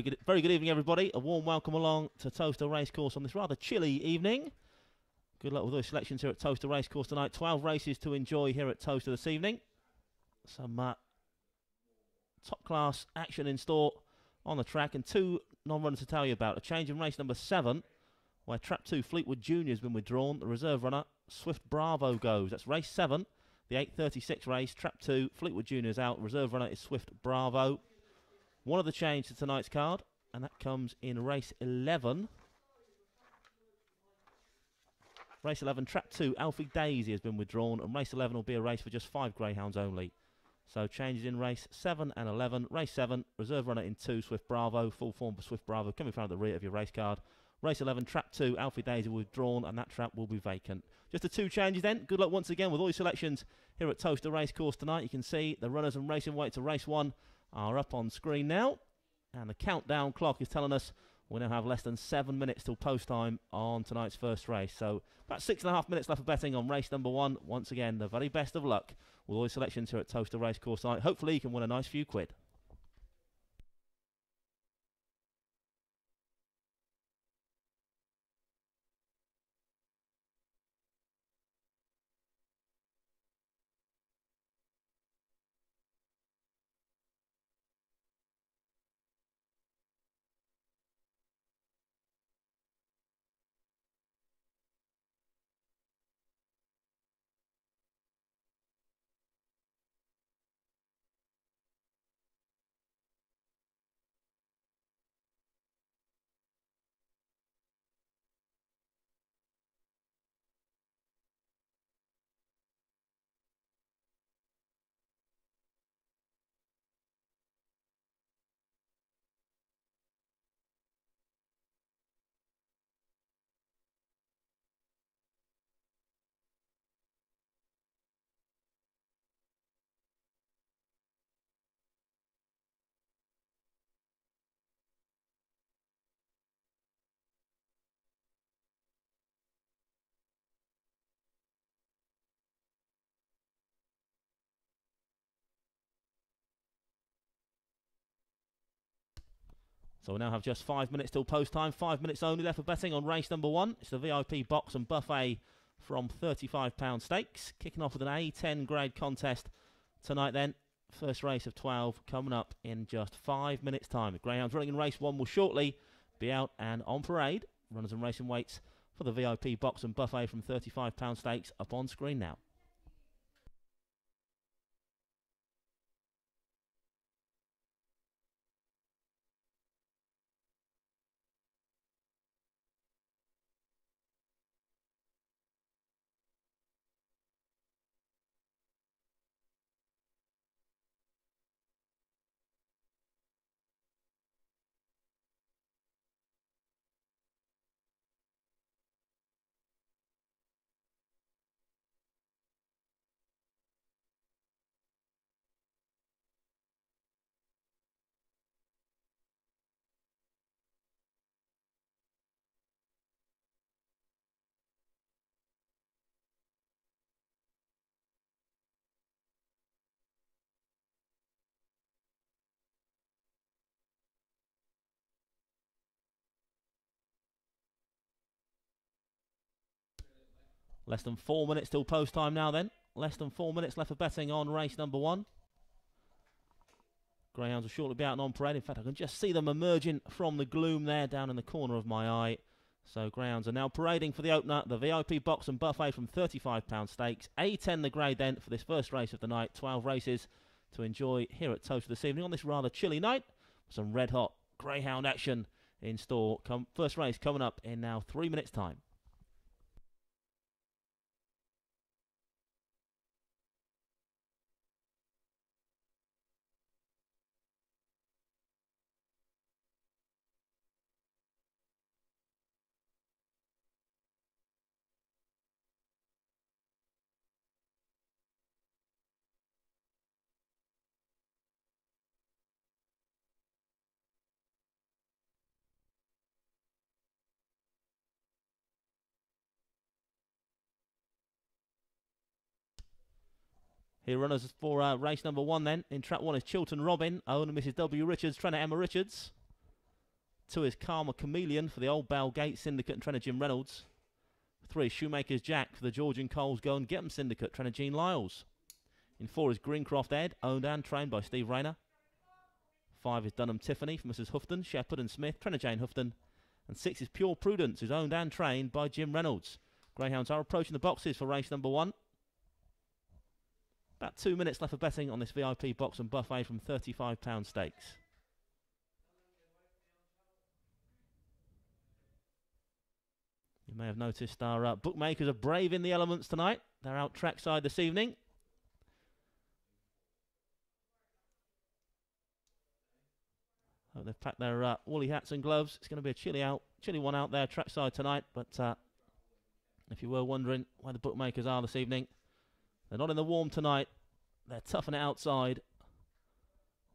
Very good evening, everybody. A warm welcome along to Towcester Racecourse on this rather chilly evening. Good luck with all the selections here at Towcester Racecourse tonight. 12 races to enjoy here at Towcester this evening. Some top-class action in store on the track, and two non-runners to tell you about. A change in race number 7, where Trap 2 Fleetwood Junior has been withdrawn. The reserve runner, Swift Bravo, goes. That's race 7, the 8:36 race. Trap 2, Fleetwood Junior is out. Reserve runner is Swift Bravo. One of the change to tonight's card, and that comes in race 11. Race 11, Trap 2, Alfie Daisy has been withdrawn, and race 11 will be a race for just 5 greyhounds only. So changes in race 7 and 11. Race 7, reserve runner in 2, Swift Bravo. Full form for Swift Bravo, coming from the rear of your race card. Race 11, Trap 2, Alfie Daisy withdrawn, and that trap will be vacant. Just the 2 changes then. Good luck once again with all your selections here at Towcester Racecourse tonight. You can see the runners and racing weight to race 1 are up on screen now, and the countdown clock is telling us we now have less than 7 minutes till post time on tonight's first race. So about 6.5 minutes left for betting on race number 1. Once again, the very best of luck with all your selections here at Towcester Racecourse tonight. Hopefully you can win a nice few quid. So we now have just 5 minutes till post time. 5 minutes only left for betting on race number 1. It's the VIP box and buffet from £35 stakes. Kicking off with an A10 grade contest tonight then. First race of 12 coming up in just 5 minutes time. The greyhounds running in race 1 will shortly be out and on parade. Runners and racing weights for the VIP box and buffet from £35 stakes up on screen now. Less than 4 minutes till post time now then. Less than 4 minutes left for betting on race number 1. Greyhounds will shortly be out and on parade. In fact, I can just see them emerging from the gloom there down in the corner of my eye. So Greyhounds are now parading for the opener. The VIP box and buffet from £35 stakes. A10 the grade then for this first race of the night. 12 races to enjoy here at Towcester this evening on this rather chilly night. Some red hot Greyhound action in store. First race coming up in now 3 minutes time. Here runners for race number 1 then. In track 1 is Chilton Robin, owned and Mrs. W. Richards, trainer Emma Richards. 2 is Karma Chameleon for the Old Bellgate Syndicate and trainer Jim Reynolds. 3 is Shoemaker's Jack for the Georgian Coles Go and Get 'em Syndicate, trainer Gene Lyles. In 4 is Greencroft Ed, owned and trained by Steve Rayner. 5 is Dunham Tiffany for Mrs. Houghton, Shepherd and Smith, trainer Jane Houghton. And 6 is Pure Prudence, who's owned and trained by Jim Reynolds. Greyhounds are approaching the boxes for race number 1. About 2 minutes left for betting on this VIP box and buffet from £35 stakes. You may have noticed our bookmakers are brave in the elements tonight. They're out trackside this evening. Oh, they've packed their woolly hats and gloves. It's going to be a chilly one out there trackside tonight. But if you were wondering where the bookmakers are this evening, they're not in the warm tonight. They're toughing it outside.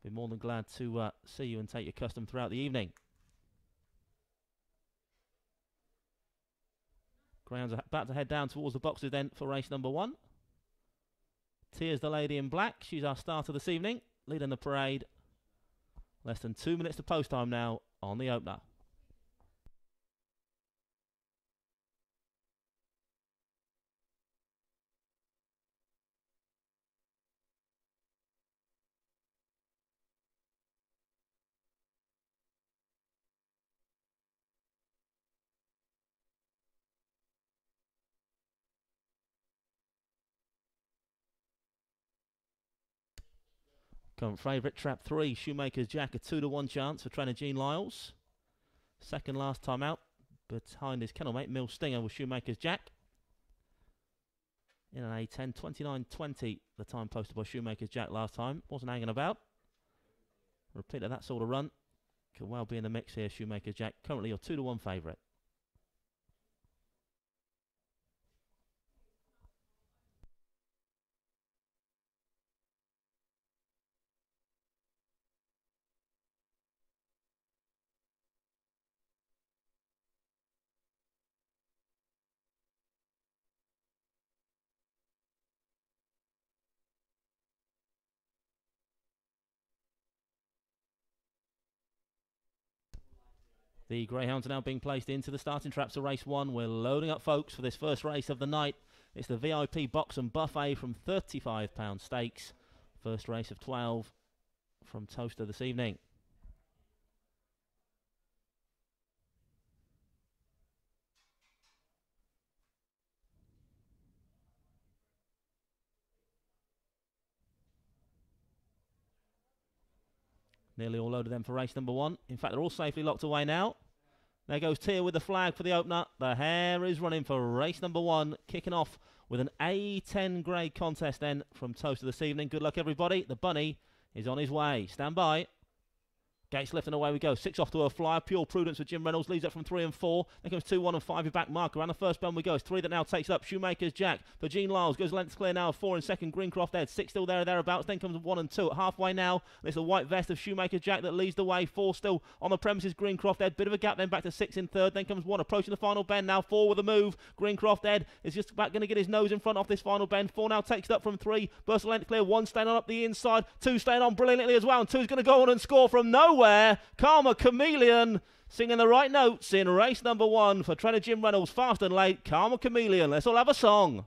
Be more than glad to see you and take your custom throughout the evening. Greyhounds are about to head down towards the boxes then for race number 1. Tears the lady in black. She's our starter this evening, leading the parade. Less than 2 minutes to post time now on the opener. Current favourite, trap 3, Shoemaker's Jack, a 2-to-1 chance for trainer Gene Lyles. Second last time out, behind his kennel mate, Mill Stinger with Shoemaker's Jack. In an A10, 29.20, the time posted by Shoemaker's Jack last time. Wasn't hanging about. Repeat of that sort of run. Could well be in the mix here, Shoemaker's Jack. Currently your 2-to-1 favourite. The Greyhounds are now being placed into the starting traps of race 1. We're loading up, folks, for this first race of the night. It's the VIP box and buffet from £35 stakes. First race of 12 from Towcester this evening. Nearly all loaded them for race number 1. In fact, they're all safely locked away now. There goes Tia with the flag for the opener. The hare is running for race number 1, kicking off with an A10 grade contest then from Towcester this evening. Good luck, everybody. The bunny is on his way. Stand by. Gates left and away we go. 6 off to a flyer. Pure Prudence with Jim Reynolds leads up from 3 and 4. Then comes 2, 1 and 5. Your back marker. Around the first bend we go. It's 3 that now takes it up. Shoemaker's Jack for Gene Lyles. Goes lengths clear now. 4 in second. Greencroft Ed. 6 still there or thereabouts. Then comes 1 and 2 at halfway now. And it's the white vest of Shoemaker's Jack that leads the way. 4 still on the premises. Greencroft Ed. Bit of a gap then back to 6 in third. Then comes 1 approaching the final bend now. 4 with a move. Greencroft Ed is just about going to get his nose in front off this final bend. 4 now takes it up from 3. Burst of length clear. 1 staying on up the inside. 2 staying on brilliantly as well. And 2's going to go on and score from nowhere. Karma Chameleon singing the right notes in race number 1 for trainer Jim Reynolds. Fast and late, Karma Chameleon. Let's all have a song.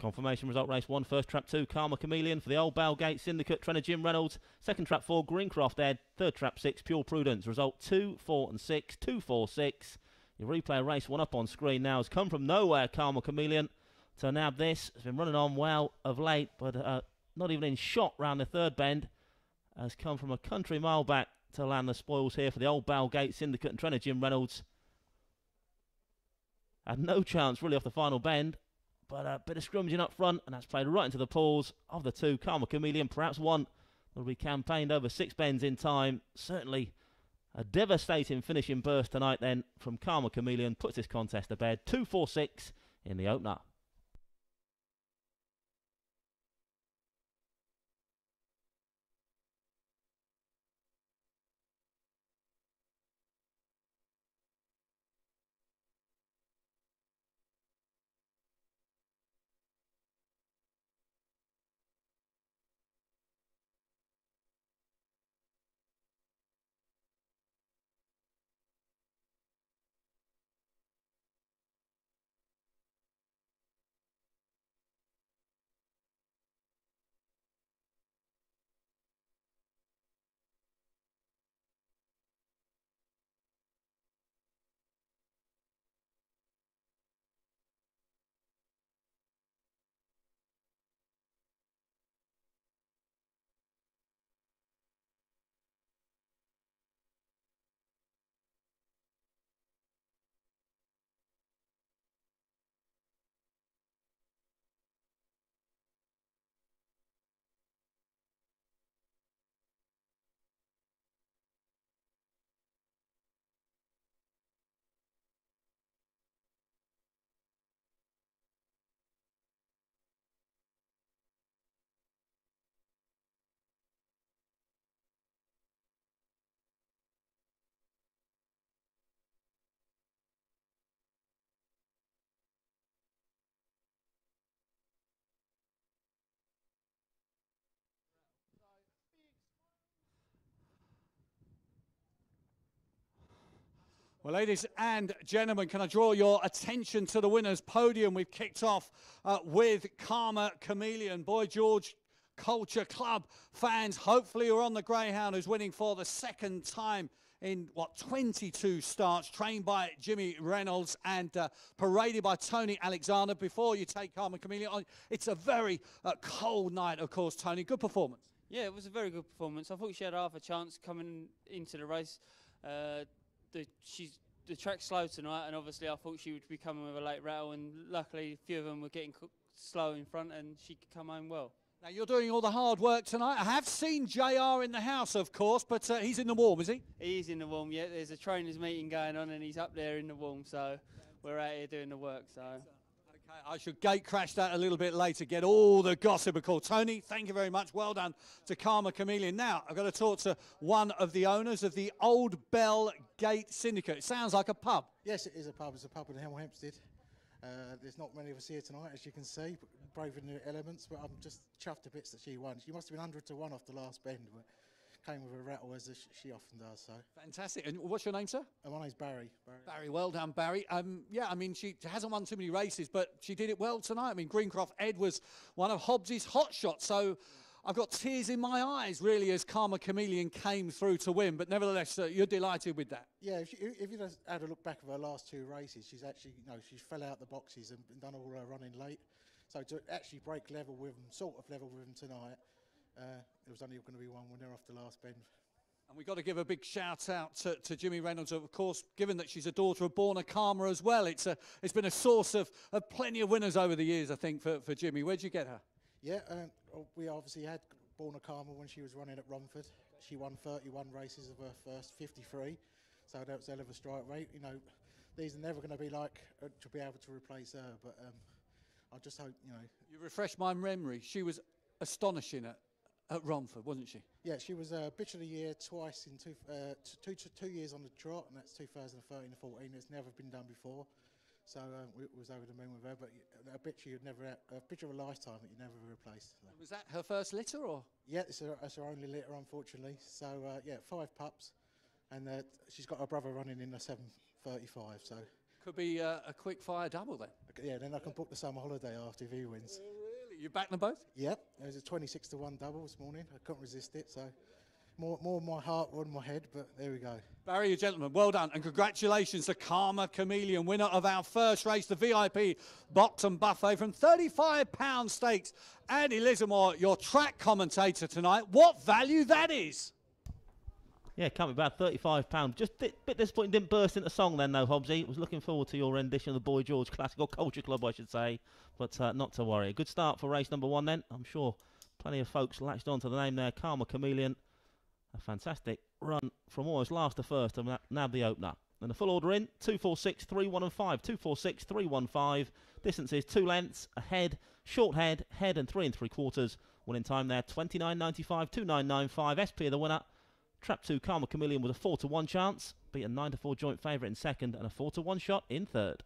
Confirmation result race 1, first trap 2, Karma Chameleon for the Old Bellgate Syndicate, trainer Jim Reynolds. Second trap 4, Greencroft Ed. Third trap 6, Pure Prudence. Result 2, 4 and 6, 2, 4, 6. Your replay race 1 up on screen now has come from nowhere, Karma Chameleon. To nab this, has been running on well of late, but not even in shot round the third bend. Has come from a country mile back to land the spoils here for the Old Bellgate Syndicate and trainer Jim Reynolds. Had no chance really off the final bend. But a bit of scrummaging up front, and that's played right into the paws of the 2. Karma Chameleon, perhaps one that will be campaigned over 6 bends in time. Certainly a devastating finishing burst tonight then from Karma Chameleon. Puts this contest to bed. 2-4-6 in the opener. Well, ladies and gentlemen, can I draw your attention to the winners' podium? We've kicked off with Karma Chameleon. Boy George Culture Club fans, hopefully you're on the Greyhound, who's winning for the second time in, 22 starts, trained by Jimmy Reynolds and paraded by Tony Alexander. Before you take Karma Chameleon on, it's a very cold night, of course, Tony. Good performance. Yeah, it was a very good performance. I thought she had half a chance coming into the race. The track's slow tonight, and obviously I thought she would be coming with a late rattle, and luckily a few of them were getting slow in front, and she could come home well. Now, you're doing all the hard work tonight. I have seen JR in the house, of course, but he's in the warm, is he? He is in the warm, yeah. There's a trainers meeting going on, and he's up there in the warm, so we're out here doing the work. So. Okay, I should gate crash that a little bit later, get all the gossip, of course. Tony, thank you very much. Well done to Karma Chameleon. Now, I've got to talk to one of the owners of the Old Bell Gate Syndicate. It sounds like a pub. Yes, it is a pub. It's a pub in Hempstead. There's not many of us here tonight, as you can see, braving the elements, but I'm just chuffed to bits that she won. She must have been 100 to 1 off the last bend, but came with a rattle, as she often does. So fantastic. And what's your name, sir? My name's Barry. Barry, well done, Barry. Yeah, I mean, she hasn't won too many races, but she did it well tonight. I mean, Greencroft Ed was one of Hobbs's hot shots, so I've got tears in my eyes, really, as Karma Chameleon came through to win. But nevertheless, you're delighted with that. Yeah, if you just had a look back of her last two races, she's actually, she fell out the boxes and done all her running late. So to actually break level with them, sort of level with them tonight, there was only going to be one winner off the last bend. And we've got to give a big shout out to Jimmy Reynolds, of course, given that she's a daughter of Borna Karma as well. It's been a source of plenty of winners over the years, I think, for Jimmy. Where'd you get her? Yeah, we obviously had Borna Karma when she was running at Romford. She won 31 races of her first 53, so that was a hell of a strike rate. These are never going to be like to be able to replace her, but I just hope, You refresh my memory. She was astonishing at Romford, wasn't she? Yeah, she was Bitch of the Year twice in 2 years on the trot, and that's 2013 and 14. It's never been done before. So we was over the moon with her, but a bitch you'd never, a bitch of a lifetime that you never replaced. So. Was that her first litter, or? Yeah, it's her only litter, unfortunately. So yeah, 5 pups, and she's got her brother running in the 7:35. So could be a quick fire double then. Yeah, then I can book the summer holiday after if he wins. Really? You back them both? Yep, it was a 26 to 1 double this morning. I couldn't resist it, so. More my heart than my head, but there we go. Barry, you gentlemen, well done, and congratulations to Karma Chameleon, winner of our first race, the VIP Boxing Buffet from £35 stakes. Andy Lismore, your track commentator tonight. What value that is! Yeah, can't be bad, £35. Just a bit disappointing, didn't burst into song then, though, Hobbsy. Was looking forward to your rendition of the Boy George Classic, or Culture Club, I should say. But not to worry. A good start for race number 1 then. I'm sure plenty of folks latched on to the name there, Karma Chameleon. A fantastic run from almost last to first and nabbed the opener. And the full order in, 2, 4, 6, 3, 1 and 5. 2, 4, 6, 3, 1, 5. Distances 2 lengths, a head, short head, head and 3 3/4. Winning time there, 29.95, 29.95. SP of the winner. Trap 2, Karma Chameleon with a 4 to 1 chance. Beat a 9 to 4 joint favourite in second and a 4 to 1 shot in third.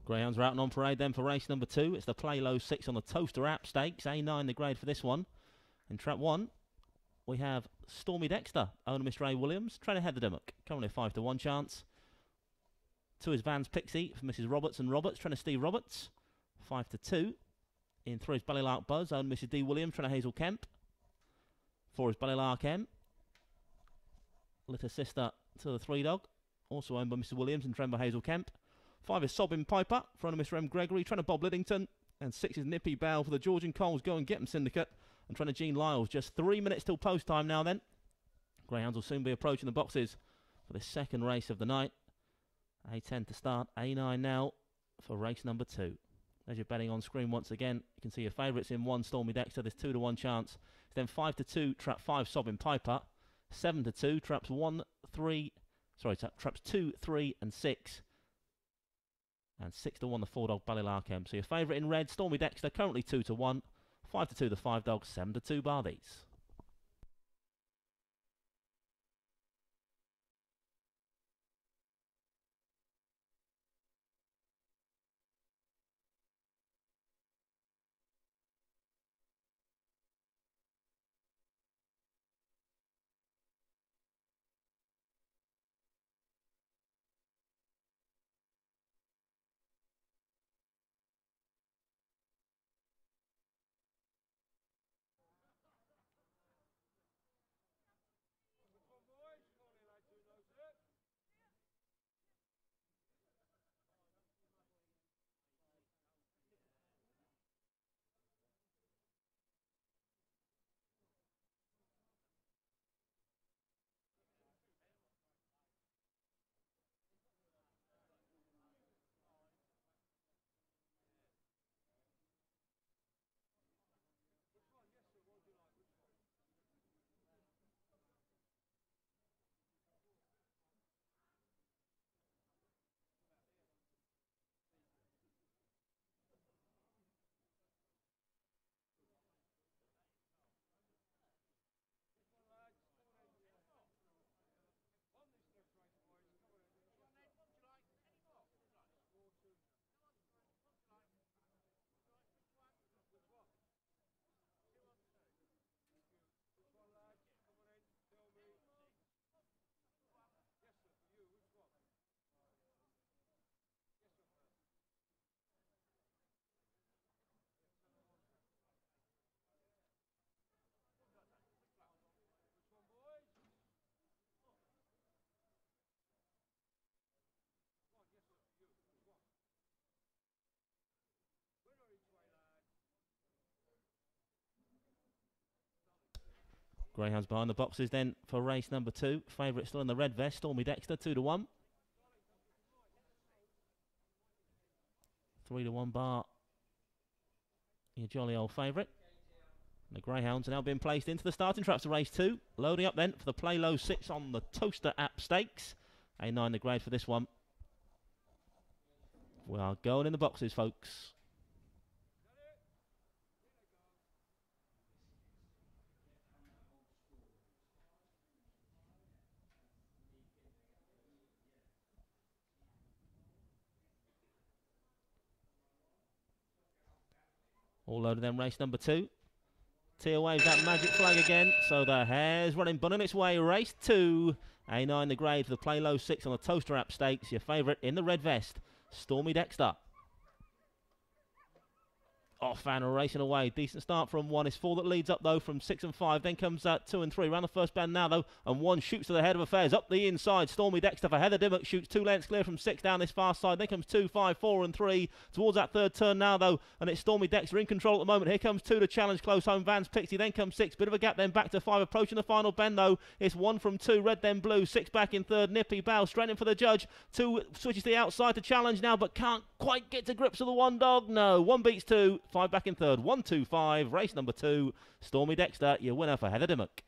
Greyhounds are out and on parade then for race number 2. It's the Play Low 6 on the Towcester app stakes. A9 the grade for this one. In trap 1, we have Stormy Dexter, owner Mr. A. Williams, trying to head the Dimmock. Currently a 5-1 chance. 2 is Vans Pixie for Mrs. Roberts and Roberts, trying to Steve Roberts. 5-2. In 3 is Ballylark Buzz, owner Mrs. D. Williams, trying to Hazel Kemp. 4 is Ballylark M. Little sister to the 3 dog, also owned by Mr. Williams and trained by Hazel Kemp. 5 is Sobbing Piper, front of Mr. M. Gregory, trying to Bob Liddington. And 6 is Nippy Bell for the Georgian Coles Go and Get 'em Syndicate. And trying to Jean Lyles. Just 3 minutes till post time now then. Greyhounds will soon be approaching the boxes for this second race of the night. A10 to start, A9 now for race number 2. As you're betting on screen once again, you can see your favourites in 1, Stormy Dexter. There's 2-1 chance. Then 5-2, trap 5, Sobbing Piper. 7-2, traps 2, 3 and 6. And 6-1 the 4 dog Ballylark M. So your favourite in red, Stormy Dexter, currently 2-1. 5-2 the 5 dog, 7-2 bar these. Greyhounds behind the boxes then for race number 2. Favourite still in the red vest, Stormy Dexter, 2-1. 3-1 bar, your jolly old favourite. The Greyhounds are now being placed into the starting traps of race 2. Loading up then for the Play Low 6 on the Towcester app stakes. A9 the grade for this one. We are going in the boxes, folks. All loaded then, race number 2. Teal waves that magic flag again, so the hare's running, but on its way, race 2. A9 the grade for the Play Low 6 on the Towcester app stakes. Your favourite in the red vest, Stormy Dexter. Off and racing away. Decent start from 1. It's 4 that leads up though from 6 and 5. Then comes 2 and 3. Round the first bend now though. And 1 shoots to the head of affairs. Up the inside. Stormy Dexter for Heather Dimmock. Shoots 2 lengths clear from 6 down this far side. Then comes 2, 5, 4 and 3. Towards that third turn now though. And it's Stormy Dexter in control at the moment. Here comes 2 to challenge close home. Vans Pixie. Then comes 6. Bit of a gap then back to 5. Approaching the final bend though. It's 1 from 2. Red then blue. 6 back in third. Nippy Bow straightened for the judge. 2 switches to the outside to challenge now. But can't quite get to grips with the 1 dog. No. 1 beats 2. 5 back in third. 1, 2, 5, race number 2, Stormy Dexter, your winner for Heather Dimmock.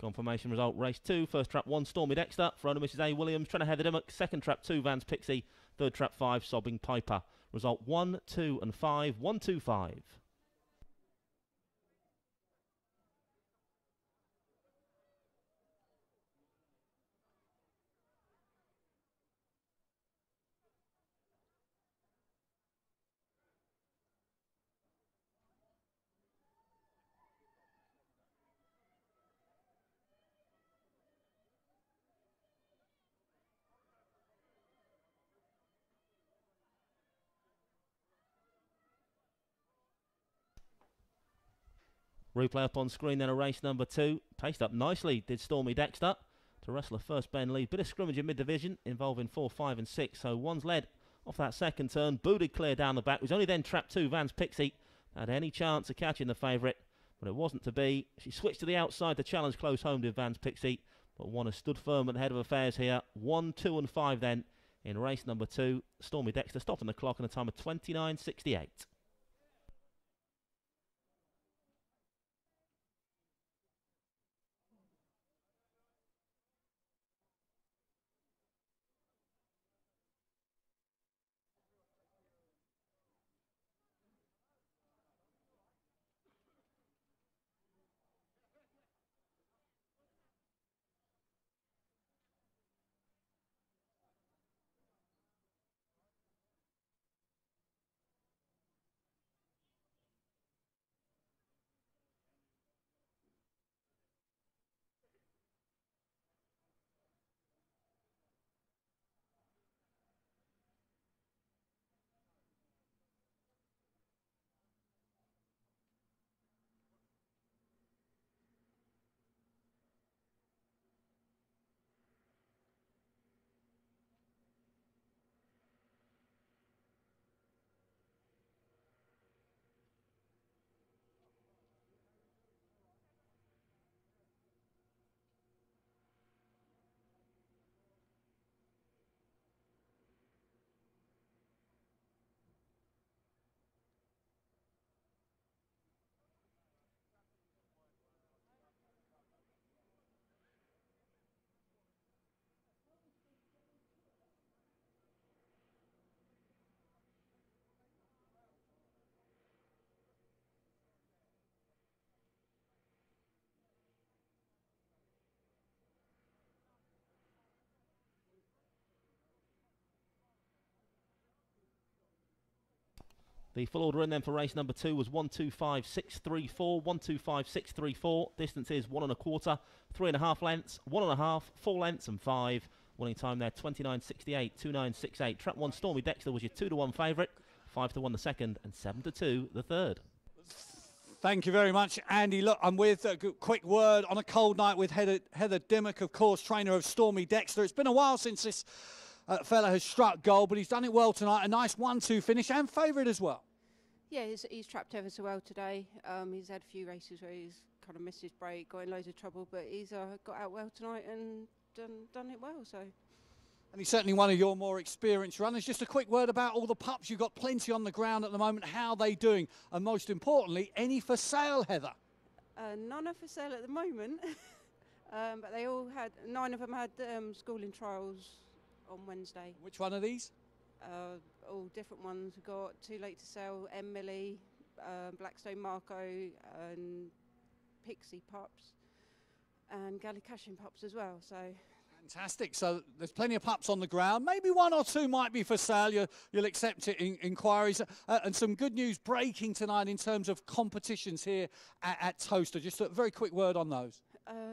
Confirmation result, race 2, first trap 1, Stormy Dexter, for owner Mrs. A. Williams, trying to Heather Dimmock, second trap 2, Vans Pixie, third trap 5, Sobbing Piper. Result 1, 2 and 5, 1, 2, 5. Replay up on screen then of race number 2. Paced up nicely, did Stormy Dexter to wrestle a first bend lead. Bit of scrimmage in mid-division involving 4, 5 and 6. So one's led off that second turn. Booted clear down the back. It was only then trap 2, Vans Pixie, had any chance of catching the favourite, but it wasn't to be. She switched to the outside to challenge close home to Vans Pixie, but one has stood firm at the head of affairs here. 1, 2 and 5 then in race number 2. Stormy Dexter stopping the clock in a time of 29.68. The full order in then for race number 2 was 125.634, 125.634. Distance is 1 1/4, 3 1/2 lengths, 1 1/2, 4 lengths and 5. Winning time there 29.68, 29.68. Trap 1 Stormy Dexter was your 2 to 1 favourite, 5 to 1 the second, and 7 to 2 the third. Thank you very much, Andy. Look, I'm with a quick word on a cold night with Heather Dimmock, of course, trainer of Stormy Dexter. It's been a while since this fella has struck gold, but he's done it well tonight. A nice 1-2 finish and favourite as well. Yeah, he's trapped ever so well today. He's had a few races where he's kind of missed his break, got in loads of trouble, but he's got out well tonight and done it well. So. And he's certainly one of your more experienced runners. Just a quick word about all the pups. You've got plenty on the ground at the moment. How are they doing? And most importantly, any for sale, Heather? None are for sale at the moment, but they all had, 9 of them had schooling trials on Wednesday. Which one are these? All different ones. We've got Too Late to Sell, M. Millie, Blackstone Marco, and Pixie pups, and Gallicashin pups as well. So. Fantastic. So there's plenty of pups on the ground. Maybe 1 or 2 might be for sale. You'll accept it in inquiries. And some good news breaking tonight in terms of competitions here at Towcester. Just a very quick word on those.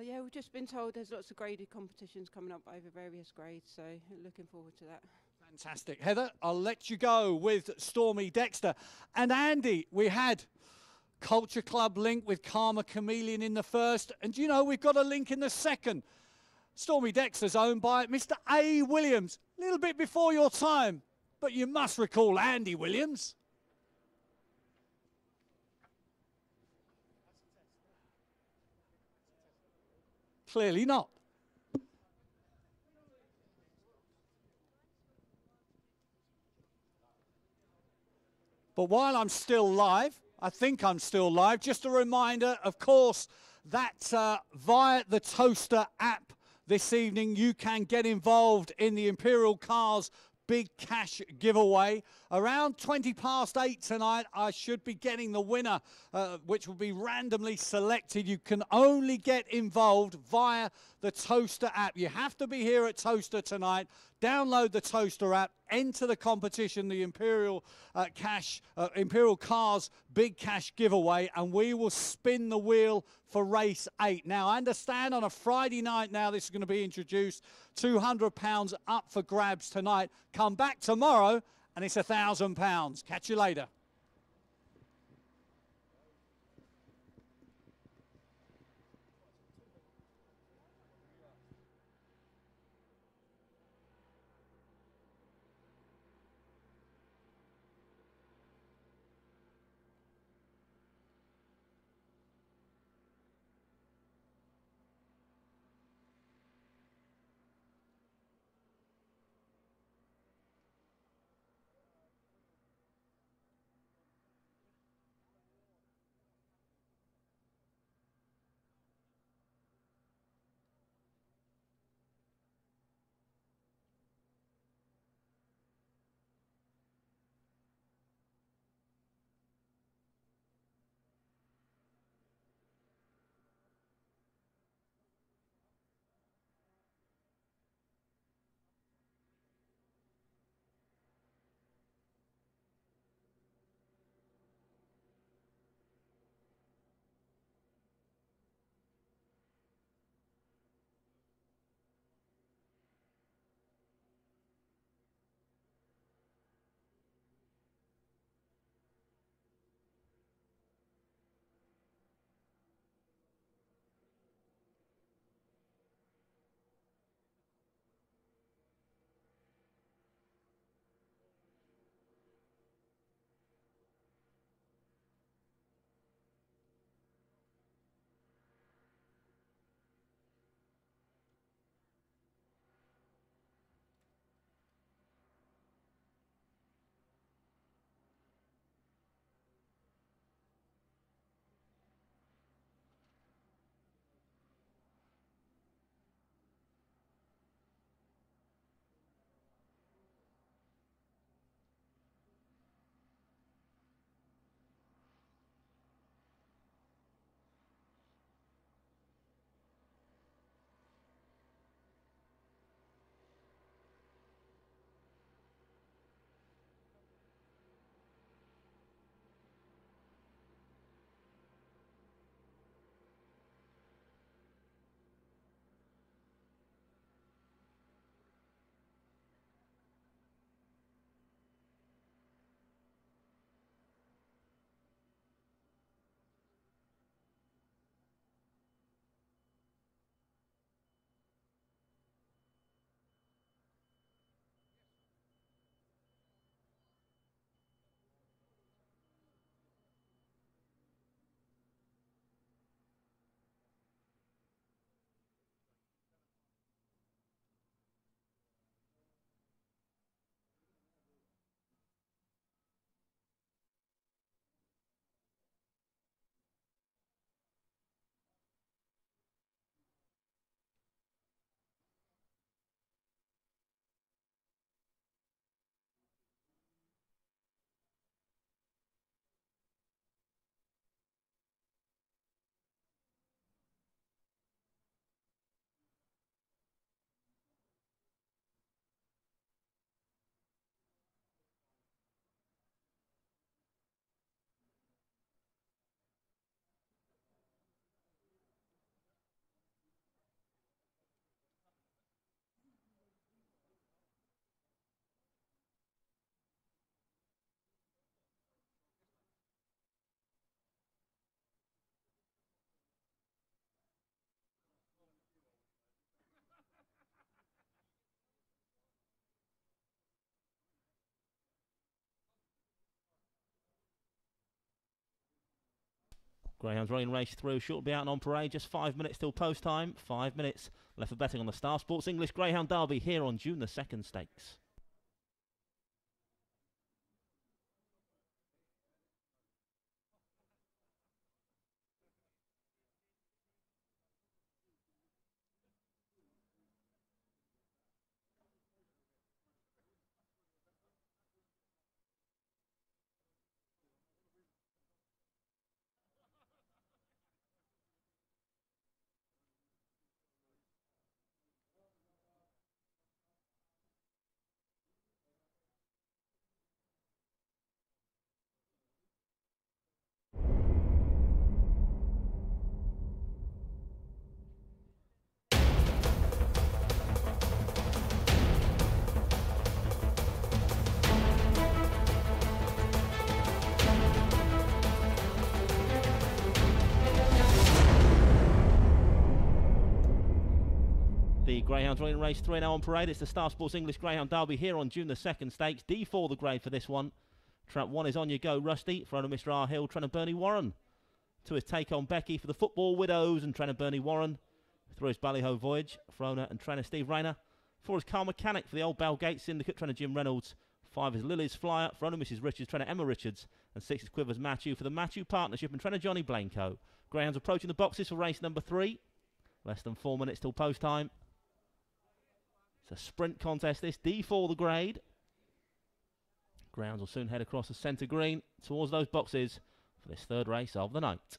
Yeah, we've just been told there's lots of graded competitions coming up over various grades, so looking forward to that. Fantastic. Heather, I'll let you go with Stormy Dexter. And Andy, we had Culture Club link with Karma Chameleon in the first. And do you know, we've got a link in the second. Stormy Dexter's owned by Mr. A. Williams. A little bit before your time, but you must recall Andy Williams. Clearly not. But while I'm still live, I think I'm still live, just a reminder, of course, that via the Towcester app this evening, you can get involved in the Imperial Cars Big Cash giveaway. Around 8:20 tonight, I should be getting the winner, which will be randomly selected. You can only get involved via the Towcester app. You have to be here at Towcester tonight. Download the Towcester app, enter the competition, the Imperial Cars Big Cash giveaway, and we will spin the wheel for race 8. Now, I understand on a Friday night now this is going to be introduced. £200 up for grabs tonight. Come back tomorrow and it's £1,000. Catch you later. Greyhounds running race through. Short be out and on parade. Just 5 minutes till post time. 5 minutes left for betting on the Star Sports English Greyhound Derby here on June the 2nd Stakes. The Greyhounds running race 3 now on parade. It's the Star Sports English Greyhound Derby here on June the 2nd Stakes. D4 the grade for this one. Trap 1 is On You Go Rusty. Front of Mr. R. Hill, trainer Bernie Warren. 2 is Take On Becky for the Football Widows and trainer Bernie Warren. 3 is Ballyho Voyage, Frona and trainer Steve Rayner. 4 is Car Mechanic for the Old Balgate Syndicate, trainer Jim Reynolds. 5 is Lily's Flyer, Frona Mrs. Richards, trainer Emma Richards. And 6 is Quivers Matthew for the Matthew Partnership and trainer Johnny Blanco. Greyhounds approaching the boxes for race number 3. Less than 4 minutes till post time. It's a sprint contest this, D4 the grade. Greyhounds will soon head across the centre green towards those boxes for this third race of the night.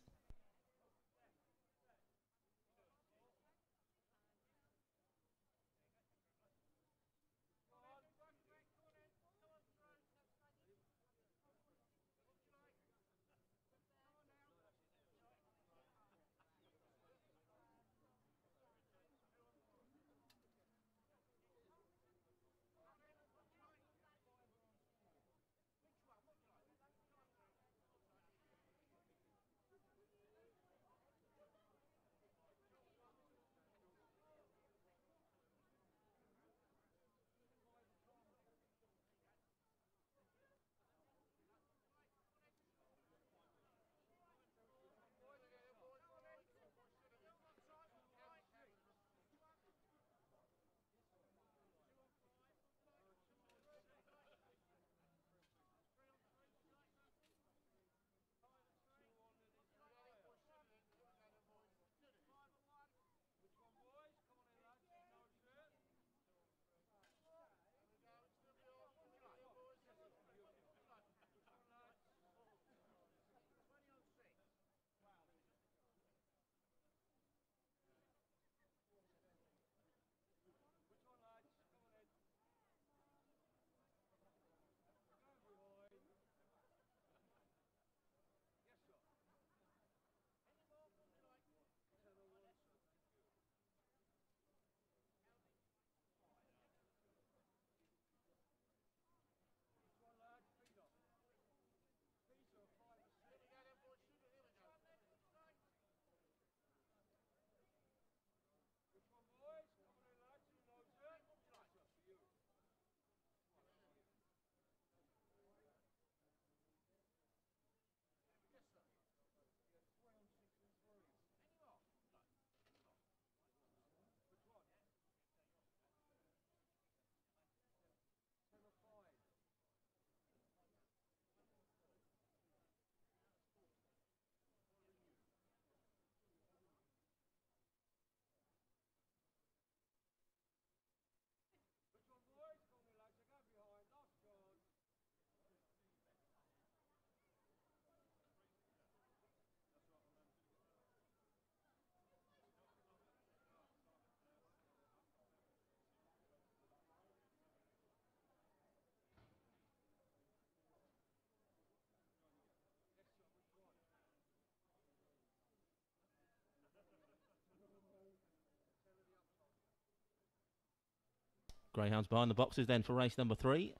Greyhounds behind the boxes then for race number 3.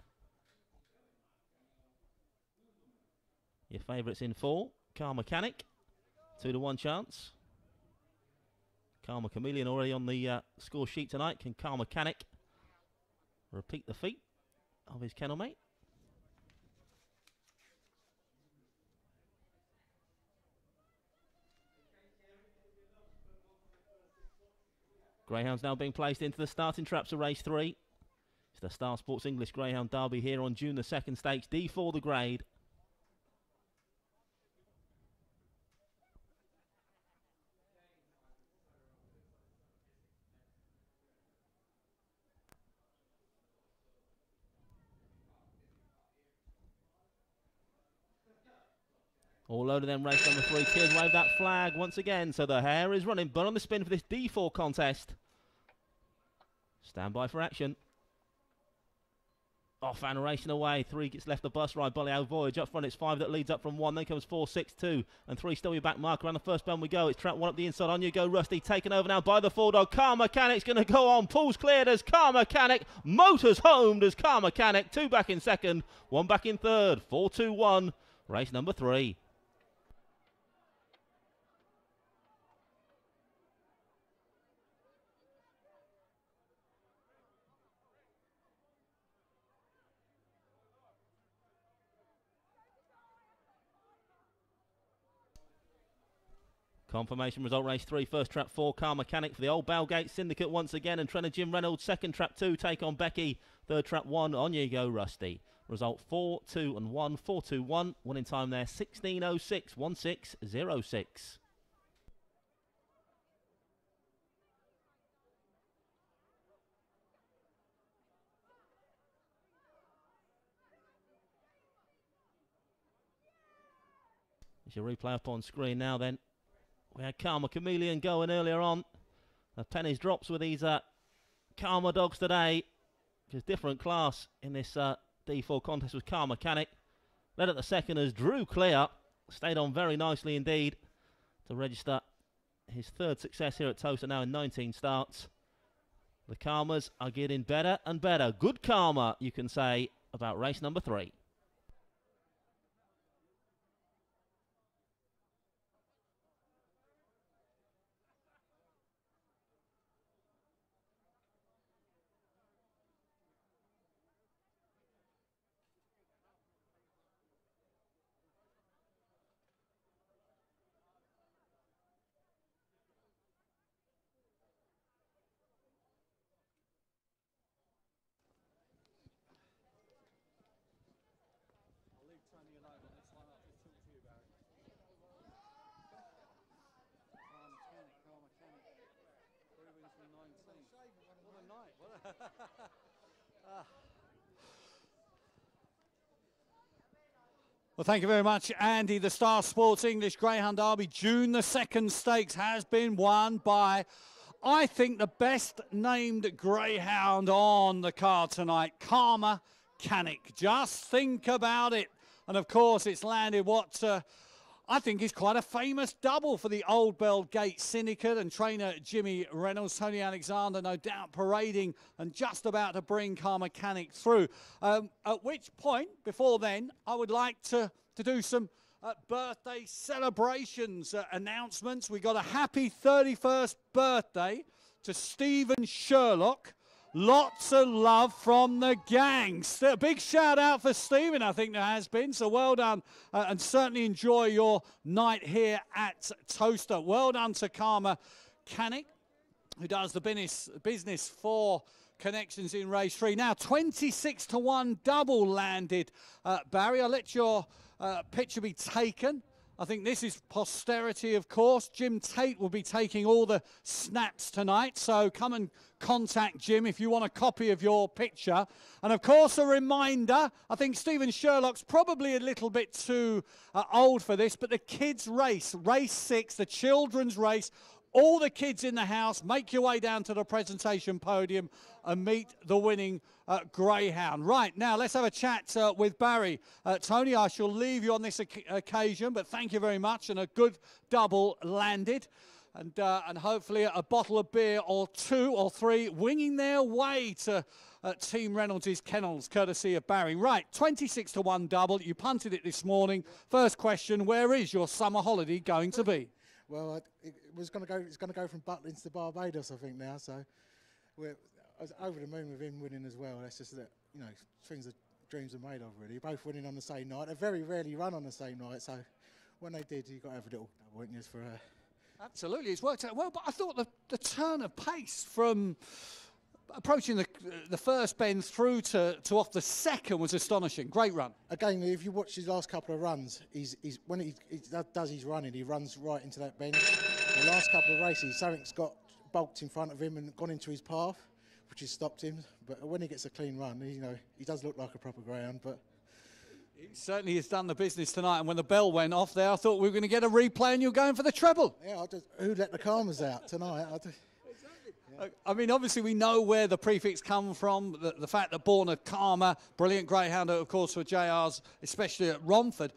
Your favourites in 4. Car Mechanic, 2-1 chance. Karma Chameleon already on the score sheet tonight. Can Car Mechanic repeat the feat of his kennel mate? Greyhounds now being placed into the starting traps of race 3. It's the Star Sports English Greyhound Derby here on June the 2nd Stakes, D4 the grade. All loaded then, race number 3. Tears wave that flag once again. So the hare is running, but on the spin for this D4 contest. Stand by for action. Off and racing away. 3 gets left the bus ride. Bolly Voyage up front. It's 5 that leads up from 1. Then comes 4, 6, 2, and 3 still your back marker. Around the first bend we go. It's trap 1 up the inside. On you go, Rusty. Taken over now by the 4-dog. Car Mechanic's going to go on. Pulls cleared as Car Mechanic. Motors homed as Car Mechanic. 2 back in second. 1 back in third. 4, 2, 1. Race number 3. Confirmation result race 3, first trap 4, Car Mechanic for the Old Bowgate Syndicate once again, and trainer Jim Reynolds. Second trap 2, take on Becky. Third trap 1, on you go, Rusty. Result 4, 2 and 1, 4, 2, 1. Winning time there 16:06, 16:06. It's your replay up on screen now then. We had Karma Chameleon going earlier on. The pennies drops with these Karma dogs today. Because different class in this D4 contest was Car Mechanic. Led at the second as Drew Clear. Stayed on very nicely indeed to register his 3rd success here at Towcester now in 19 starts. The Karmas are getting better and better. Good karma, you can say, about race number 3. Well, thank you very much, Andy. The Star Sports English Greyhound Derby, June the 2nd Stakes, has been won by, I think, the best named greyhound on the card tonight, Car Mechanic. Just think about it. And, of course, it's landed what I think is quite a famous double for the Old Bellgate Syndicate, and trainer Jimmy Reynolds, Tony Alexander, no doubt parading and just about to bring Car Mechanic through. At which point, before then, I would like to do some birthday celebrations announcements. We got a happy 31st birthday to Stephen Sherlock. Lots of love from the gang. A big shout out for Stephen, I think there has been. So well done, and certainly enjoy your night here at Towcester. Well done to Car Mechanic, who does the business for connections in race 3. Now 26-1 double landed, Barry. I'll let your picture be taken. I think this is posterity, of course. Jim Tate will be taking all the snaps tonight, so come and contact Jim if you want a copy of your picture. And, of course, a reminder, I think Stephen Sherlock's probably a little bit too old for this, but the kids' race, race 6, the children's race, all the kids in the house, make your way down to the presentation podium and meet the winning greyhound. Right, now let's have a chat with Barry. Tony, I shall leave you on this occasion, but thank you very much, and a good double landed. And hopefully a bottle of beer or 2 or 3 winging their way to Team Reynolds' kennels, courtesy of Barry. Right, 26-1 double. You punted it this morning. First question, where is your summer holiday going to be? Well, it's going to go from Butlins to Barbados, I think now. So I was over the moon with him winning as well. That's just that, you know, things that dreams are made of, really. Both winning on the same night. They very rarely run on the same night. So when they did, you got to have a little double, wouldn't you, for Absolutely, it's worked out well, but I thought the turn of pace from approaching the first bend through to off the second was astonishing. Great run. Again, if you watch his last couple of runs, when he does his running, he runs right into that bend. The last couple of races, something's got bulked in front of him and gone into his path, which has stopped him. But when he gets a clean run, he does look like a proper greyhound. But he certainly has done the business tonight. And when the bell went off there, I thought we were going to get a replay and you're going for the treble. Yeah, who let the Karmas out tonight? I mean, obviously we know where the prefix come from, the fact that Born of Karma, brilliant greyhound, of course, for JR's, especially at Romford.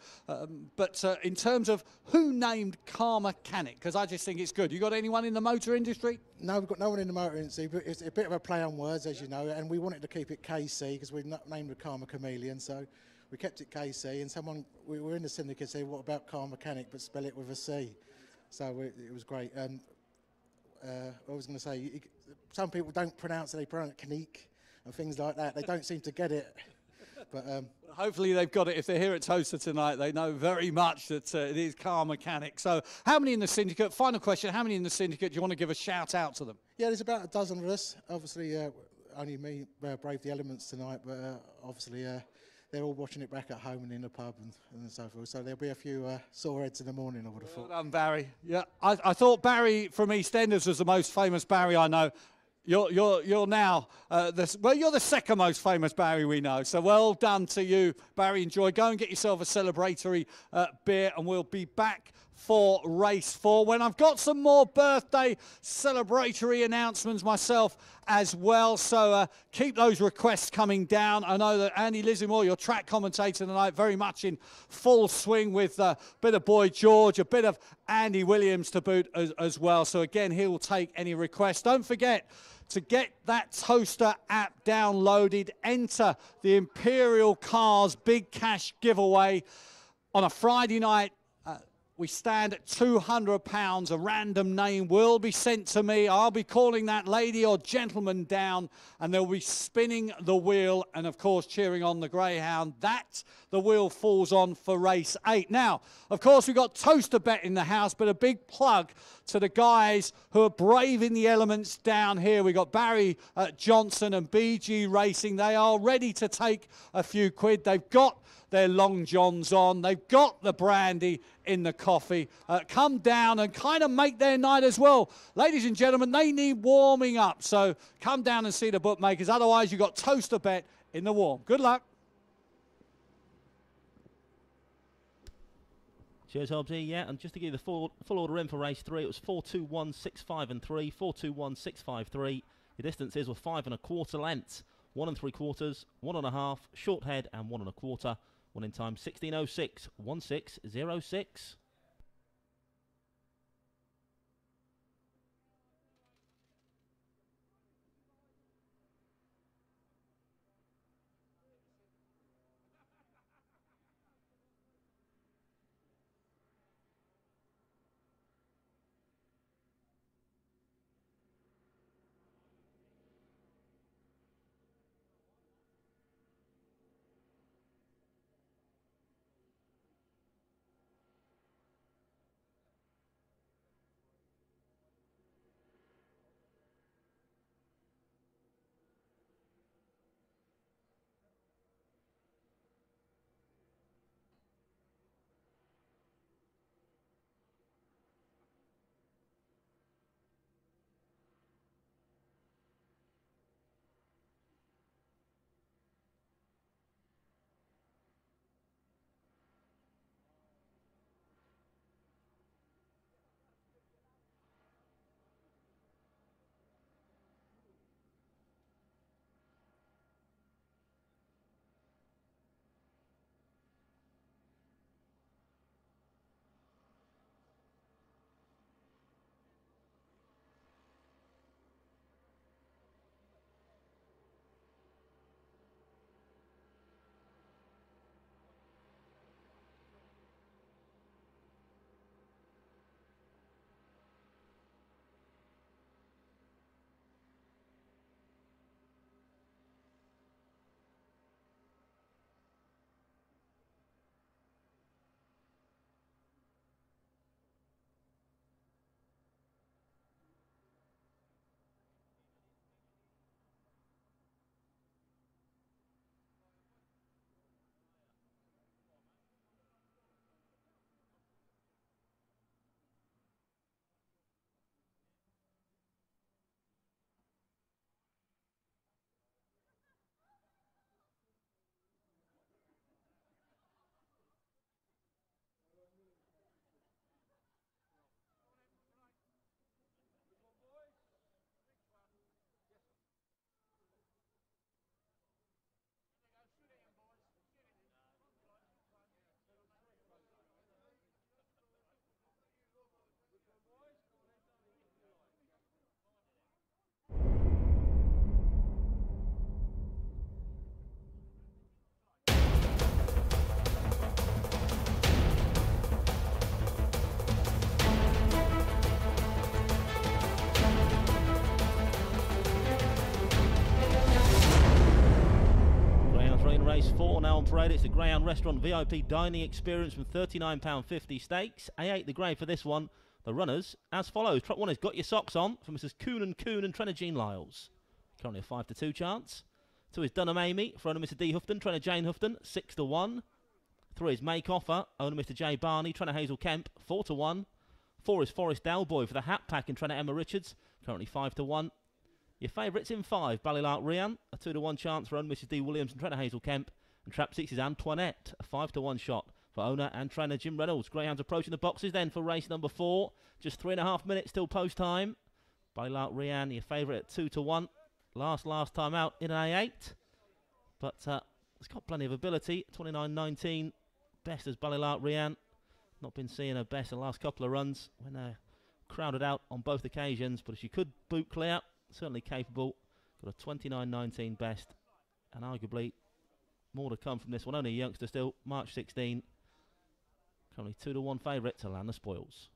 But in terms of who named Karma Canic, because I just think it's good. You got anyone in the motor industry? No, we've got no one in the motor industry, but it's a bit of a play on words, as you know, and we wanted to keep it KC because we've named the Karma Chameleon, so we kept it KC, and we were in the syndicate said, what about Karma Canic, but spell it with a C. So it was great. I was going to say, some people don't pronounce it, they pronounce it Canique and things like that. They don't seem to get it. But hopefully they've got it. If they're here at Towcester tonight, they know very much that it is Car Mechanic. So how many in the syndicate? Final question, how many in the syndicate do you want to give a shout out to them? Yeah, there's about a dozen of us. Obviously, only me braved the elements tonight, but obviously they're all watching it back at home and in the pub and so forth. So there'll be a few sore heads in the morning, I would have thought. Well done, Barry. Yeah, I thought Barry from EastEnders was the most famous Barry I know. You're now you're the second most famous Barry we know. So well done to you, Barry. Enjoy. Go and get yourself a celebratory beer, and we'll be back for race 4 when I've got some more birthday celebratory announcements myself as well. So keep those requests coming down. I know that Andy Lizzimore, your track commentator tonight, very much in full swing with a bit of Boy George, a bit of Andy Williams to boot as well. So again, he will take any requests. Don't forget to get that Towcester app downloaded. Enter the Imperial Cars Big Cash giveaway on a Friday night. We stand at £200. A random name will be sent to me. I'll be calling that lady or gentleman down, and they'll be spinning the wheel and, of course, cheering on the Greyhound. That the wheel falls on for race 8. Now, of course, we've got Towcester Bet in the house, but a big plug to the guys who are braving the elements down here. We've got Barry Johnson and BG Racing. They are ready to take a few quid. They've got their long johns on. They've got the brandy in the coffee. Come down and kind of make their night as well. Ladies and gentlemen, they need warming up. So come down and see the bookmakers. Otherwise, you've got Towcester Bet in the warm. Good luck. Cheers, Hobbsy. Yeah, and just to give you the full order in for race 3, it was 4, 2, 1, 6, 5 and 3, 4, 2, 1, 6, 5, 3. The distances were 5 1/4 lengths, 1 3/4, 1 1/2, short head and 1 1/4. One in time 16:06, 16:06. now on parade. It's the Greyhound Restaurant VIP dining experience from £39.50 stakes. A8 the grade for this one. The runners as follows. Trot 1 has Got Your Socks On for Mrs. Coon and Trainer Jean Lyles. Currently a 5-2 chance. 2 is Dunham Amy for owner Mr. D Houghton, Trainer Jane Houghton, 6-1. 3 is Make Offer, owner Mr. J Barney, Trainer Hazel Kemp, 4-1. 4 is Forest Delboy for the Hat Pack and Trainer Emma Richards, currently 5-1. Your favourites in 5, Ballylark Rian, a 2-1 chance for owner Mrs. D Williams and Trainer Hazel Kemp. And trap 6 is Antoinette, a 5-1 shot for owner and trainer Jim Reynolds. Greyhounds approaching the boxes then for race number 4. Just 3.5 minutes till post time. Ballylark Rian, your favourite at 2-1. Last time out in an A8. But it's got plenty of ability. 29.19, best as Ballylark Rian. Not been seeing her best in the last couple of runs when they're crowded out on both occasions. But if she could boot clear, certainly capable. Got a 29.19 best. And arguably more to come from this one. Only a youngster still, March 16. Currently 2-1 favourite to land the spoils.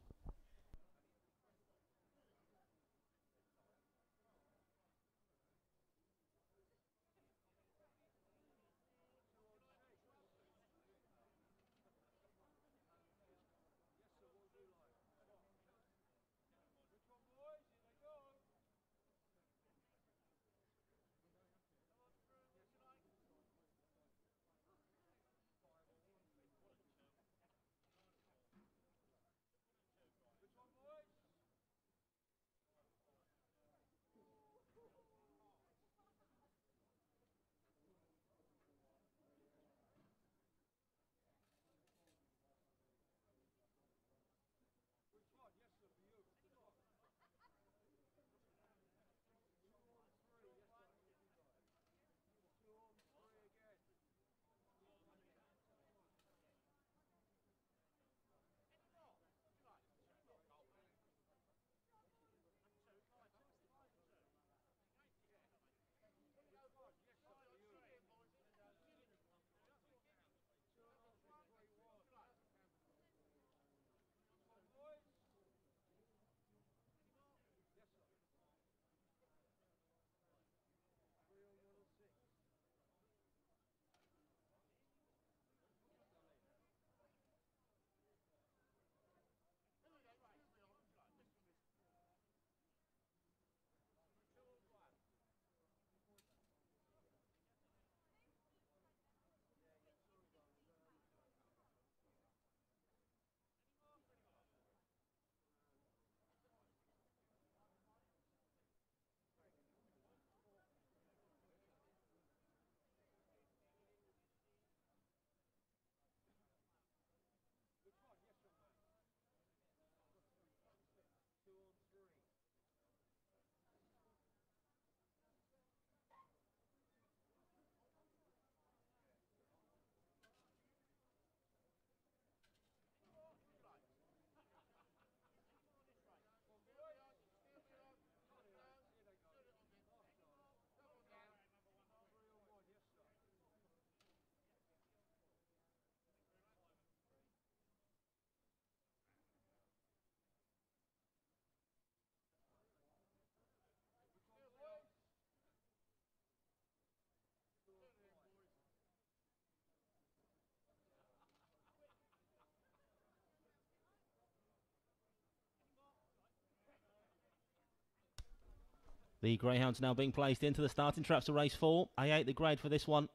The Greyhounds now being placed into the starting traps of race 4. A8 the grade for this one.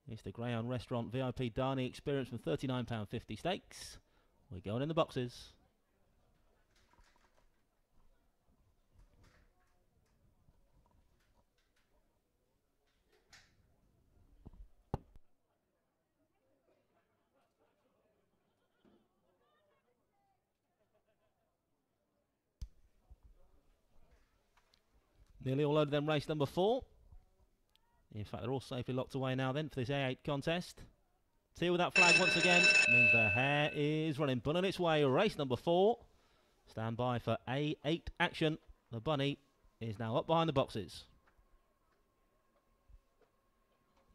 It's the Greyhound Restaurant VIP dining experience from £39.50 stakes. We're going in the boxes. Nearly all loaded then race number 4. In fact, they're all safely locked away now then for this A8 contest. Teal with that flag once again means the hare is running. Bun on its way. Race number 4. Stand by for A8 action. The bunny is now up behind the boxes.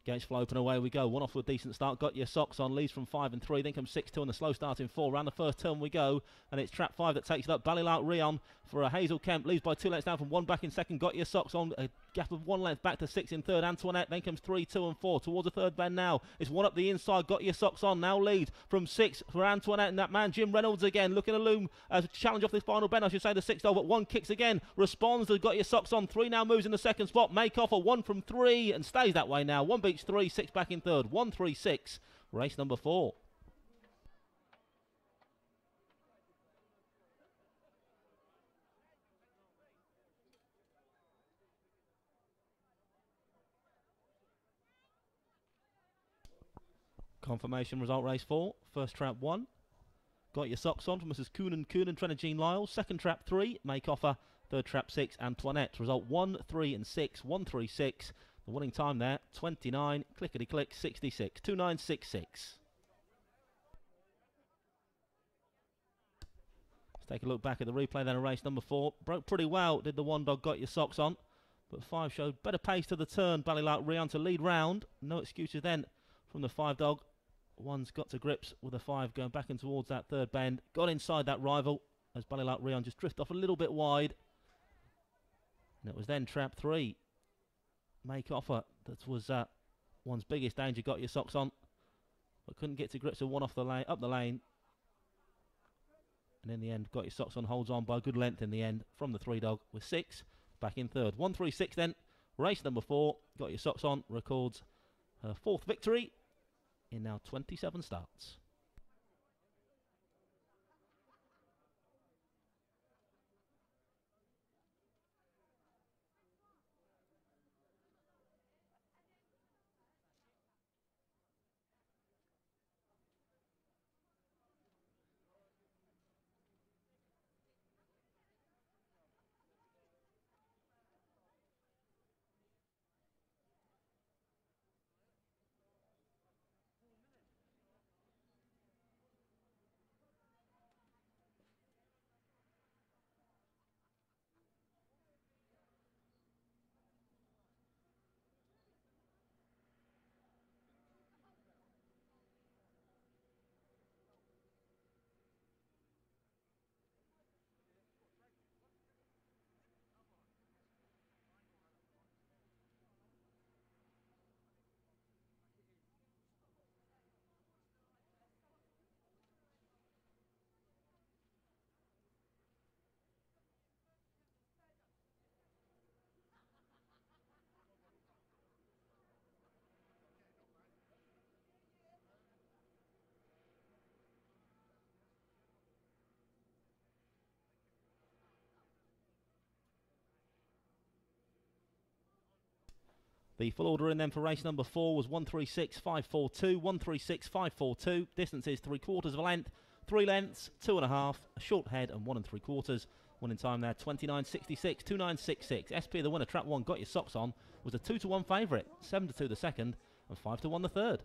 Gates flow open, away we go. One off with a decent start. Got Your Socks On. Leads from 5 and 3. Then comes 6-2 and the slow start in 4. Round the first turn we go. And it's trap 5 that takes it up. Ballylark Rion for a Hazel Kemp. Leads by 2 lengths down from 1 back in second. Got Your Socks On. A Gap of 1 length back to 6 in third. Antoinette, then comes 3, 2 and 4 towards the third bend now. It's 1 up the inside. Got Your Socks On now leads from 6 for Antoinette, and that man Jim Reynolds again looking to loom challenge off this final bend, I should say, the 6th but 1 kicks again, responds to Got Your Socks On. 3 now moves in the second spot. Make Offer 1 from 3 and stays that way now. 1 beats 3, 6 back in third. 1, 3, 6. Race number 4. Confirmation result, race 4. First trap 1. Got Your Socks On from Mrs. Coonan, trainer Jean Lyles. Second trap 3. Make Offer. Third trap 6. Antoinette. Result 1, 3 and 6. 1, 3, 6. The winning time there 29 clickety click 66. 2966. Let's take a look back at the replay then of race number 4. Broke pretty well, did the 1 dog Got Your Socks On, but 5 showed better pace to the turn. Ballylark Rion to lead round. No excuses then from the 5 dog. 1's got to grips with the 5 going back in towards that third bend. Got inside that rival as Ballylark Rion just drifted off a little bit wide. And it was then trap 3. Make Offer. That was 1's biggest danger. Got Your Socks On, but couldn't get to grips with 1 off the lane, up the lane. And in the end, Got Your Socks On holds on by a good length in the end from the 3 dog with 6 back in third. 1, 3, 6 then. Race number 4. Got Your Socks On records her 4th victory in now 27 starts. The full order in then for race number 4 was 136.542, 136.542. Distance is 3/4 of a length, 3 lengths, 2.5, a short head and 1 3/4. Winning time there 29.66, 29.66. SP the winner, trap 1, Got Your Socks On, was a 2-1 favourite, 7-2 the second and 5-1 the third.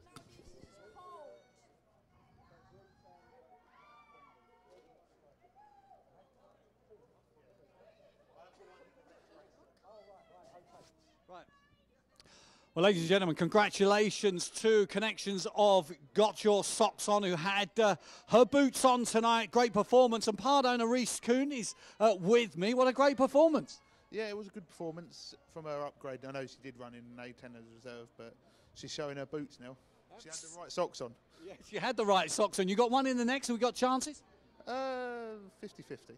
Well, ladies and gentlemen, congratulations to Connections of Got Your Socks On, who had her boots on tonight. Great performance. And part owner Reese Kuhn is with me. What a great performance. Yeah, it was a good performance from her upgrade. I know she did run in an A10 as a reserve, but she's showing her boots now. She had the right socks on. Yes, she had the right socks on. You got one in the next, and we got chances? 50-50. Okay.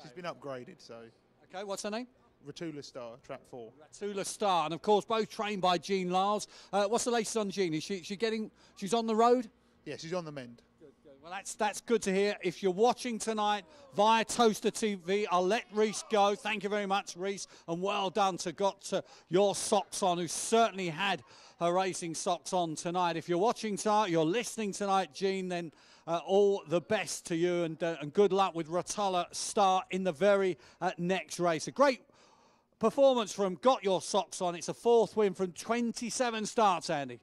She's been upgraded, so. Okay, what's her name? Ratula Star, trap 4. Ratula Star, and of course both trained by Jean Lyles. What's the latest on Jean? Is she getting? She's on the road. Yeah, she's on the mend. Good. Well, that's good to hear. If you're watching tonight via Towcester TV, I'll let Reese go. Thank you very much, Reese, and well done to Got Your Socks On, who certainly had her racing socks on tonight. If you're watching tonight, you're listening tonight, Jean, then all the best to you, and good luck with Ratula Star in the very next race. A great performance from Got Your Socks On. It's a 4th win from 27 starts, Andy.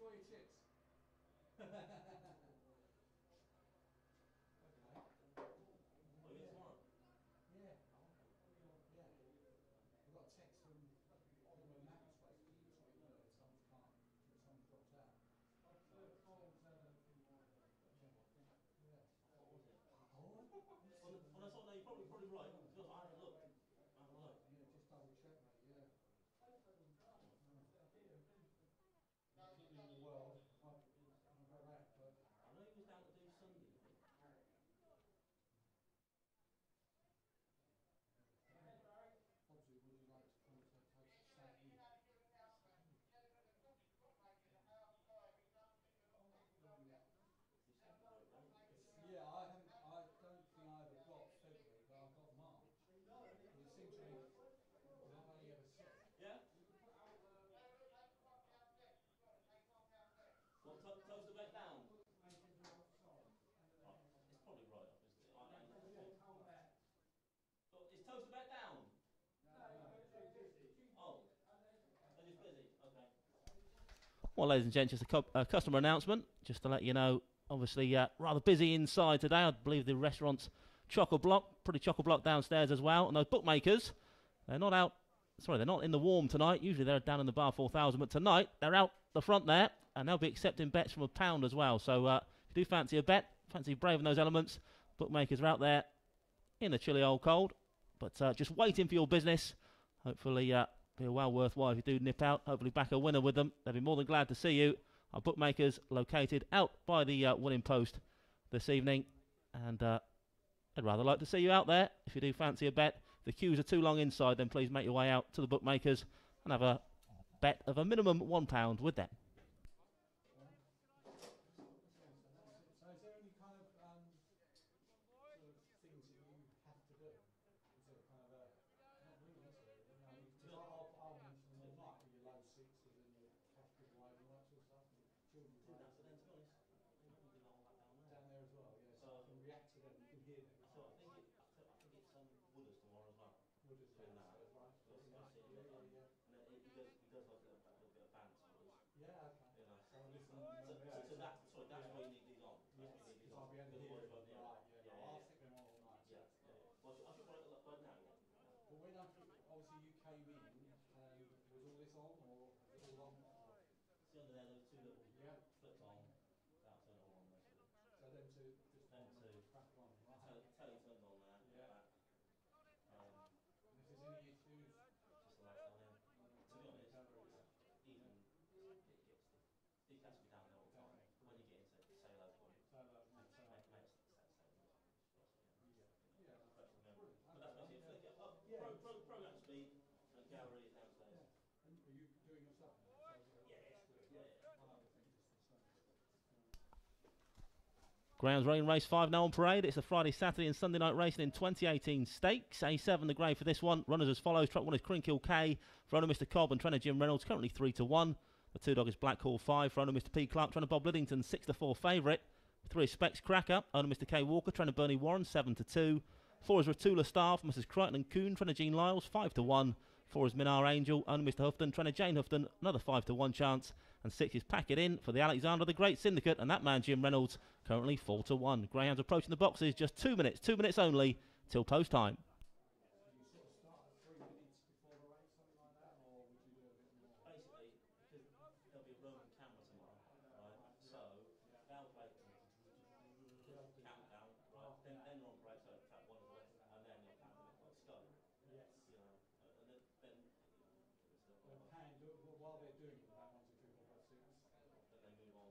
enjoy your chips. Okay. Oh, you tomorrow? Yeah. Yeah. We got a text from the map supposed to be this week, but someone's dropped out. So, yeah. What was it? Oh. When I saw, no, you're probably right. Because I haven't looked. Yeah, just double check, mate. Yeah. Keep in the world. I'll go back, but I know you was down to do Sunday night. obviously, would you like to come to Towcester Saturday? You said the right date. Yeah, I don't think I ever got February, but I've got March. But it seems to me, because I've only ever said. Yeah? What, toast the bet down? Oh, it's probably right up, isn't it? Is toast the bet down? Oh, they're just busy. Okay. Well, ladies and gents, just a customer announcement, just to let you know. Obviously, rather busy inside today. I believe the restaurant's chock-a-block, pretty chock-a-block downstairs as well. And those bookmakers, they're not out. Sorry, they're not in the warm tonight. Usually they're down in the bar 4,000, but tonight they're out the front there, and they'll be accepting bets from £1 as well. So if you do fancy a bet, fancy braving those elements, bookmakers are out there in the chilly old cold, but just waiting for your business. Hopefully, be well worthwhile if you do nip out. Hopefully back a winner with them. They'll be more than glad to see you. Our bookmakers located out by the winning post this evening, and I'd rather like to see you out there. If you do fancy a bet, if the queues are too long inside, then please make your way out to the bookmakers and have a bet of a minimum £1 with them. So is there any kind of sort of things that you have to do? Is there kind of a, not really necessarily, you know, because I'll mention them all night, your low sixes and your cash giveaways and all that sort of stuff, and children's Do that, races. but then to be honest, they normally do that all that down there. Down there as well, yeah, so I can react to them, you can hear them. So I think it's Wooders tomorrow as well. We'll just Doing that. downstairs, right? Go see him. Yeah. And he does like a little bit of bands, Wooders. Yeah, okay. You know. So listen, That's why you need these on. yes, That's why you need these because on. I'll be able to hear Otherwise, them. won't hear Right, it. yeah, no, I'll stick them on all night. So Yeah, that's yeah, fine. yeah. Well, I should right now, yeah. But when obviously you came in, was all this on, or is it all on? Or? See under there, those two little Yeah. flips on. That'll turn it all on, basically. So them two just Them two. crack on, right? Telly turns on there. Yeah. And if there's any issues, just the lifestyle, yeah. To be honest, even it has to be down there all the time. When you get into sailors, but that's basically a flick it up. Program speed and gallery is downstairs. And are you doing your stuff now? Yeah. One other thing just to say. Grounds running race 5 now on parade. It's the Friday, Saturday and Sunday night racing in 2018 stakes. A7 the grey for this one. Runners as follows. Truck 1 is Crinkhill K. For owner Mr Cobb and trainer Jim Reynolds, currently 3-1. The 2 dog is Blackhall 5. For owner Mr P Clark, trainer Bob Liddington, 6-4 favourite. 3 is Specs Cracker. Owner Mr K Walker, trainer Bernie Warren, 7-2. 4 is Ratula Star for Mrs Crichton and Coon, trainer Jean Lyles, 5-1. 4 is Minar Angel, owner Mr Houghton, trainer Jane Houghton, another 5-1 chance. And 6 is Pack It In for the Alexander the Great Syndicate, and that man Jim Reynolds, currently 4-1. Greyhounds approaching the boxes, just 2 minutes only till post time. You sort of start at 3 minutes before the race, something like that, or would you do a bit more? Basically, because there'll be a Roman camera tomorrow, right? So they'll play countdown, right? Then they're on parade, so track 1 is left, and then you'll count them like Sky. Yes. You know, and then While they're doing all that, 1, 2, 3, 4, 5, 6. then they move on.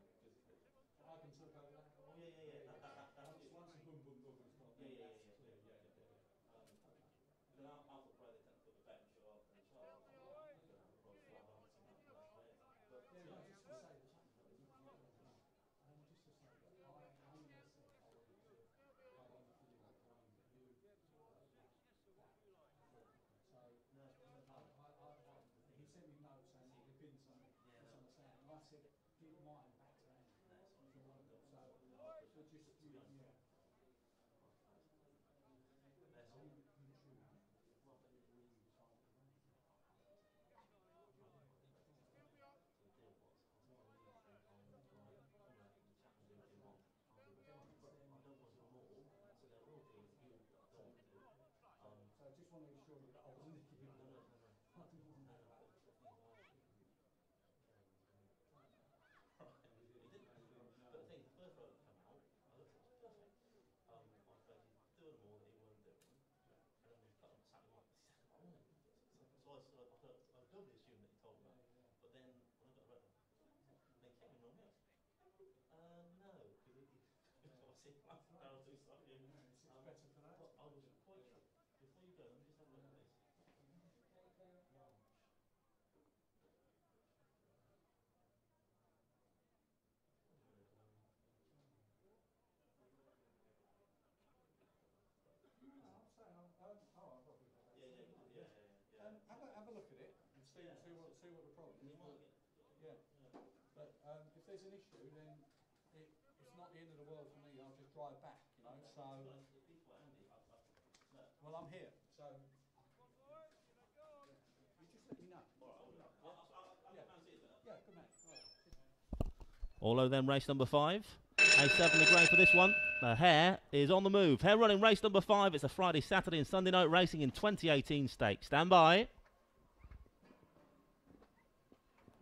I can talk over that. Oh yeah. That's once the boom boom boom has gone, then that's clear. Yeah. Then after parade, they tend to put the betting show up and so on. But Yeah, no, just to say that. Just to say that I never said I wanted to. I wanted to feel like running, but you sort of like that. So he sent me notes saying there had been some misunderstanding. And I said, give mine back to Andy. So just yeah. Have a look at it and see what the problem is. Yeah. But if there's an issue, then it's not the end of the world for me. I'll just drive back, you know. So, well, I'm here. So, you just let me know. Yeah, good man. Although then race number 5. A7 the grey for this one. The Hare is on the move. Hare running race number 5. It's a Friday, Saturday and Sunday night racing in 2018 stakes. Stand by.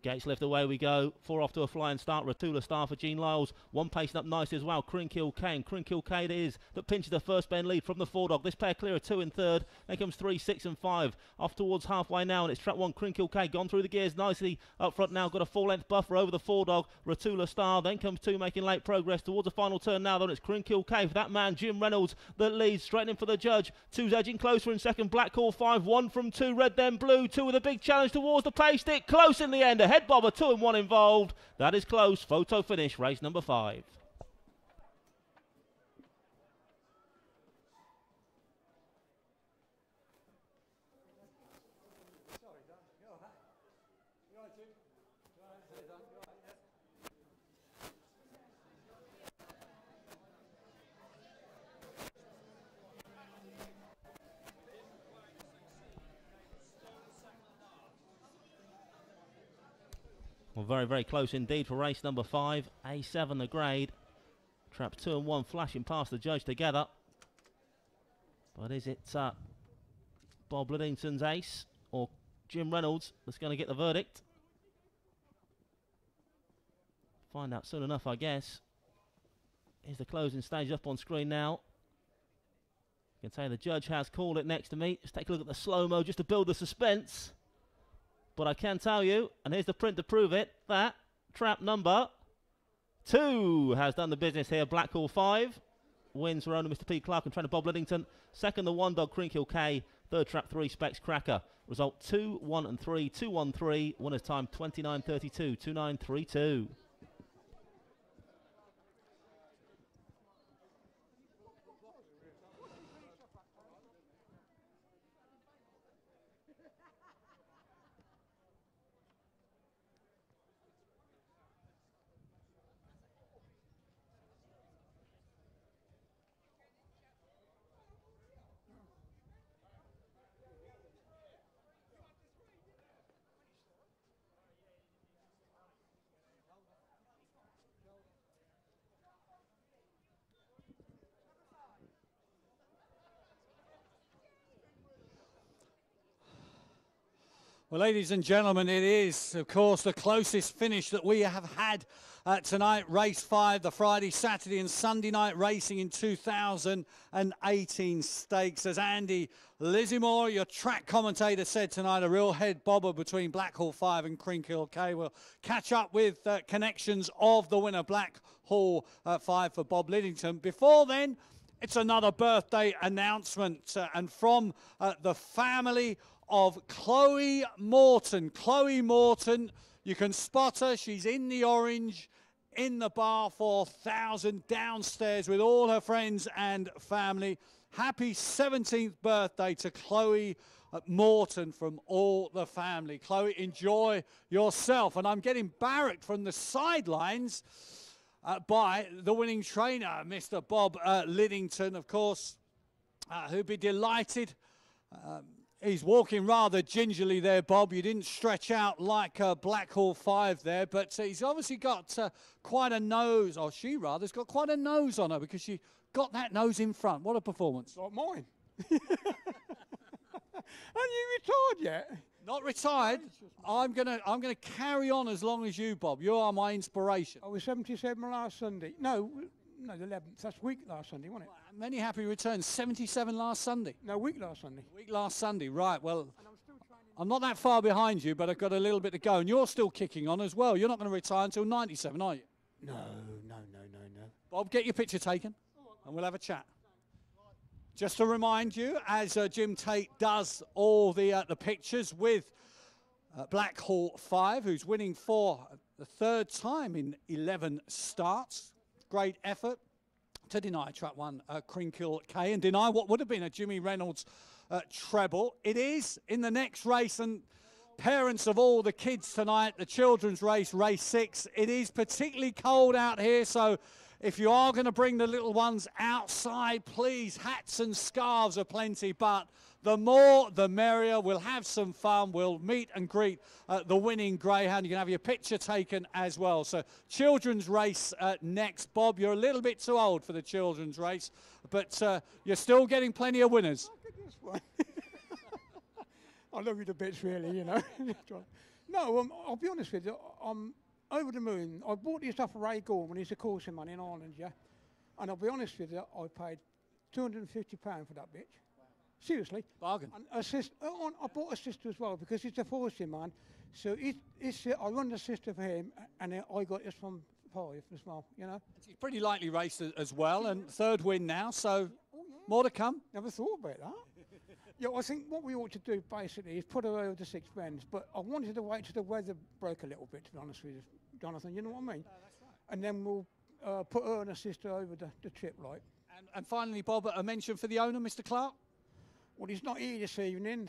Gates lift, away we go. 4 off to a flying start. Ratula star for Gene Lyles. 1 pacing up nicely as well. Crinkhill Kane. Crinkhill Kane it is that pinches the first bend lead from the 4-dog. This pair clear of 2 in third. Then comes 3, 6 and 5. Off towards halfway now, and it's track 1. Crinkhill Kane gone through the gears nicely up front now. Got a 4-length buffer over the 4-dog. Ratula star. Then comes 2 making late progress towards the final turn now. Then it's Crinkhill Kane for that man Jim Reynolds that leads. Straightening for the judge. 2's edging closer in second. Black Hall 5. 1 from 2. Red then blue. 2 with a big challenge towards the pay stick. Close in the end. Ahead bobber. 2 and 1 involved. That is close. Photo finish. Race number 5. Well, very, very close indeed for race number 5. A7 the grade. Trap 2 and 1 flashing past the judge together. But is it Bob Liddington's ace or Jim Reynolds that's going to get the verdict? Find out soon enough, I guess. Here's the closing stage up on screen now. You can say the judge has called it next to me. Just take a look at the slow-mo just to build the suspense. But I can tell you, and here's the print to prove it, that trap number 2 has done the business here. Black Hall 5 wins for owner Mr. P. Clark and trainer Bob Liddington. Second, the 1-dog Crinkhill K. Third, trap 3 Specs Cracker. Result 2, 1 and 3, 2, 1, 3. Winner's time 29.32, 29.32. Well, ladies and gentlemen, it is, of course, the closest finish that we have had tonight. Race 5, the Friday, Saturday and Sunday night racing in 2018 stakes. As Andy Lizzymore, your track commentator, said tonight, a real head bobber between Black Hall 5 and Crinkhill K. We'll catch up with connections of the winner, Black Hall 5 for Bob Liddington. Before then, it's another birthday announcement, and from the family of Chloe Morton. Chloe Morton, you can spot her. She's in the orange, in the bar 4000 downstairs with all her friends and family. Happy 17th birthday to Chloe Morton from all the family. Chloe, enjoy yourself. And I'm getting barracked from the sidelines by the winning trainer, Mr. Bob Liddington, of course, who'd be delighted. He's walking rather gingerly there, Bob. You didn't stretch out like Black Hall 5 there, but he's obviously got quite a nose, or she rather, has got quite a nose on her because she got that nose in front. What a performance. Like mine. Aren't you retired yet? Not retired. I'm gonna carry on as long as you, Bob. You are my inspiration. I was 77 last Sunday. No, the 11th. That's week last Sunday, wasn't it? Many happy returns. 77 last Sunday. No, week last Sunday. Week last Sunday, right. Well, I'm not that far behind you, but I've got a little bit to go. And you're still kicking on as well. You're not going to retire until 97, are you? No. Bob, get your picture taken. and we'll have a chat. Just to remind you, as Jim Tate does all the pictures with Blackhall 5, who's winning for the 3rd time in 11 starts. Great effort to deny Track 1 Crinkle K and deny what would have been a Jimmy Reynolds treble. It is in the next race, and parents of all the kids tonight, the children's race, race 6. It is particularly cold out here, so if you are going to bring the little ones outside, please, hats and scarves are plenty, but the more the merrier. We'll have some fun. We'll meet and greet the winning greyhound. You can have your picture taken as well. So children's race next. Bob, you're a little bit too old for the children's race, but you're still getting plenty of winners. I love you to bits, really, you know. No, I'll be honest with you. I'm over the moon. I bought this off of Ray Gorman. He's a coursing man in Ireland, yeah. And I'll be honest with you, I paid £250 for that bitch. Seriously. Bargain. And I bought a sister as well because he's a forcing man. So I run the sister for him, and I got this from 5 as well, you know. He's pretty lightly raced as well, and 3rd win now, so more to come. Never thought about that. Yeah, I think what we ought to do basically is put her over the 6 bends, but I wanted to wait till the weather broke a little bit, to be honest with you, Jonathan, you know what I mean? That's right. And then we'll put her and her sister over the trip, like. And finally, Bob, a mention for the owner, Mr. Clark? Well, he's not here this evening.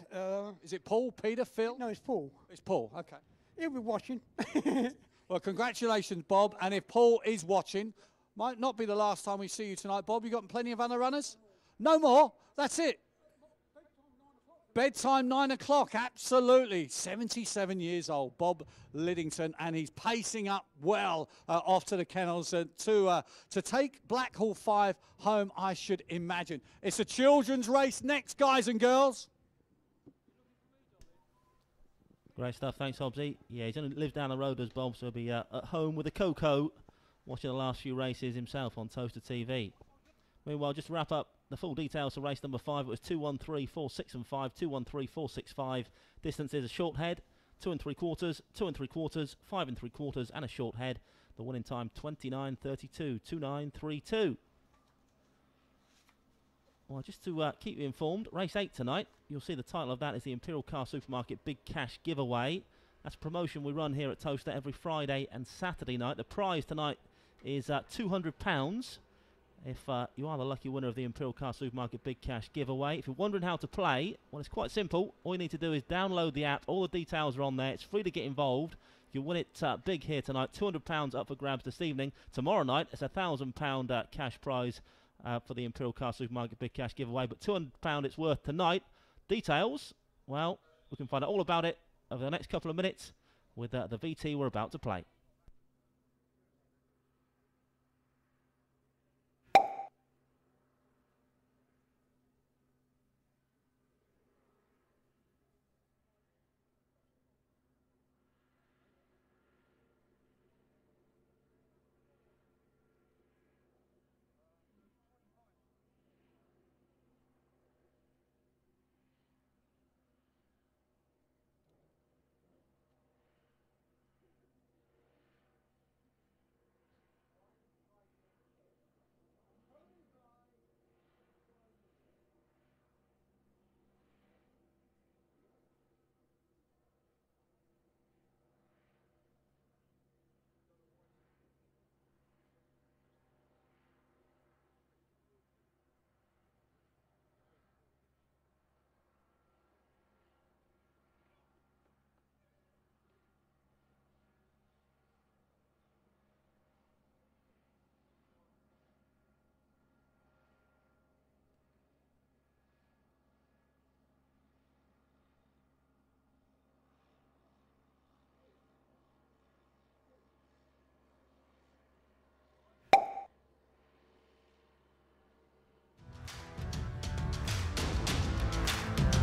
Is it Paul, Peter, Phil? No, it's Paul. It's Paul, okay. He'll be watching. Well, congratulations, Bob. And if Paul is watching, might not be the last time we see you tonight, Bob. You got plenty of other runners? No more? That's it. Bedtime, 9 o'clock, absolutely. 77 years old, Bob Liddington, and he's pacing up well off to the kennels to take Blackhall 5 home, I should imagine. It's a children's race next, guys and girls. Great stuff, thanks, Hobbsy. Yeah, he's only lives down the road as Bob, so he'll be at home with a cocoa, watching the last few races himself on Towcester TV. Meanwhile, just to wrap up the full details for race number 5, it was 213, 4, 6 and 5, 213, 4, 6, 5. Distance is a short head, 2 3/4, 2 3/4, 5 3/4 and a short head. The winning time 29.32, 29.32. Well, just to keep you informed, race 8 tonight, you'll see the title of that is the Imperial Car Supermarket Big Cash Giveaway. That's a promotion we run here at Towcester every Friday and Saturday night. The prize tonight is £200. If you are the lucky winner of the Imperial Car Supermarket Big Cash giveaway. If you're wondering how to play, well, it's quite simple. All you need to do is download the app. All the details are on there. It's free to get involved. If you win it big here tonight, £200 up for grabs this evening. Tomorrow night, it's a £1,000 cash prize for the Imperial Car Supermarket Big Cash giveaway. But £200 it's worth tonight. Details, well, we can find out all about it over the next couple of minutes with the VT we're about to play.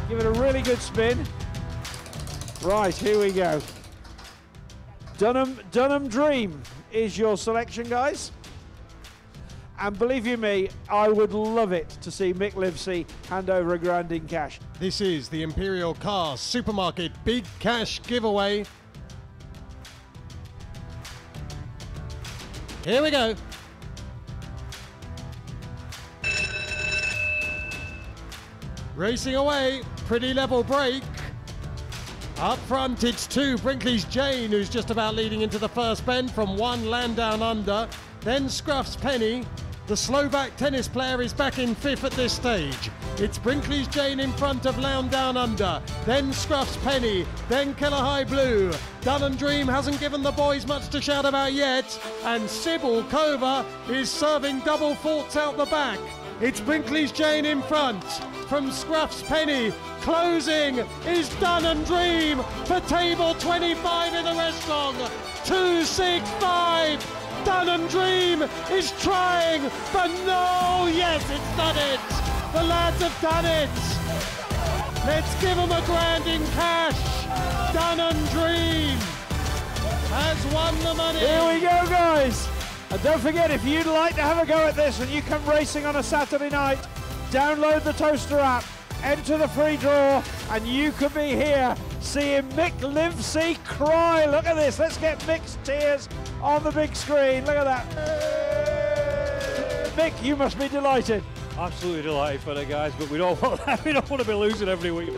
Give it a really good spin. Right, here we go. Dunham Dream is your selection, guys. And believe you me, I would love it to see Mick Livesey hand over a grand in cash. This is the Imperial Car Supermarket Big Cash Giveaway. Here we go. Racing away, pretty level break. Up front, it's 2, Brinkley's Jane, who's just about leading into the first bend from 1, Land Down Under. Then Scruff's Penny. The Slovak tennis player is back in 5th at this stage. It's Brinkley's Jane in front of Land Down Under. Then Scruff's Penny. Then Killer High Blue. Dun and Dream hasn't given the boys much to shout about yet. And Sybil Cova is serving double faults out the back. It's Brinkley's Jane in front. From Scruff's Penny. Closing is Dun and Dream for table 25 in the restaurant. 265. Dun and Dream is trying, but no, yes, it's done it. The lads have done it. Let's give them a grand in cash. Dun and Dream has won the money. Here we go, guys. And don't forget, if you'd like to have a go at this and you come racing on a Saturday night, download the Towcester app, enter the free draw, and you could be here seeing Mick Livesey cry. Look at this. Let's get Mick's tears on the big screen. Look at that. Mick, you must be delighted. Absolutely delighted for the guys, but we don't want to be losing every week.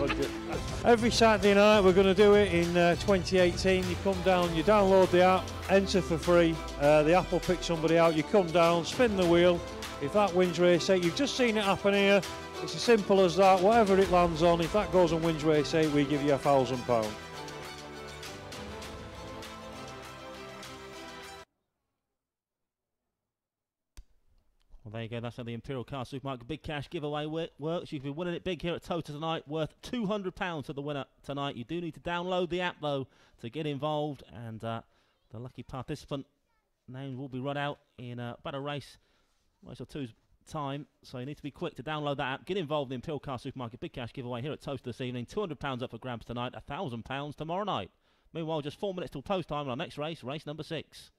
Every Saturday night we're going to do it in 2018. You come down, you download the app, enter for free. The app will pick somebody out. You come down, spin the wheel. If that wins race 8, you've just seen it happen here. It's as simple as that. Whatever it lands on, if that goes and wins race 8, we give you £1,000. Well, there you go. That's how the Imperial Car Supermarket Big Cash giveaway works. You can be winning it big here at Towcester tonight, worth £200 to the winner tonight. You do need to download the app, though, to get involved. And the lucky participant names will be run out in about a race or two's time. So you need to be quick to download that app. Get involved in the Imperial Car Supermarket Big Cash giveaway here at Towcester this evening. £200 up for grabs tonight, £1,000 tomorrow night. Meanwhile, just 4 minutes till post time on our next race, race number 6.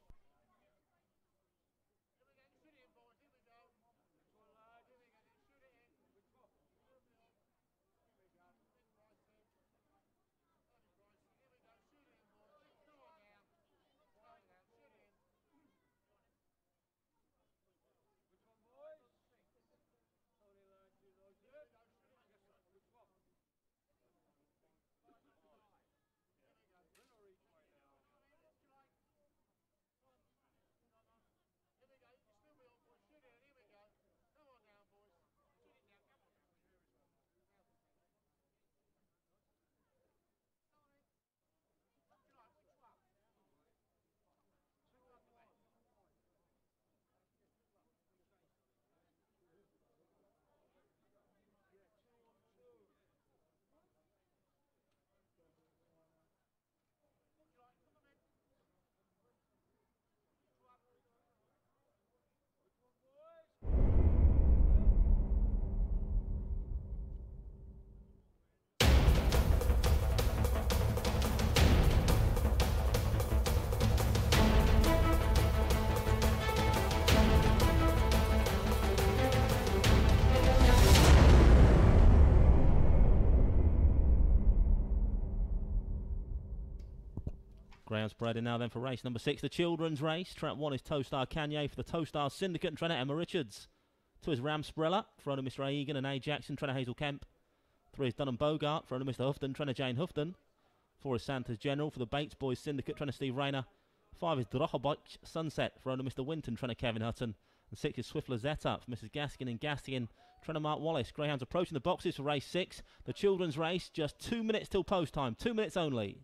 Greyhound spread in now then for race number 6, the children's race. Trap 1 is Towstar Kanye for the Towstar Syndicate and trainer Emma Richards. 2 is Ramsprella for owner Mr. A. Egan and A. Jackson, trainer Hazel Kemp. 3 is Dunham Bogart for owner Mr. Houghton, trainer Jane Houghton. 4 is Santa's General for the Bates Boys Syndicate, trainer Steve Rayner. 5 is Drohobot Sunset for owner Mr. Winton, trainer Kevin Hutton. And 6 is Swift Lazetta for Mrs. Gaskin and Gastigan, trainer Mark Wallace. Greyhounds approaching the boxes for race 6. The children's race, just 2 minutes till post time, 2 minutes only.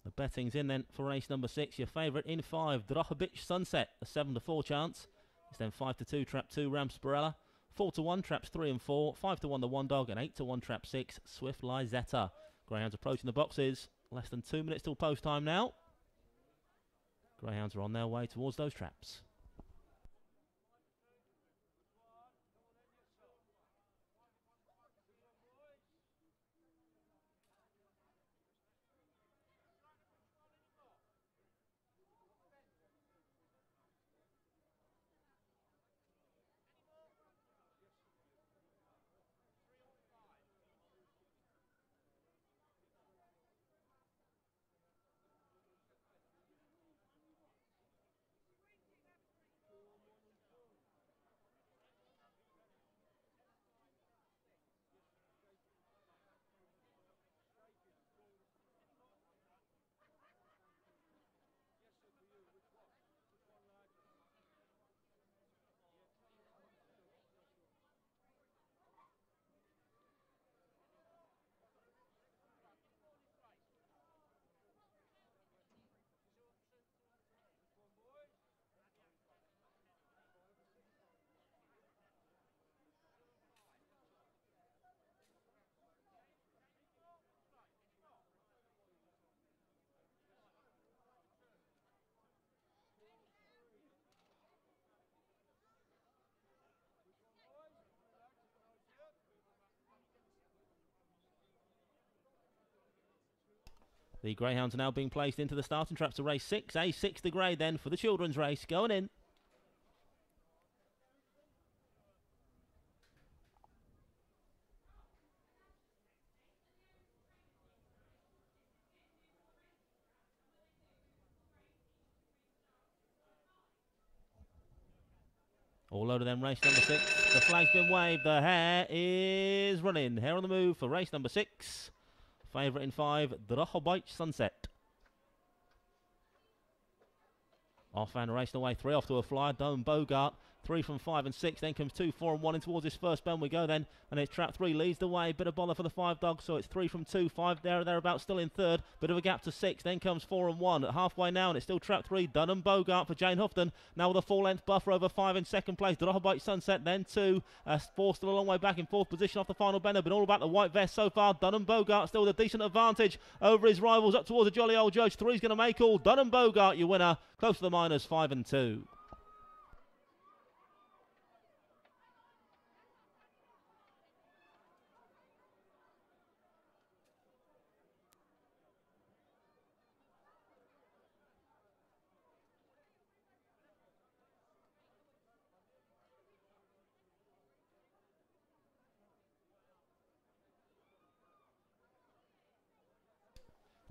The betting's in then for race number 6. Your favourite in 5, Drohobot Sunset, a 7-4 chance. It's then 5-2, trap 2, Ramsprella. 4-1, traps 3 and 4. 5-1, the One Dog, and 8-1, trap 6, Swift Lizetta. Greyhounds approaching the boxes. Less than 2 minutes till post time now. Greyhounds are on their way towards those traps. The greyhounds are now being placed into the starting traps to race 6. A6 the grey then for the children's race. Going in. All loaded then, race number 6. The flag's been waved. The hare is running. Hare on the move for race number 6. Favourite in 5, Drohobite Sunset. Off and racing away. 3 off to a flyer. Dome Bogart. 3 from 5 and 6. Then comes 2, 4 and 1 in towards his first bend. We go then. And it's trap 3 leads the way. Bit of bother for the 5 dogs. So it's 3 from 2. 5 thereabouts still in third. Bit of a gap to 6. Then comes 4 and 1. At halfway now. And it's still trap 3. Dunham Bogart for Jane Houghton. Now with a 4-length buffer over 5 in second place. Drohobite Sunset. Then 2. 4 still a long way back in 4th position off the final bender. But all about the white vest so far. Dunham Bogart still with a decent advantage over his rivals up towards the jolly old judge. 3's going to make all. Dunham Bogart your winner. Close to the minors 5 and 2.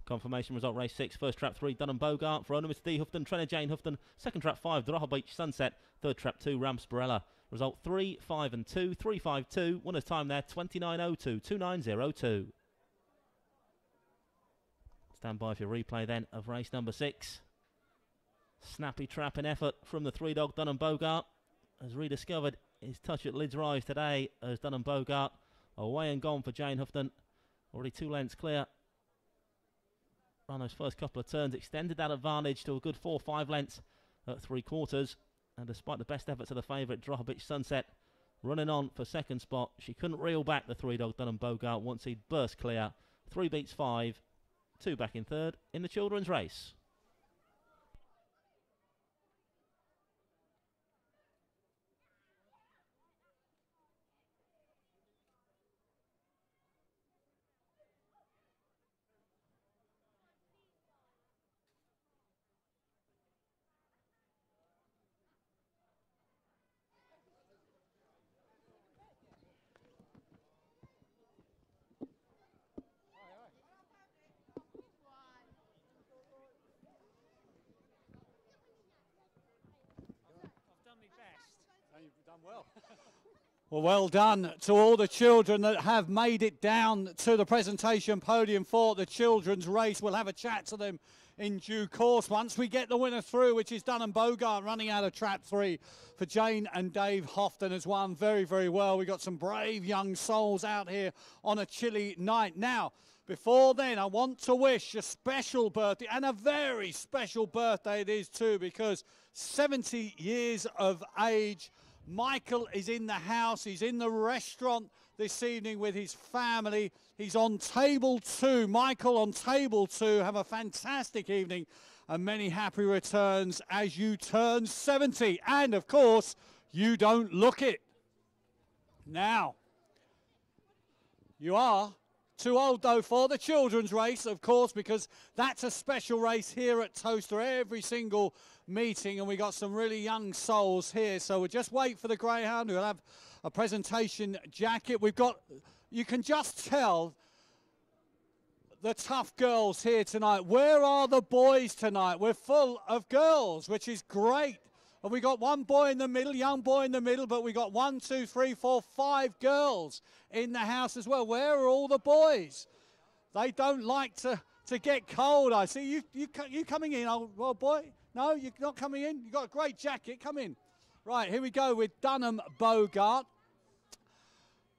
Confirmation result race 6, first trap 3, Dunham Bogart. For owner Mr. D. Houghton, trainer Jane Houghton. Second trap 5, Drohobite Sunset. Third trap 2, Ramsparella. Result 3, 5 and 2, 3, 5, 2. Winner's time there, 29.02, 29.02. Stand by for your replay then of race number 6. Snappy trap and effort from the 3-dog Dunham Bogart. Has rediscovered his touch at Lids Rise today as Dunham Bogart. Away and gone for Jane Houghton. Already 2 lengths clear. On those first couple of turns, extended that advantage to a good 4-5 lengths at 3/4. And despite the best efforts of the favourite, Drohobite Sunset, running on for second spot. She couldn't reel back the 3-dog Dunham Bogart once he'd burst clear. 3 beats 5, 2 back in third in the children's race. Well, well done to all the children that have made it down to the presentation podium for the children's race. We'll have a chat to them in due course once we get the winner through, which is Dunham Bogart running out of trap 3 for Jane and Dave Houghton has won very, very well. We've got some brave young souls out here on a chilly night. Now, before then, I want to wish a special birthday, and a very special birthday it is too, because 70 years of age. Michael is in the house. He's in the restaurant this evening with his family. He's on table 2. Michael on table 2. Have a fantastic evening and many happy returns as you turn 70. And, of course, you don't look it. Now, you are too old, though, for the children's race, of course, because that's a special race here at Towcester every single meeting, and we got some really young souls here. So we'll just wait for the Greyhound. We'll have a presentation jacket. We've got, you can just tell the tough girls here tonight. Where are the boys tonight? We're full of girls, which is great. And we got one boy in the middle, young boy in the middle, but we got 1, 2, 3, 4, 5 girls in the house as well. Where are all the boys? They don't like to get cold. I see you coming in, old boy. No, you're not coming in. You've got a great jacket. Come in. Right, here we go with Dunham Bogart.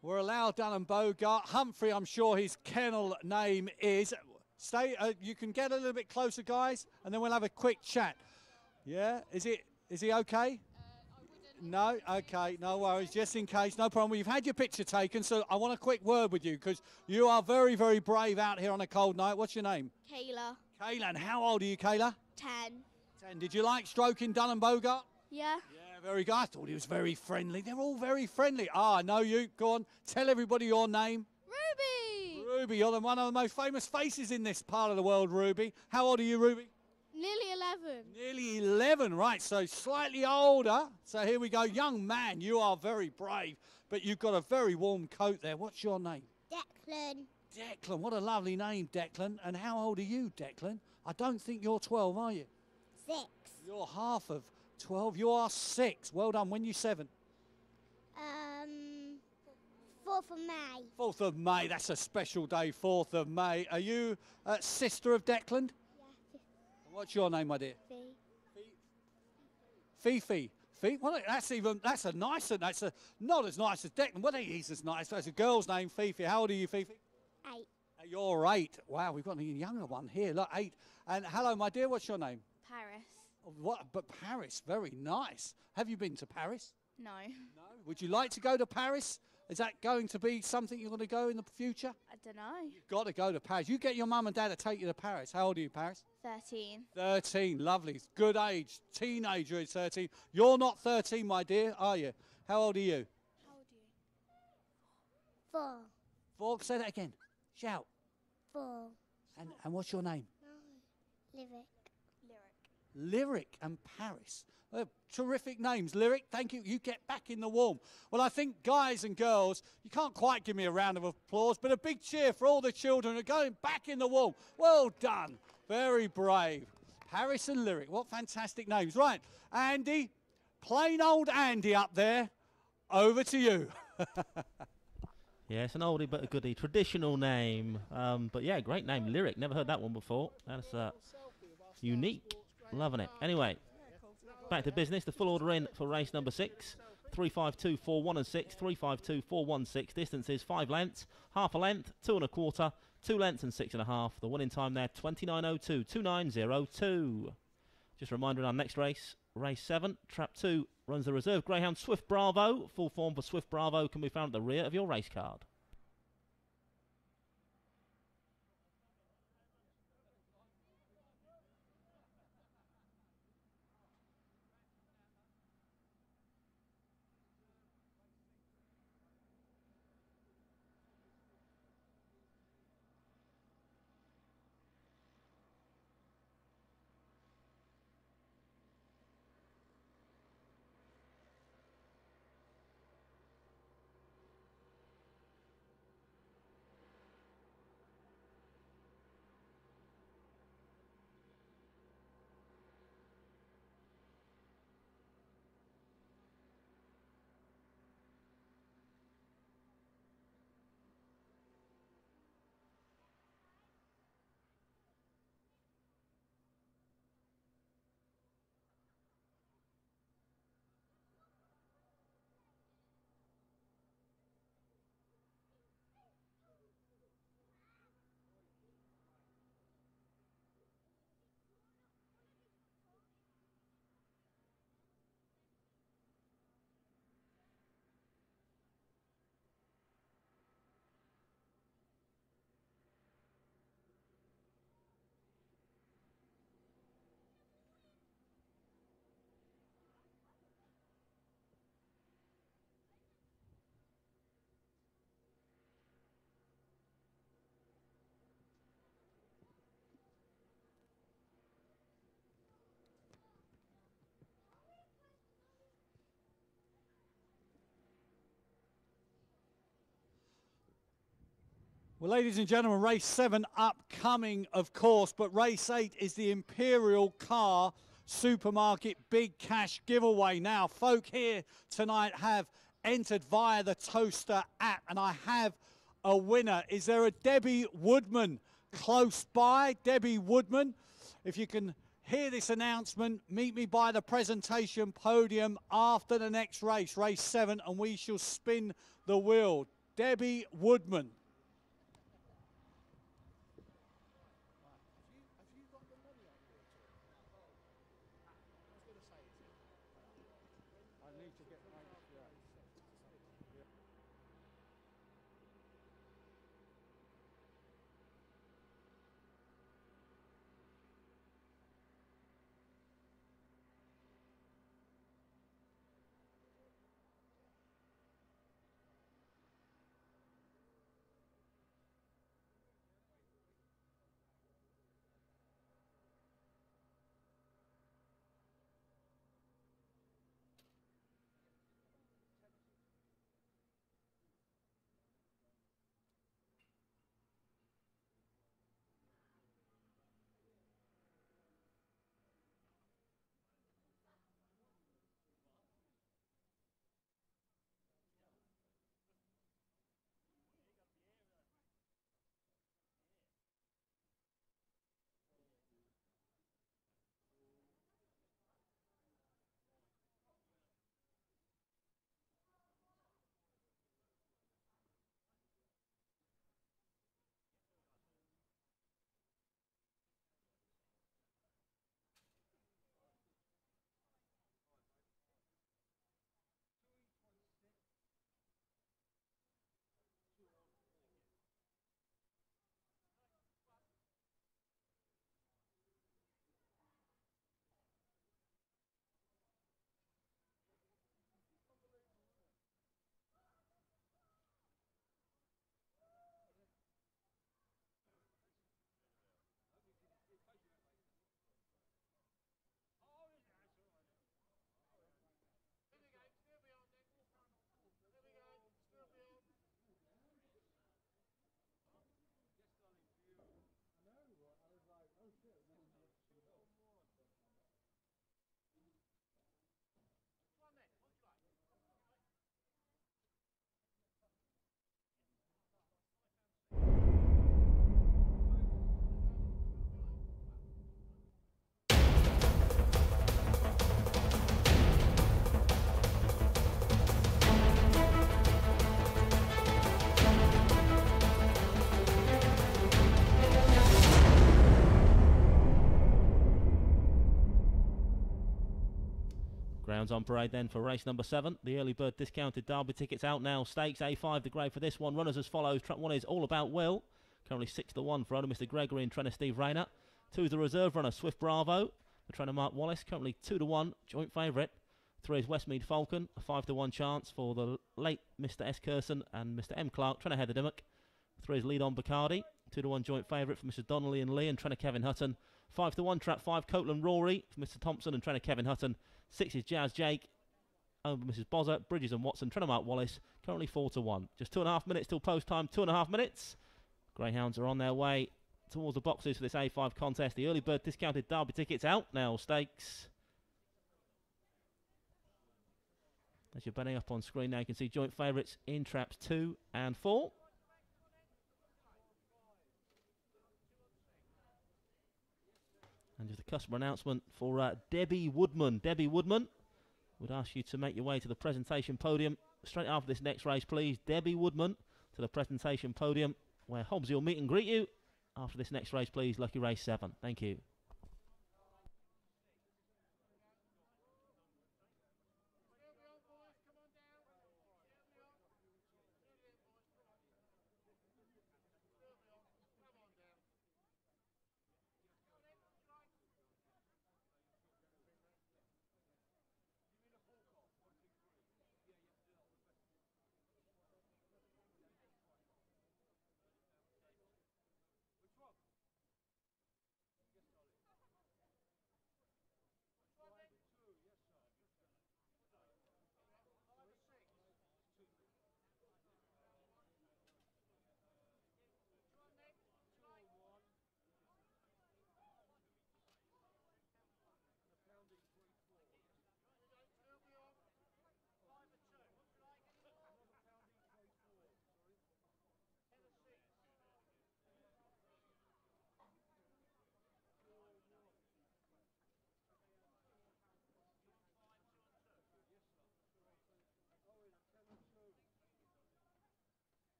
We're allowed Dunham Bogart. Humphrey, I'm sure his kennel name is. Stay. You can get a little bit closer, guys, and then we'll have a quick chat. Yeah, is he okay? No? Okay, no worries, just in case, no problem. You've had your picture taken, so I want a quick word with you because you are very, very brave out here on a cold night. What's your name? Kayla. Kayla, and how old are you, Kayla? 10. 10. Did you like stroking Dunham Bogart? Yeah. Yeah, very good. I thought he was very friendly. They're all very friendly. Ah, I know you. Go on, tell everybody your name. Ruby. Ruby, you're one of the most famous faces in this part of the world, Ruby. How old are you, Ruby? Nearly 11. Nearly 11, right, so slightly older. So here we go. Young man, you are very brave, but you've got a very warm coat there. What's your name? Declan. Declan, what a lovely name, Declan. And how old are you, Declan? I don't think you're 12, are you? 6. You're half of 12. You are 6. Well done. When you 7? 4th of May. 4th of May. That's a special day, 4th of May. Are you sister of Declan? Yeah. What's your name, my dear? Fifi. Well, that's a nicer. That's not as nice as Declan. Well, he's as nice. That's a girl's name, Fifi. How old are you, Fifi? 8. You're 8. Wow, we've got a younger one here. Look, 8. And hello, my dear. What's your name? Paris. What? But Paris, very nice. Have you been to Paris? No. No. Would you like to go to Paris? Is that going to be something you're going to go in the future? I don't know. You've got to go to Paris. You get your mum and dad to take you to Paris. How old are you, Paris? 13. 13. Lovely. Good age. Teenager is 13. You're not 13, my dear, are you? How old are you? How old are you? 4. 4. Say that again. Shout. 4. And what's your name? Lyric. Lyric and Paris. Terrific names. Lyric, thank you. You get back in the warm. Well, I think, guys and girls, you can't quite give me a round of applause, but a big cheer for all the children who are going back in the warm. Well done. Very brave. Paris and Lyric. What fantastic names. Right, Andy, plain old Andy up there. Over to you. Yeah, it's an oldie but a goodie. Traditional name. But yeah, great name. Lyric. Never heard that one before. That's unique. Loving it. Anyway, back to business. The full order in for race number 6. 352, 4, 1 and 6. 352, 4, 1, 6. Distance is 5 lengths. Half a length. 2 1/4. 2 lengths and 6.5. The winning time there, 29:02. 29:02. Just a reminder in our next race, race 7, trap 2, runs the reserve Greyhound Swift Bravo. Full form for Swift Bravo can be found at the rear of your race card. Well, ladies and gentlemen, race 7 upcoming, of course, but race 8 is the Imperial Car Supermarket Big Cash Giveaway. Now, folk here tonight have entered via the Towcester app, and I have a winner. Is there a Debbie Woodman close by? Debbie Woodman, if you can hear this announcement, meet me by the presentation podium after the next race, race 7, and we shall spin the wheel. Debbie Woodman. Greyhounds on parade then for race number 7. The early bird discounted Derby tickets out now. Stakes A5 the grey for this one. Runners as follows. Trap 1 is All About Will. Currently 6-1 for owner Mr. Gregory and trainer Steve Rayner. 2 is the reserve runner Swift Bravo. The trainer Mark Wallace. Currently 2-1. Joint favourite. 3 is Westmead Falcon. A 5-1 chance for the late Mr. S. Curson and Mr. M. Clark. Trainer Heather Dimmock. 3 is Lead On Bacardi. 2-1 joint favourite for Mr. Donnelly and Lee and trainer Kevin Hutton. 5-1 trap 5 Coatland Rory for Mr. Thompson and trainer Kevin Hutton. 6 is Jazz Jake over Mrs. Bozza, Bridges and Watson, trainer Mark Wallace. Currently 4-1. Just 2.5 minutes till post time. 2.5 minutes. Greyhounds are on their way towards the boxes for this A5 contest. The early bird discounted Derby tickets out now. Stakes. As you're betting up on screen now, you can see joint favourites in traps 2 and 4. And just a customer announcement for Debbie Woodman. Debbie Woodman would ask you to make your way to the presentation podium straight after this next race, please. Debbie Woodman to the presentation podium where Hobbsy will meet and greet you after this next race, please. Lucky race 7. Thank you.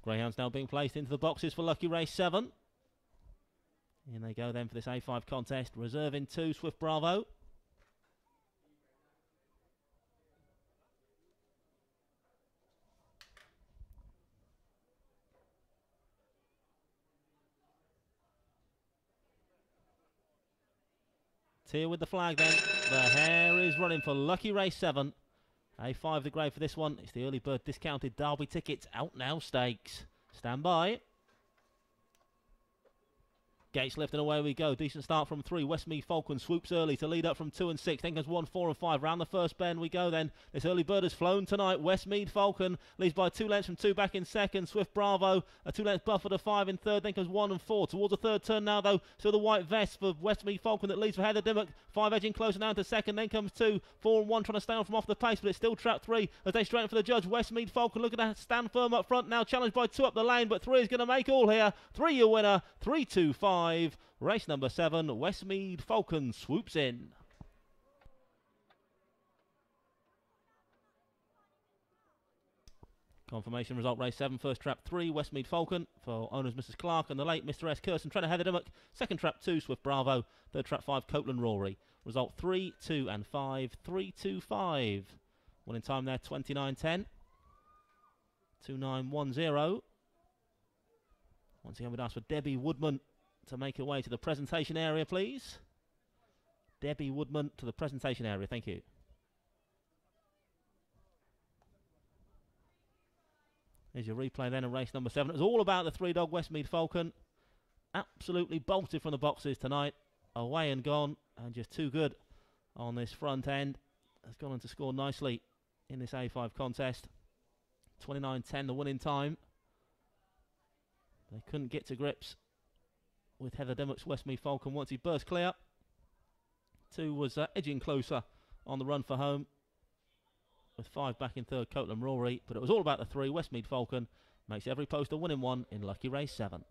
Greyhounds now being placed into the boxes for Lucky Race 7. In they go then for this A5 contest. Reserve in 2, Swift Bravo. Tier with the flag then. The hare is running for Lucky Race 7. A5 the grey for this one. It's the early bird discounted Derby tickets out now. Stakes. Stand by. Gates left and away we go. Decent start from 3. Westmead Falcon swoops early to lead up from 2 and 6. Then comes 1, 4 and 5. Round the first bend we go then. This early bird has flown tonight. Westmead Falcon leads by 2 lengths from 2 back in second. Swift Bravo a 2 lengths buffer to 5 in third. Then comes 1 and 4. Towards the third turn now though. Still the white vest for Westmead Falcon that leads for Heather Dimmock. 5 edging closer now to second. Then comes 2, 4 and 1 trying to stay on from off the pace. But it's still trap 3 as they straighten for the judge. Westmead Falcon looking to stand firm up front now. Challenged by 2 up the lane. But 3 is going to make all here. 3 your winner. 3-2-5. Race number 7, Westmead Falcon swoops in. Confirmation result, race 7, first trap 3, Westmead Falcon for owners Mrs. Clark and the late Mr. S. Curson, trainer Heather Dimmock. Second trap 2, Swift Bravo. Third trap 5, Coatland Rory. Result 3, 2 and 5, 3-2-5. Winning time there, 29.10. 2910. Once again, we'd ask for Debbie Woodman to make her way to the presentation area, please. Debbie Woodman to the presentation area. Thank you. Here's your replay then of race number 7. It was all about the 3-dog Westmead Falcon. Absolutely bolted from the boxes tonight. Away and gone, and just too good on this front end. Has gone on to score nicely in this A5 contest. 29.10 the winning time. They couldn't get to grips with Heather Dimmock's Westmeath Falcon once he burst clear. 2 was edging closer on the run for home, with 5 back in third, Coatland Rory. But it was all about the 3. Westmeath Falcon makes every post a winning one in lucky race 7.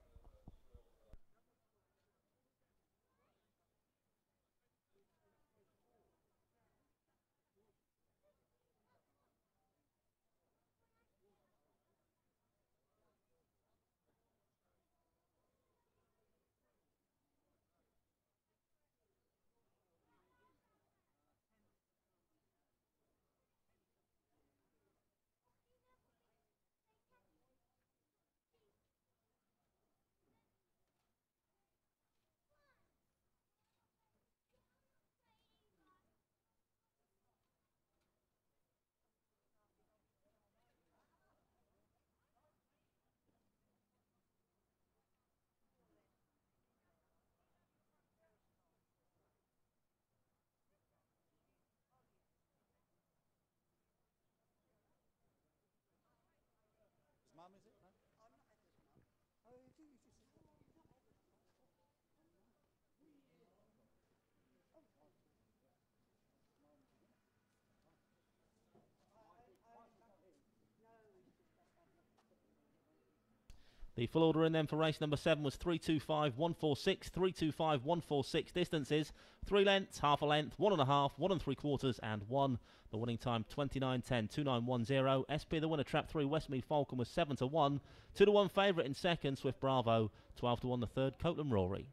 The full order in then for race number 7 was 325.146, 325.146. Distances 3 lengths, half a length, 1.5, 1 3/4, and 1. The winning time 29.10, 29.10. SP the winner, trap 3, Westmeath Falcon was 7 to 1, 2 to 1 favourite in second, Swift Bravo, 12 to 1 the third, Coatland Rory.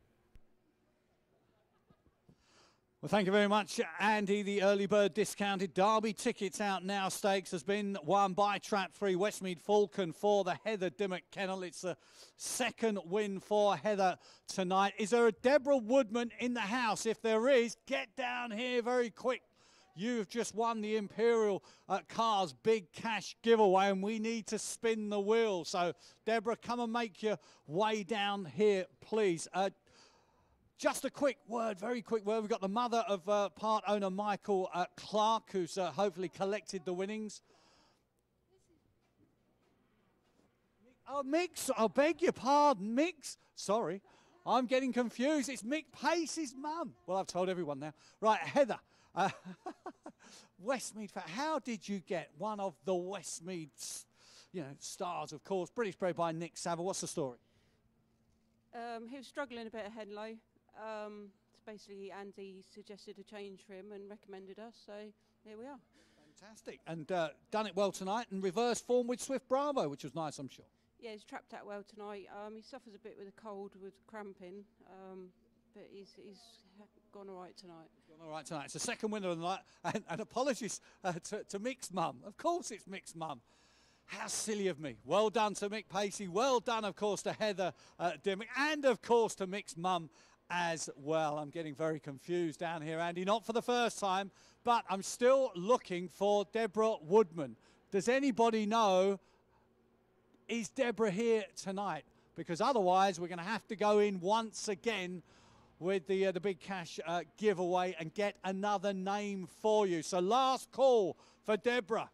Well, thank you very much, Andy. The early bird discounted Derby tickets out now stakes has been won by Trap 3, Westmeath Falcon for the Heather Dimmock Kennel. It's a second win for Heather tonight. Is there a Deborah Woodman in the house? If there is, get down here very quick. You've just won the Imperial Cars Big Cash giveaway, and we need to spin the wheel. So, Deborah, come and make your way down here, please. Just a quick word, very quick word. We've got the mother of part owner Michael Clark, who's hopefully collected the winnings. Oh, Mick's, I beg your pardon, Mick's. Sorry, I'm getting confused. It's Mick Pacey's mum. Well, I've told everyone now. Right, Heather. Westmeath, how did you get one of the Westmeath, stars, of course? British bred by Nick Saville. What's the story? He was struggling a bit ahead low. So basically, Andy suggested a change for him and recommended us, so here we are. Fantastic. And done it well tonight and reverse form with Swift Bravo, which was nice, I'm sure. Yeah, he's trapped out well tonight. He suffers a bit with a cold, with cramping, but he's gone all right tonight. Gone all right tonight. It's the second winner of the night, and apologies to Mick's mum. Of course it's Mick's mum. How silly of me. Well done to Mick Pacey. Well done, of course, to Heather Dimmock, and, of course, to Mick's mum as well. I'm getting very confused down here, Andy. Not for the first time, but I'm still looking for Deborah Woodman. Does anybody know, is Deborah here tonight? Because otherwise we're going to have to go in once again with the big cash giveaway and get another name for you. So last call for Deborah.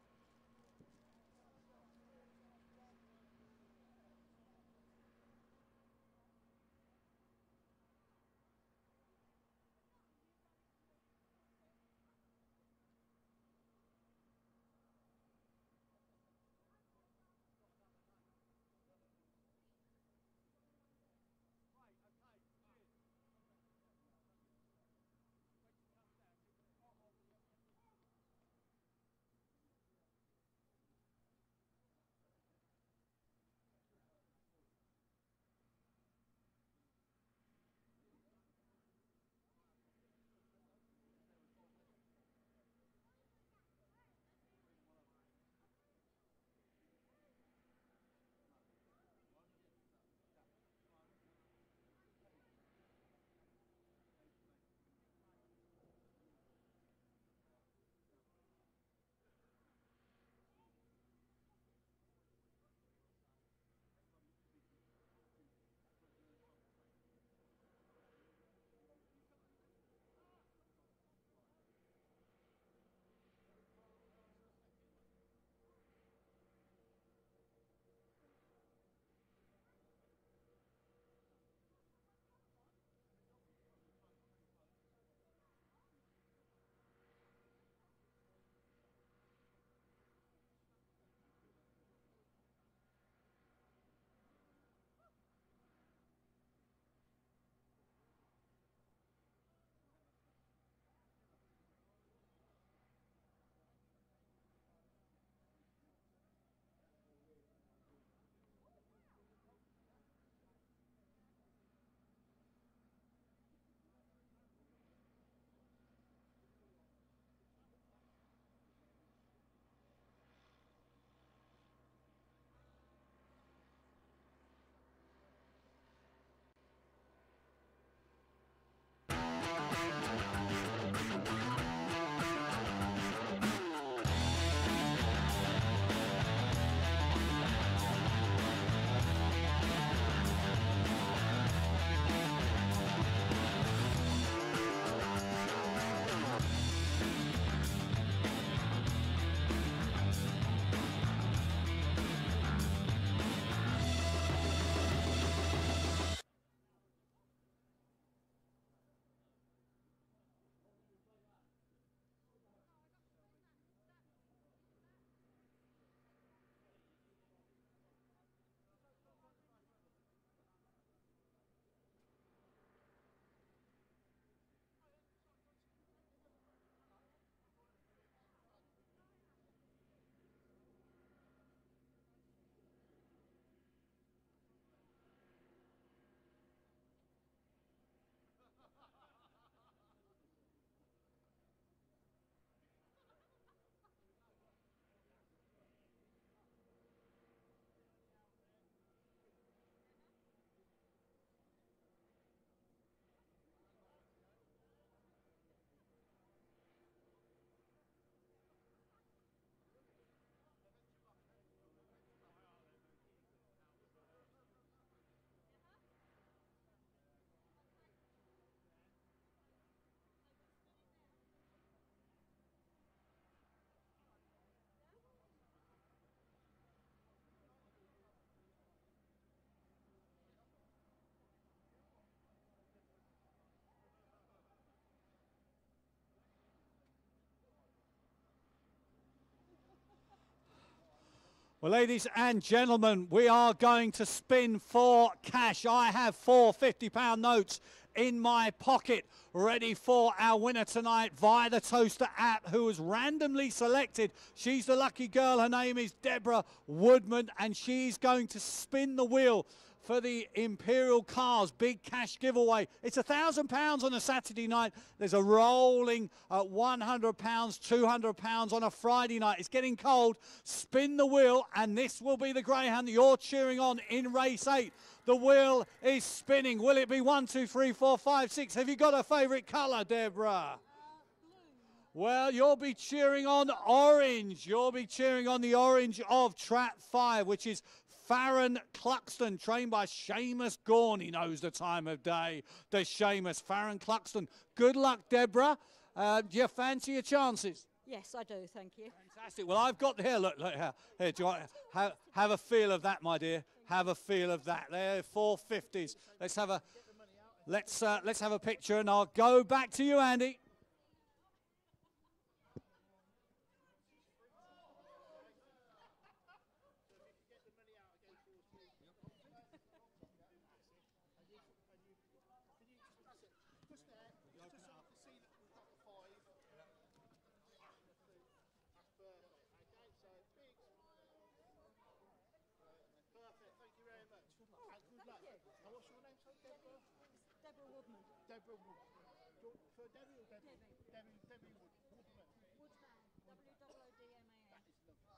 Well, ladies and gentlemen, we are going to spin for cash. I have four £50 notes in my pocket, ready for our winner tonight via the Towcester app, who was randomly selected. She's the lucky girl. Her name is Deborah Woodman, and she's going to spin the wheel for the Imperial Cars big cash giveaway. It's £1,000 on a Saturday night. There's a rolling £100, £200 on a Friday night. It's getting cold. Spin the wheel, and this will be the Greyhound that you're cheering on in race 8. The wheel is spinning. Will it be 1, 2, 3, 4, 5, 6? Have you got a favourite colour, Deborah? Well, you'll be cheering on orange. You'll be cheering on the orange of Trap 5, which is Farron Cluxton, trained by Seamus Gorn. He knows the time of day, does Seamus. Farron Cluxton. Good luck, Deborah. Do you fancy your chances? Yes, I do, thank you. Fantastic. Well, I've got here. Look here. Here, do you want have a feel of that, my dear? Have a feel of that. There, 450s. Let's have a picture, and I'll go back to you, Andy. Deborah Woodman. Deborah Woodman. For Debbie or Debbie? Debbie Woodman. Woodman. W-O-O-D-M-A-N. That is lovely.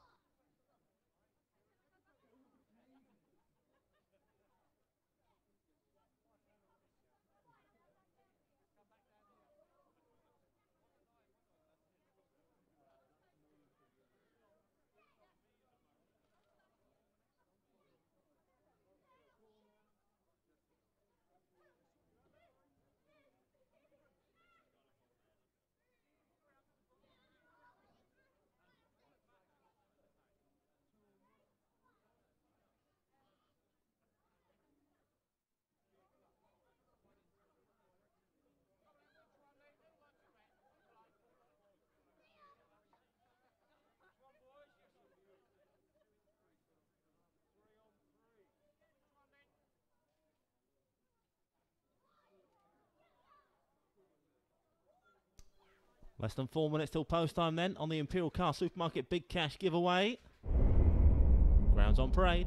Less than 4 minutes till post time then on the Imperial Car Supermarket Big Cash giveaway. Grounds on parade.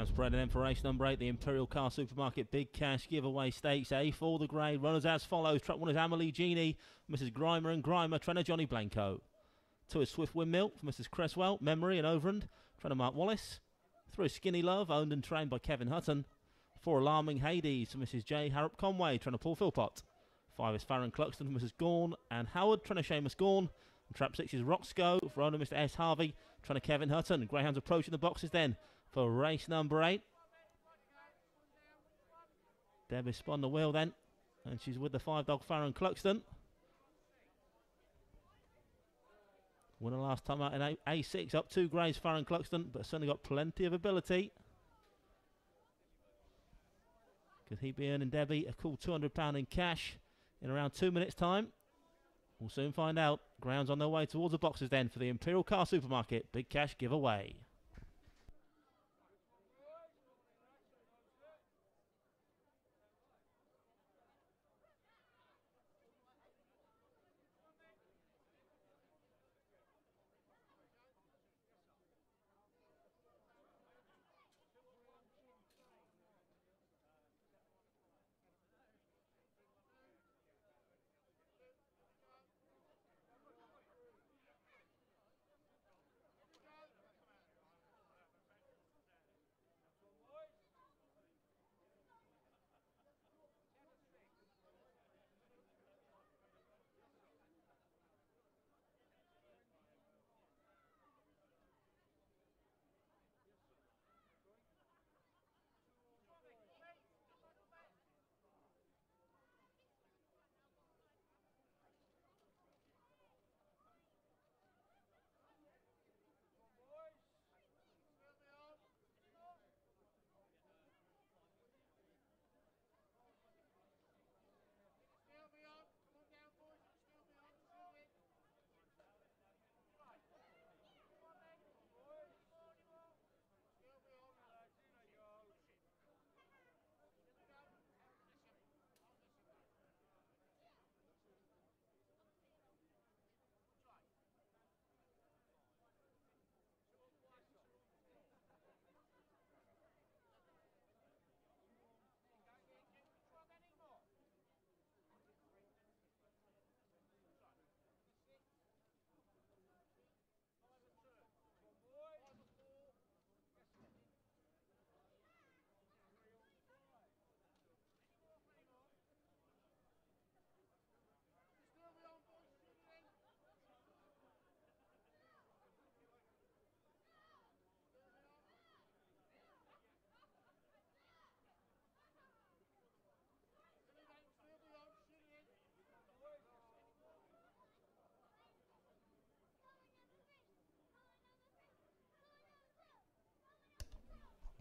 Spread and then for race number 8, the Imperial Car Supermarket Big Cash Giveaway Stakes A for the grade. Runners as follows. Truck 1 is Amelie Genie, Mrs. Grimer and Grimer, trainer Johnny Blanco. 2 is Swift Windmill for Mrs. Cresswell, Memory and Overend, trainer Mark Wallace. 3 is Skinny Love, owned and trained by Kevin Hutton. 4 Alarming Hades for Mrs. J. Harrop Conway, trainer Paul Philpott. 5 is Farron Cluxton for Mrs. Gorn and Howard, trainer Seamus Gorn. And Trap 6 is Roxco for owner Mr. S. Harvey, trainer Kevin Hutton. Greyhounds approaching the boxes then for race number 8. Debbie spun the wheel then, and she's with the 5-dog Farron Cluxton. Winner last time out in A6, up 2 grades Farron Cluxton, but certainly got plenty of ability. Could he be earning Debbie a cool £200 in cash in around 2 minutes' time? We'll soon find out. Grounds on their way towards the boxes then for the Imperial Car Supermarket Big Cash Giveaway.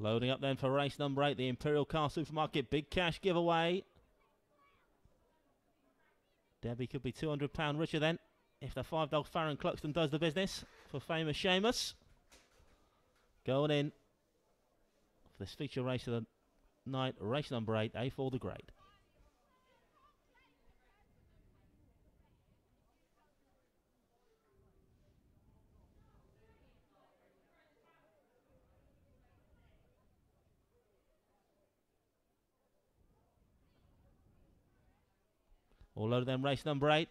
Loading up then for race number 8, the Imperial Car Supermarket Big Cash giveaway. Debbie could be £200 richer then if the 5-dog Farron Cluxton does the business for famous Seamus. Going in for this feature race of the night, race number 8, A4 the Great. All loaded then, race number 8.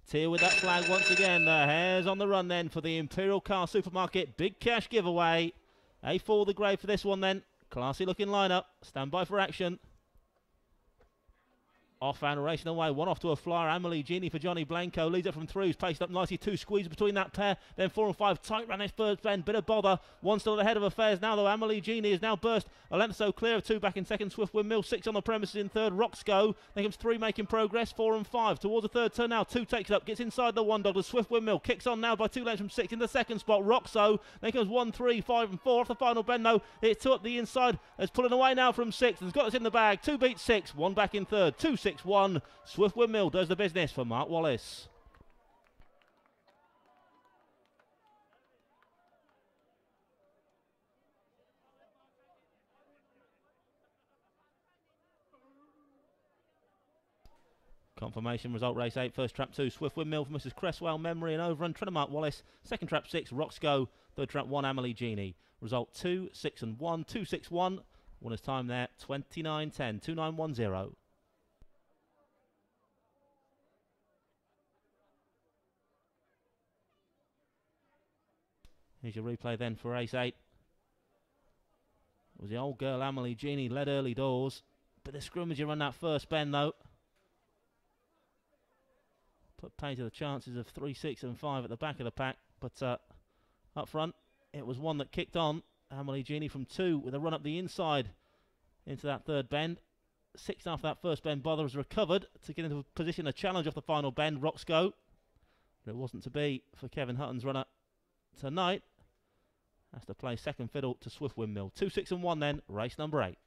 Teal with that flag once again. The hares on the run then for the Imperial Car Supermarket Big Cash giveaway. A4 the Grey for this one then. Classy looking lineup. Stand by for action. Off and racing away, one off to a flyer. Amelie Genie for Johnny Blanco. Leads it from throughs, paced up nicely. 2 squeeze between that pair. Then 4 and 5 tight ran this first bend. Bit of bother. One still ahead of affairs now though. Amelie Genie is now burst a length so clear of 2 back in second. Swift Windmill 6 on the premises in third. Roxco. Then comes 3 making progress. 4 and 5 towards the third turn now. 2 takes it up, gets inside the 1 dog. The Swift Windmill kicks on now by 2 lengths from 6 in the second spot. Roxo. Then comes 1, 3, 5 and 4 off the final bend though. It's 2 up the inside. It's pulling away now from 6 and has got us in the bag. 2 beats 6. 1 back in third. 2, 6, 1. Swift Windmill does the business for Mark Wallace. Confirmation result race 8, first trap 2, Swift Windmill for Mrs. Cresswell, Memory and Overrun, trying to Mark Wallace. Second trap 6, Roxco. Third trap 1, Amelie Genie. Result 2, 6 and 1, 2, 6, 1. Winner's time there, 29.10, 2910. Here's your replay then for race 8. It was the old girl Amelie Genie led early doors. Bit of scrimmage around that first bend though. Put pay to the chances of 3, 6 and 5 at the back of the pack. But up front, it was one that kicked on. Amelie Genie from 2 with a run up the inside into that third bend. 6 after that first bend, Bother was recovered to get into a position, a challenge off the final bend, Roxco. But it wasn't to be for Kevin Hutton's runner tonight. Has to play second fiddle to Swift Windmill. 2, 6 and 1 then, race number 8.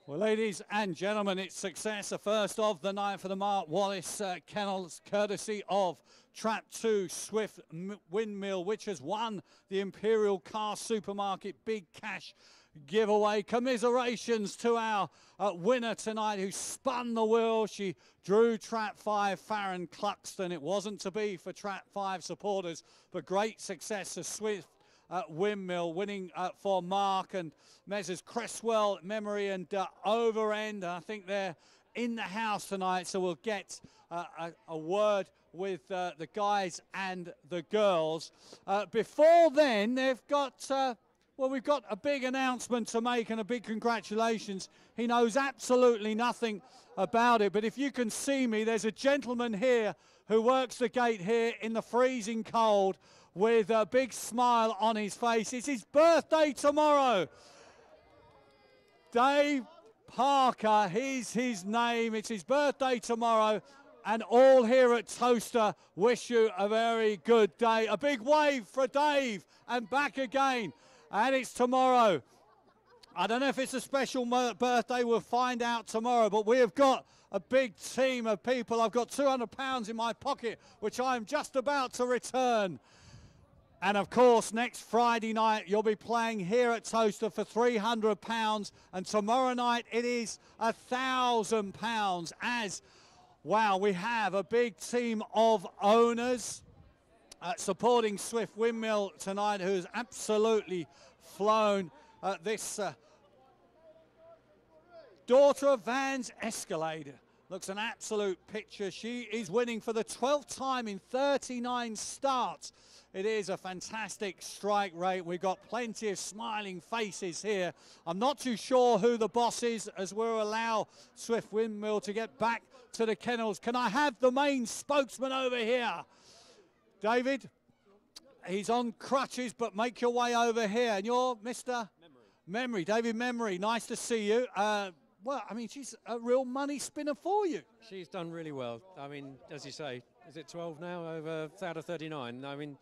Well, ladies and gentlemen, it's success, the first of the night for the Mark Wallace kennels, courtesy of Trap 2 Swift Windmill, which has won the Imperial Car Supermarket Big Cash giveaway. Commiserations to our winner tonight who spun the wheel. She drew Trap 5, Farron Cluxton. It wasn't to be for Trap 5 supporters, but great success to Swift Windmill, winning for Mark and Messrs. Cresswell, Memory and Overend. I think they're in the house tonight, so we'll get a word with the guys and the girls. Before then, they've got, well, we've got a big announcement to make and a big congratulations. He knows absolutely nothing about it, but if you can see me, there's a gentleman here who works the gate here in the freezing cold with a big smile on his face. It's his birthday tomorrow. Dave Parker is his name. It's his birthday tomorrow, and all here at Towcester wish you a very good day. A big wave for Dave, and back again. And it's tomorrow. I don't know if it's a special birthday. We'll find out tomorrow, but we have got a big team of people. I've got £200 in my pocket, which I'm just about to return. And of course, next Friday night, you'll be playing here at Towcester for £300. And tomorrow night, it is £1,000 as, wow, we have a big team of owners supporting Swift Windmill tonight, who has absolutely flown this daughter of Van's Escalade. Looks an absolute picture. She is winning for the 12th time in 39 starts. It is a fantastic strike rate. We've got plenty of smiling faces here. I'm not too sure who the boss is, as we'll allow Swift Windmill to get back to the kennels. Can I have the main spokesman over here? David, he's on crutches, but make your way over here. And you're Mr. Memory, David Memory. Nice to see you. Well, I mean, she's a real money spinner for you. She's done really well. I mean, as you say, is it 12 now out of 39? I mean,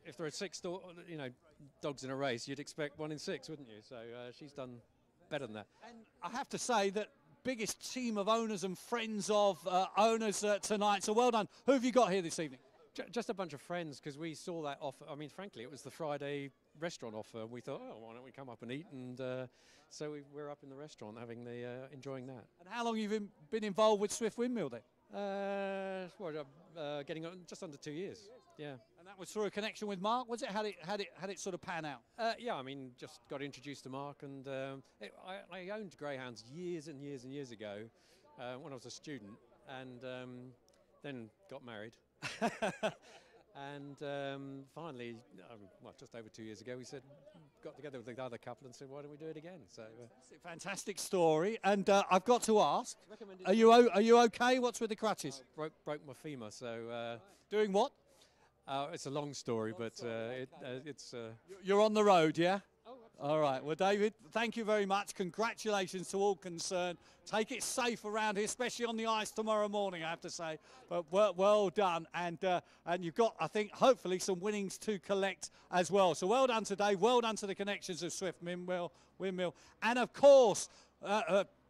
if there are 6 dogs in a race, you'd expect 1 in 6, wouldn't you? So she's done better than that. And I have to say that biggest team of owners and friends of owners tonight. So well done. Who have you got here this evening? Just a bunch of friends, because we saw that offer. I mean, frankly, it was the Friday restaurant offer. We thought, oh, why don't we come up and eat? And so we're up in the restaurant having enjoying that. And how long have you been involved with Swift Windmill then? Getting on just under 2 years. Yeah. And that was through a connection with Mark, was it? How did it sort of pan out? Yeah, I mean, just got introduced to Mark, and I owned Greyhounds years and years and years ago when I was a student, and then got married. And finally, just over 2 years ago, we got together with the other couple and said, why don't we do it again? So fantastic story. And I've got to ask, are you okay? What's with the crutches? Broke my femur. So doing what? It's a long story, but it's. You're on the road, yeah? All right. Well, David, thank you very much. Congratulations to all concerned. Take it safe around here, especially on the ice tomorrow morning, I have to say. But well done. And you've got, I think, hopefully some winnings to collect as well. So well done today. Well done to the connections of Swift Windmill. And, of course,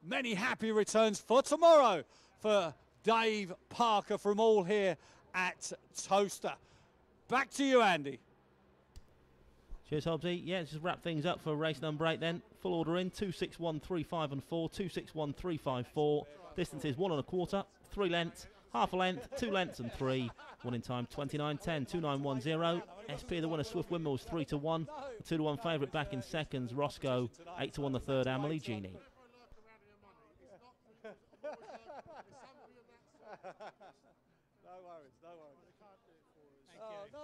many happy returns for tomorrow for Dave Parker from all here at Towcester. Back to you, Andy. Cheers, Hobbsy. Yeah, just wrap things up for race number 8 then. Full order in, 2, 6, 1, 3, 5 and 4, 2, 6, 1, 3, 5, 4. Distances 1 1/4, 3 lengths, half a length, 2 lengths and 3. One in time 29.10, 2910. SP the winner, Swift Windmills 3-1. The 2-1 favourite back in seconds, Roscoe. 8-1 the third, Amelie Genie. No worries, no worries. No,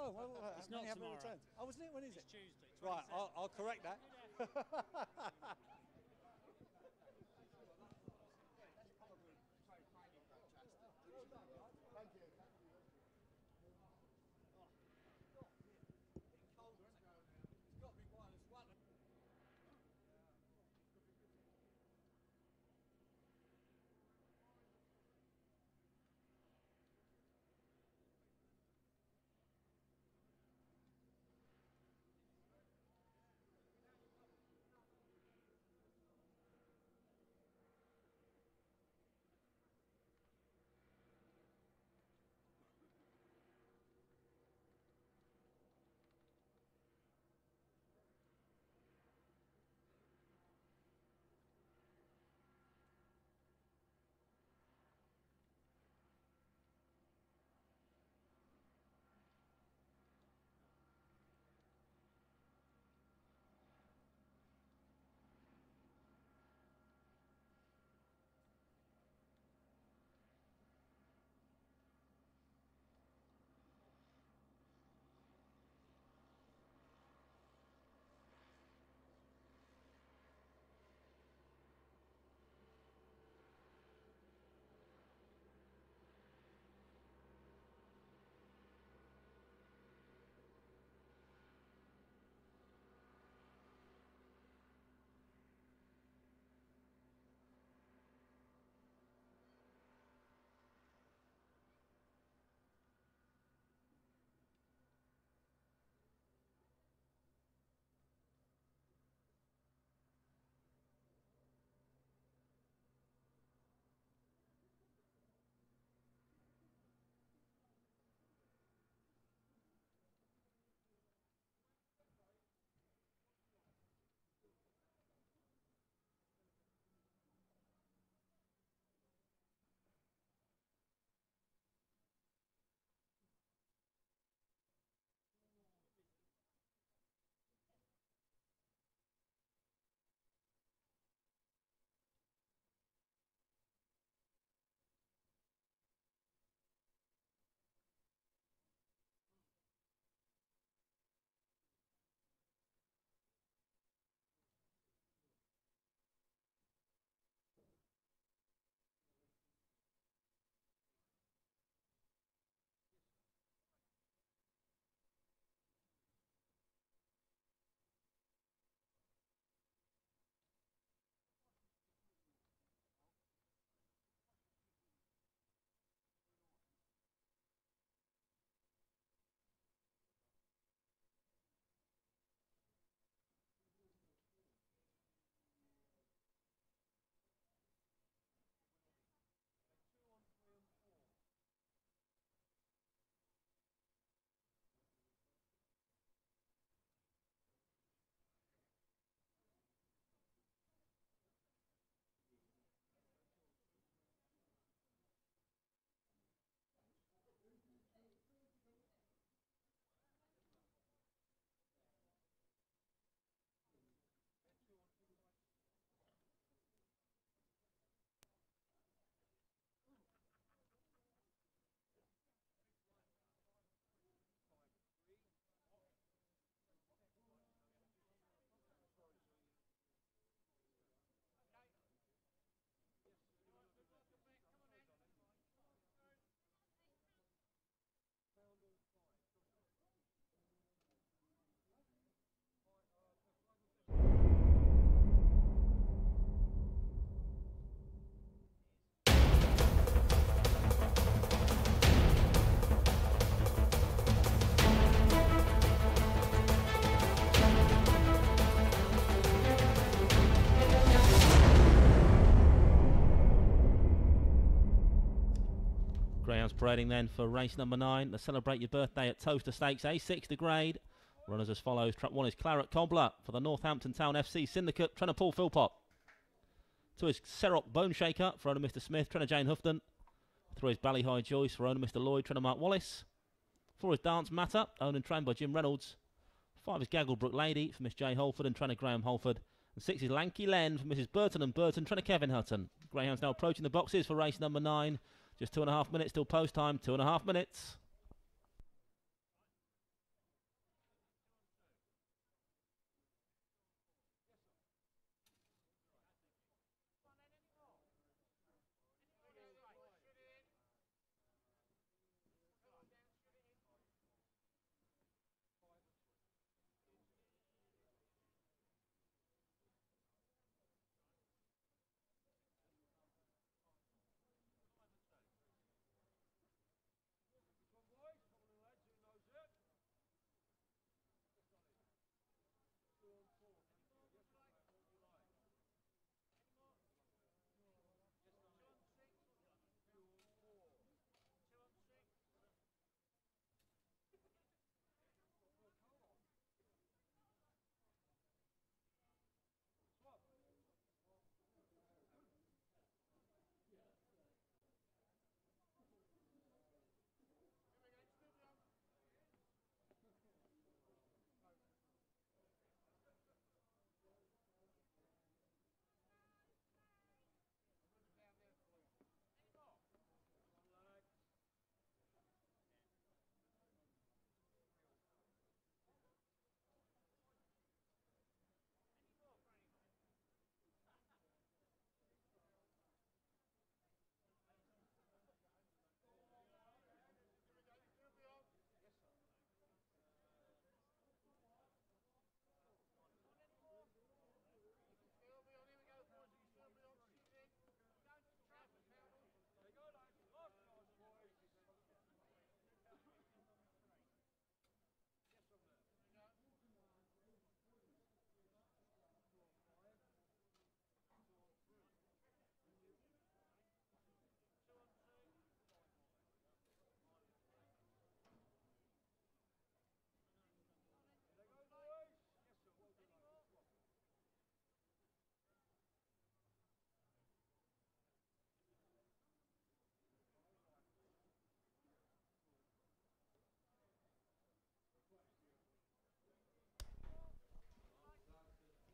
it's not tomorrow. Oh, wasn't it? When is it? It's Tuesday. Right, I'll correct that. Greyhounds parading then for race number 9. The Celebrate Your Birthday at Towcester Stakes, A6 to grade. Runners as follows. Trap 1 is Claret Cobbler for the Northampton Town FC Syndicate, trainer Paul Philpott. 2 is Serok Bone Shaker for owner Mr. Smith, trainer Jane Houghton. 3 is Ballyhigh Joyce for owner Mr. Lloyd, trainer Mark Wallace. 4 is Dance Matter, owned and trained by Jim Reynolds. 5 is Gagglebrook Lady for Miss J. Holford and trainer Graham Holford. And 6 is Lanky Len for Mrs. Burton and Burton, trainer Kevin Hutton. Greyhounds now approaching the boxes for race number 9. Just 2.5 minutes till post time, 2.5 minutes.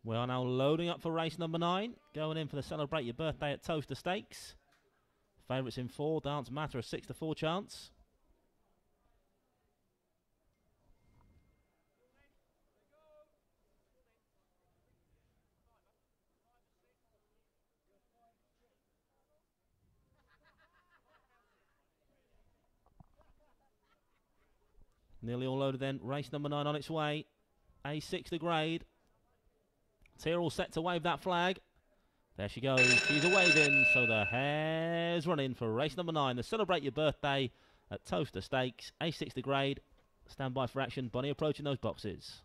We are now loading up for race number 9. Going in for the Celebrate Your Birthday at Towcester Stakes. Favourites in 4. Dance Matter, a 6 to 4 chance. Nearly all loaded then. Race number 9 on its way. A6 to grade. Tia all set to wave that flag. There she goes. She's a waving, so the hare's running for race number 9. The Celebrate Your Birthday at Towcester Stakes. A6 to grade. Stand by for action. Bunny approaching those boxes.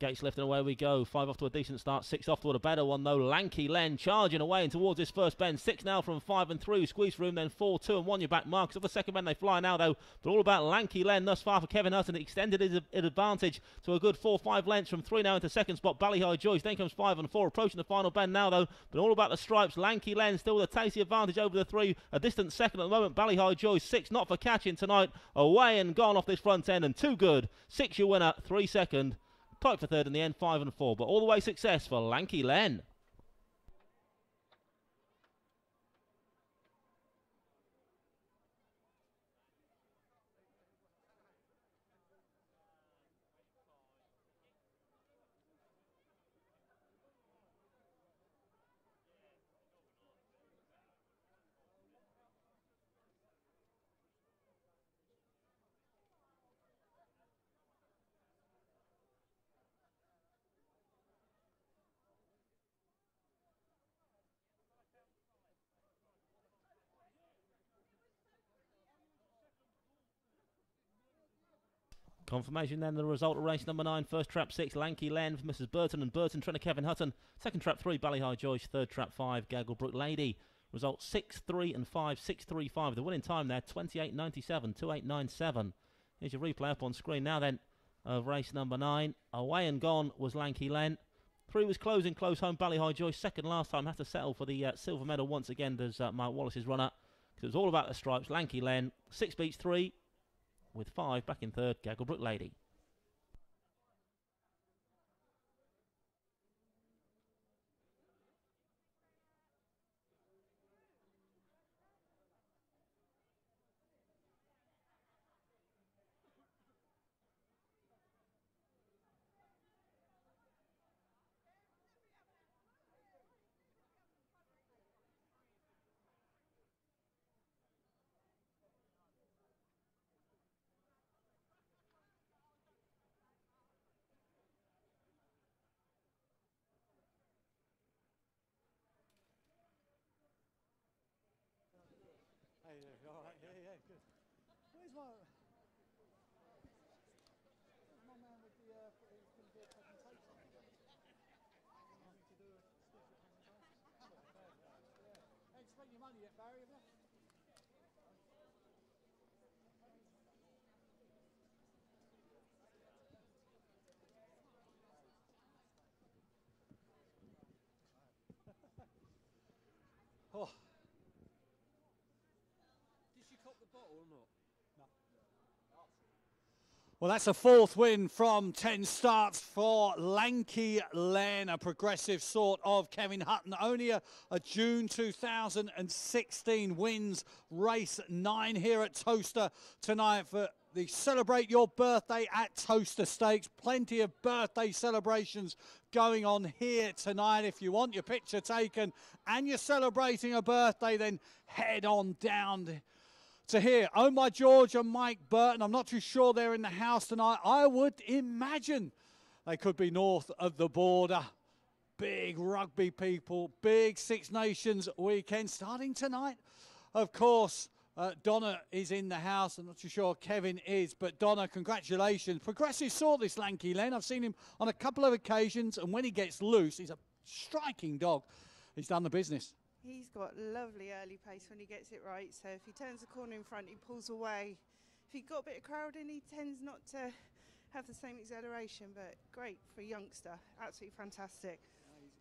Gates lifting away we go. 5 off to a decent start. 6 off to a better one though. Lanky Len charging away and towards this first bend. 6 now from 5 and through. Squeeze room then 4, 2 and 1. Your back marks. Of the second bend they fly now though. But all about Lanky Len thus far for Kevin Hutton. Extended his advantage to a good 4-5 lengths from 3 now into second spot. Ballyhigh Joyce. Then comes 5 and 4. Approaching the final bend now though. But all about the stripes. Lanky Len still with a tasty advantage over the 3. A distant second at the moment. Ballyhigh Joyce. 6 not for catching tonight. Away and gone off this front end. And 2 good. 6 your winner. 3 second. Tight for third in the end, 5 and 4, but all the way success for Lanky Len. Confirmation then the result of race number 9. First trap 6, Lanky Len for Mrs. Burton and Burton, trainer Kevin Hutton. Second trap 3, Ballyhigh Joyce. Third trap 5, Gagglebrook Lady. Result 6, 3 and 5, 6, 3, 5. The winning time there, 28.97, 28.97. Here's your replay up on screen now then of race number 9. Away and gone was Lanky Len. 3 was closing close home. Ballyhigh Joyce second last time. Had to settle for the silver medal once again. Does Mark Wallace's runner. Because it was all about the stripes. Lanky Len. 6 beats 3 with 5 back in third. Gagglebrook Lady. Hey, all right, yeah, good. Where's my man with the he's going to do a presentation? To do a special presentation. Yeah. Ain't spent your money yet, Barry, have you? Oh. Did she cop the bottle or not? No. Well, that's a fourth win from 10 starts for Lanky Len, a progressive sort of Kevin Hutton. Only a June 2016 wins race 9 here at Towcester tonight for the Celebrate Your Birthday at Towcester Stakes. Plenty of birthday celebrations going on here tonight. If you want your picture taken and you're celebrating a birthday, then head on down to here. Owned by George and Mike Burton. I'm not too sure they're in the house tonight. I would imagine they could be north of the border. Big rugby people, big Six Nations weekend starting tonight. Of course, Donna is in the house. I'm not too sure Kevin is, but Donna, congratulations. Progressive saw this Lanky Len. I've seen him on a couple of occasions, and when he gets loose, he's a striking dog. He's done the business. He's got lovely early pace when he gets it right. So if he turns the corner in front, he pulls away. If he got a bit of crowd in, he tends not to have the same acceleration, but great for a youngster. Absolutely fantastic.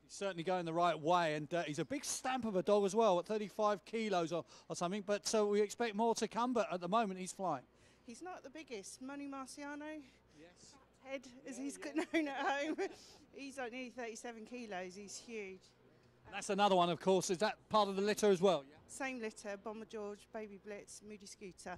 He's certainly going the right way, and he's a big stamp of a dog as well, at 35 kilos or something. But so we expect more to come, but at the moment he's flying. He's not the biggest. Manu Marciano, yes. Head, as he's known at home. He's like nearly 37 kilos. He's huge. And that's another one, of course. Is that part of the litter as well? Yeah? Same litter, Bomber George, Baby Blitz, Moody Scooter.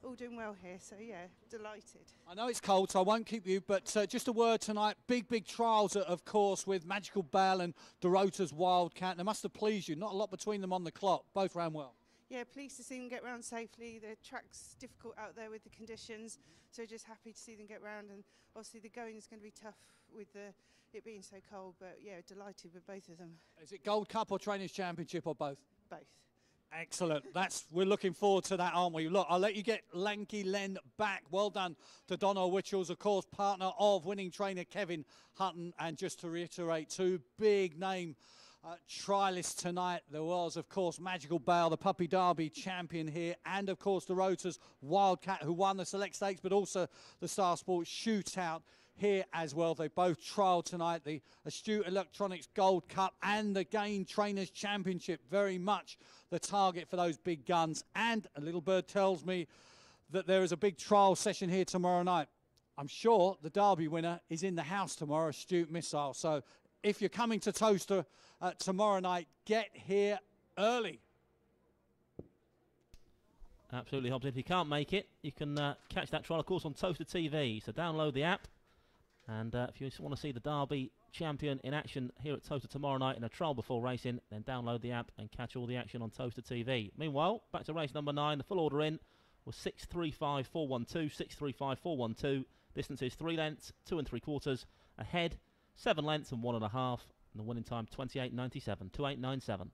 All doing well here, so yeah, delighted. I know it's cold, so I won't keep you, but just a word tonight. Big trials, of course, with Magical Belle and Dorota's Wildcat. They must have pleased you. Not a lot between them on the clock. Both ran well. Yeah, pleased to see them get round safely. The track's difficult out there with the conditions, so just happy to see them get round. And obviously the going is going to be tough with it being so cold, but yeah, delighted with both of them. Is it Gold Cup or Trainers Championship or both? Both. Excellent. We're looking forward to that, aren't we? Look, I'll let you get Lanky Len back. Well done to Donna Witchells, of course, partner of winning trainer Kevin Hutton. And just to reiterate, 2 big name trialists tonight. There was, of course, Magical Bale, the Puppy Derby champion here, and, of course, Dorota's Wildcat, who won the Select Stakes, but also the Star Sports Shootout here as well. They both trialled tonight, the Astute Electronics Gold Cup and the Gain Trainers Championship. Very much the target for those big guns. And a little bird tells me that there is a big trial session here tomorrow night. I'm sure the Derby winner is in the house tomorrow, Astute Missile. So if you're coming to Towcester tomorrow night, get here early. Absolutely, Hobbs. If you can't make it, you can catch that trial, of course, on Towcester TV. So download the app. And if you want to see the Derby champion in action here at Towcester tomorrow night in a trial before racing, then download the app and catch all the action on Towcester TV. Meanwhile, back to race number 9. The full order in was 6.35.412, 6.35.412. Distance is 3 lengths, 2 3/4. Ahead, 7 lengths and 1.5. And the winning time, 28.97, 28.97.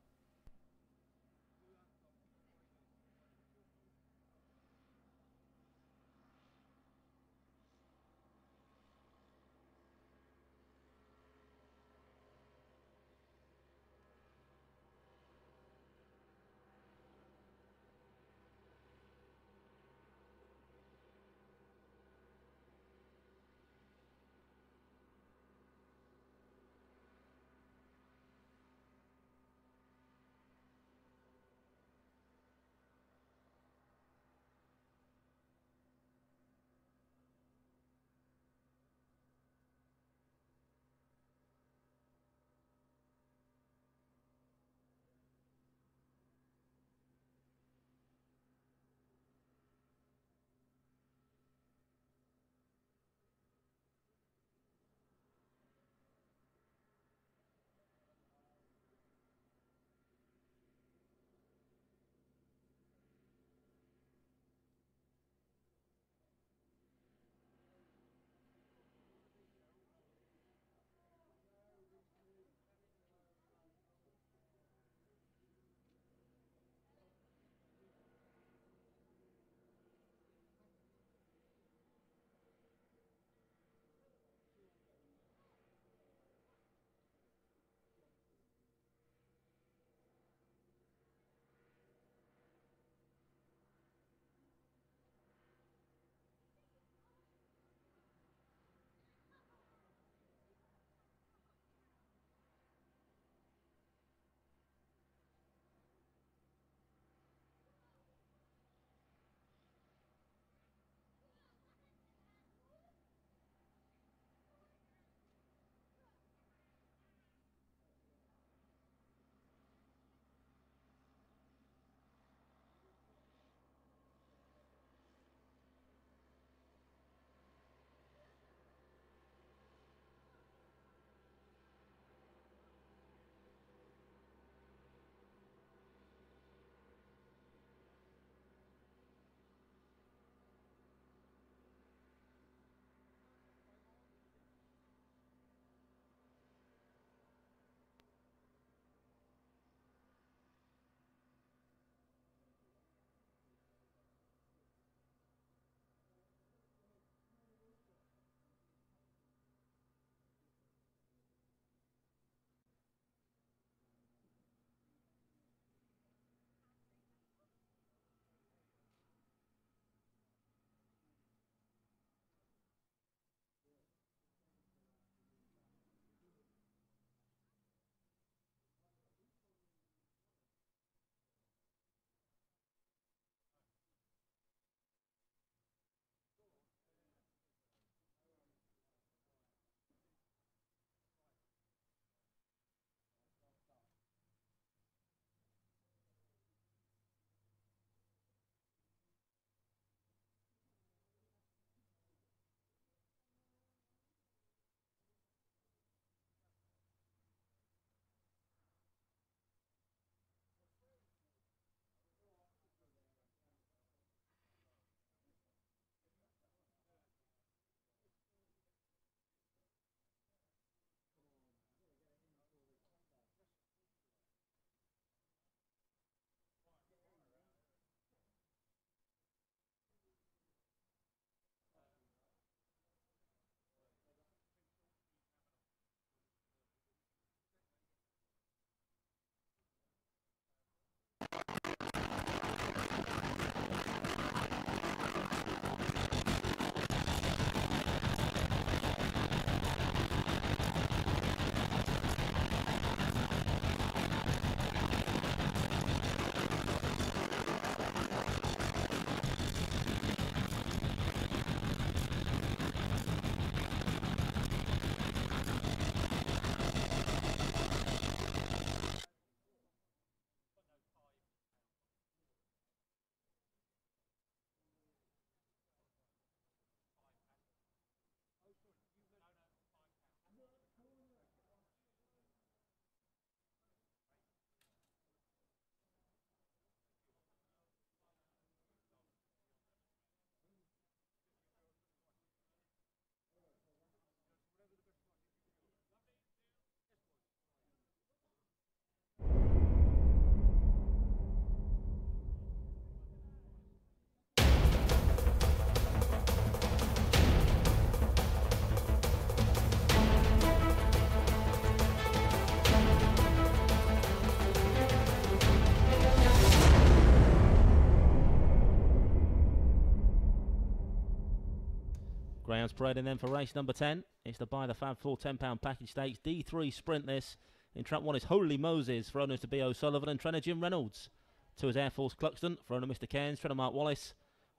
Greyhounds parading then for race number 10. It's the Buy the Fab 4 £10 package stakes. D3 sprint this. In trap 1 is Holy Moses for owner Mr. B. O'Sullivan and trainer Jim Reynolds. 2 is Air Force Cluxton for owner Mr. Cairns, trainer Mark Wallace.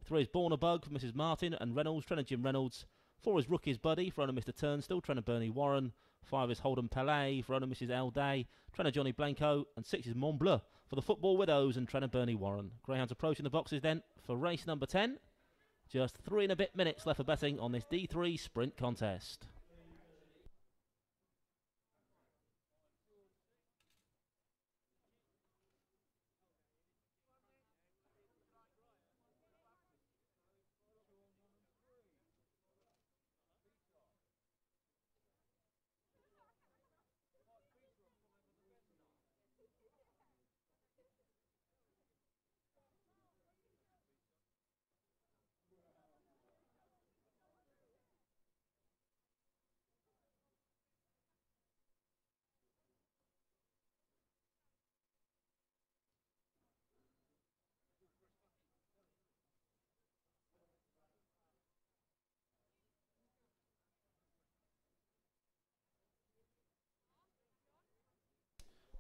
3 is Born a Bug for Mrs. Martin and Reynolds, trainer Jim Reynolds. 4 is Rookie's Buddy for owner Mr. Turnstile, trainer Bernie Warren. 5 is Holden Pellet for owner Mrs. L. Day, trainer Johnny Blanco. And 6 is Mont Bleu for the Football Widows and trainer Bernie Warren. Greyhounds approaching the boxes then for race number 10. Just 3 and a bit minutes left for betting on this D3 sprint contest.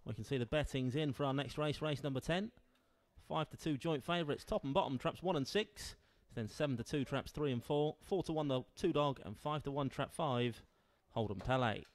We can see the betting's in for our next race, race number 10. 5 to 2 joint favourites, top and bottom, traps 1 and 6. Then 7 to 2 traps 3 and 4. 4 to 1 the 2 dog, and 5 to 1 trap 5. Holden Pellet.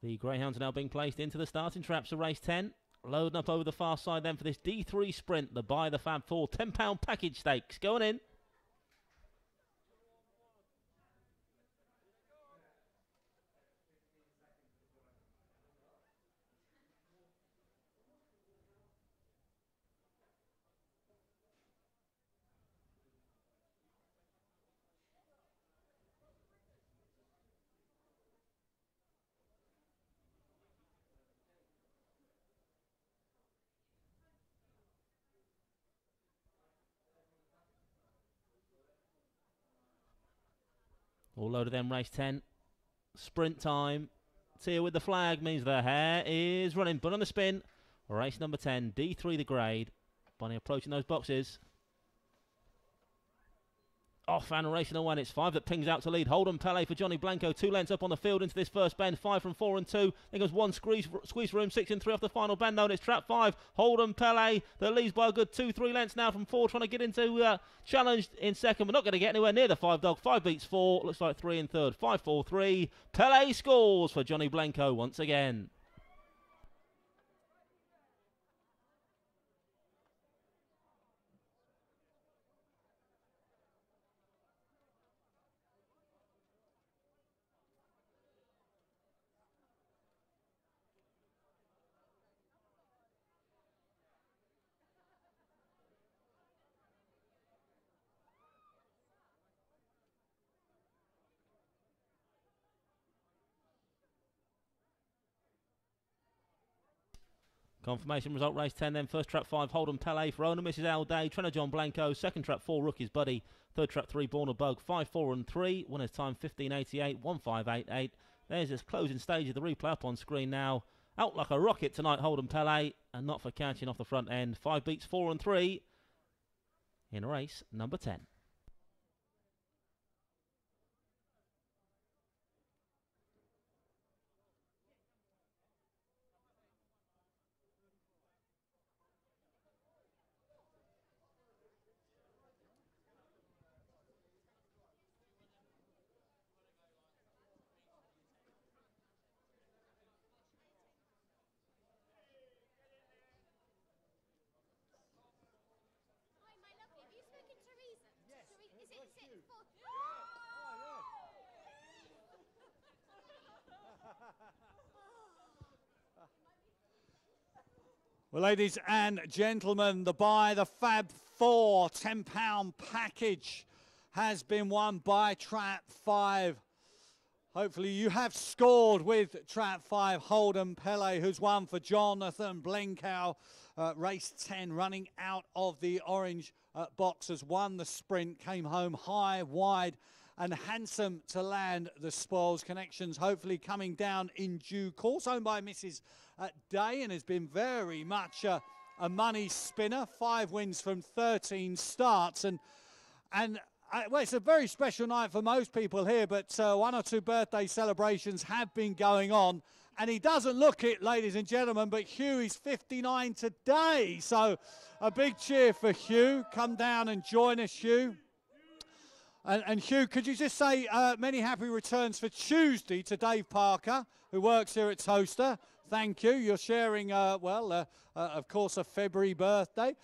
The Greyhounds are now being placed into the starting traps of race 10. Loading up over the far side then for this D3 sprint, the Buy the Fab 4 £10 package stakes. Going in. All loaded then, race 10. Sprint time. Tia with the flag means the hare is running. But on the spin, race number 10, D3 the grade. Bunny approaching those boxes. Off and racing away, and it's 5 that pings out to lead. Holden Pellet for Johnny Blanco. 2 lengths up on the field into this first bend. 5 from 4 and 2. Then goes 1 squeeze room. 6 and 3 off the final bend, though. And it's trap 5. Holden Pellet that leads by a good 2-3 lengths now from 4. Trying to get into challenged in second. We're not going to get anywhere near the 5 dog. 5 beats 4. Looks like 3 in third. 5-4-3. Pellet scores for Johnny Blanco once again. Confirmation result race 10 then. First trap 5, Holden Pele for owner Mrs. Al Day. Trainer John Blanco. Second trap 4, Rookie's Buddy. Third trap 3, Born a Bug. 5, 4 and 3. Winner's time 15.88, 1.588. There's this closing stage of the replay up on screen now. Out like a rocket tonight, Holden Pele, and not for catching off the front end. 5 beats 4 and 3 in race number 10. Well, ladies and gentlemen, the Fab 4 £10 package has been won by Trap 5. Hopefully you have scored with Trap 5, Holden Pele, who's won for Jonathan Blencow. Race 10, running out of the orange box, has won the sprint, came home high, wide and handsome to land the spoils. Connections hopefully coming down in due course. Owned by Mrs. Day, and has been very much a money spinner. 5 wins from 13 starts, and well, it's a very special night for most people here, but 1 or 2 birthday celebrations have been going on, and he doesn't look it, ladies and gentlemen, but Hugh is 59 today, so a big cheer for Hugh. Come down and join us, Hugh. And Hugh, could you just say many happy returns for Tuesday to Dave Parker, who works here at Towcester. Thank you. You're sharing, of course, a February birthday.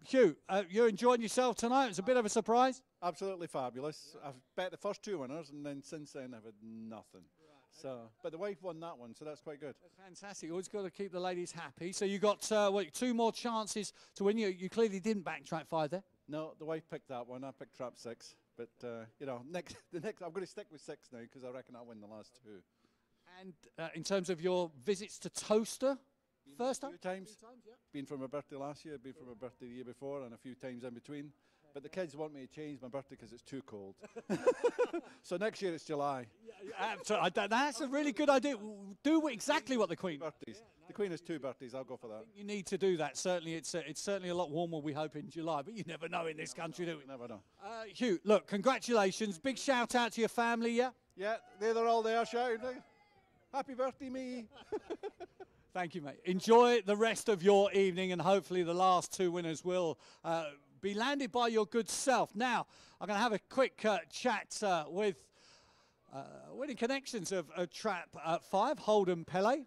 Hugh, you're enjoying yourself tonight? It's a bit of a surprise. Absolutely fabulous. I've bet the first 2 winners, and then since then I've had nothing. So, but the wife won that one, so that's quite good. That's fantastic. Always got to keep the ladies happy. So you got 2 more chances to win. You clearly didn't back Trap 5 there. No, the wife picked that one. I picked Trap 6. But you know, the next I'm going to stick with 6 now because I reckon I'll win the last 2. And in terms of your visits to Towcester, first time? 2 times. Yeah. Been for my birthday last year, been for my birthday the year before, and a few times in between. But the kids want me to change my birthday because it's too cold. So next year it's July. That's a really good idea. Do exactly what the Queen. Birthdays. The Queen has 2 birthdays. I'll go for that. You need to do that. Certainly, it's certainly a lot warmer. We hope in July, but you never know in this country, do we? Never know. Hugh, look, congratulations. Big shout out to your family, yeah. Yeah, they're all there shouting. Happy birthday, me. Thank you, mate. Enjoy the rest of your evening, and hopefully the last 2 winners will be landed by your good self. Now, I'm going to have a quick chat with winning connections of Trap 5, Holden Pele.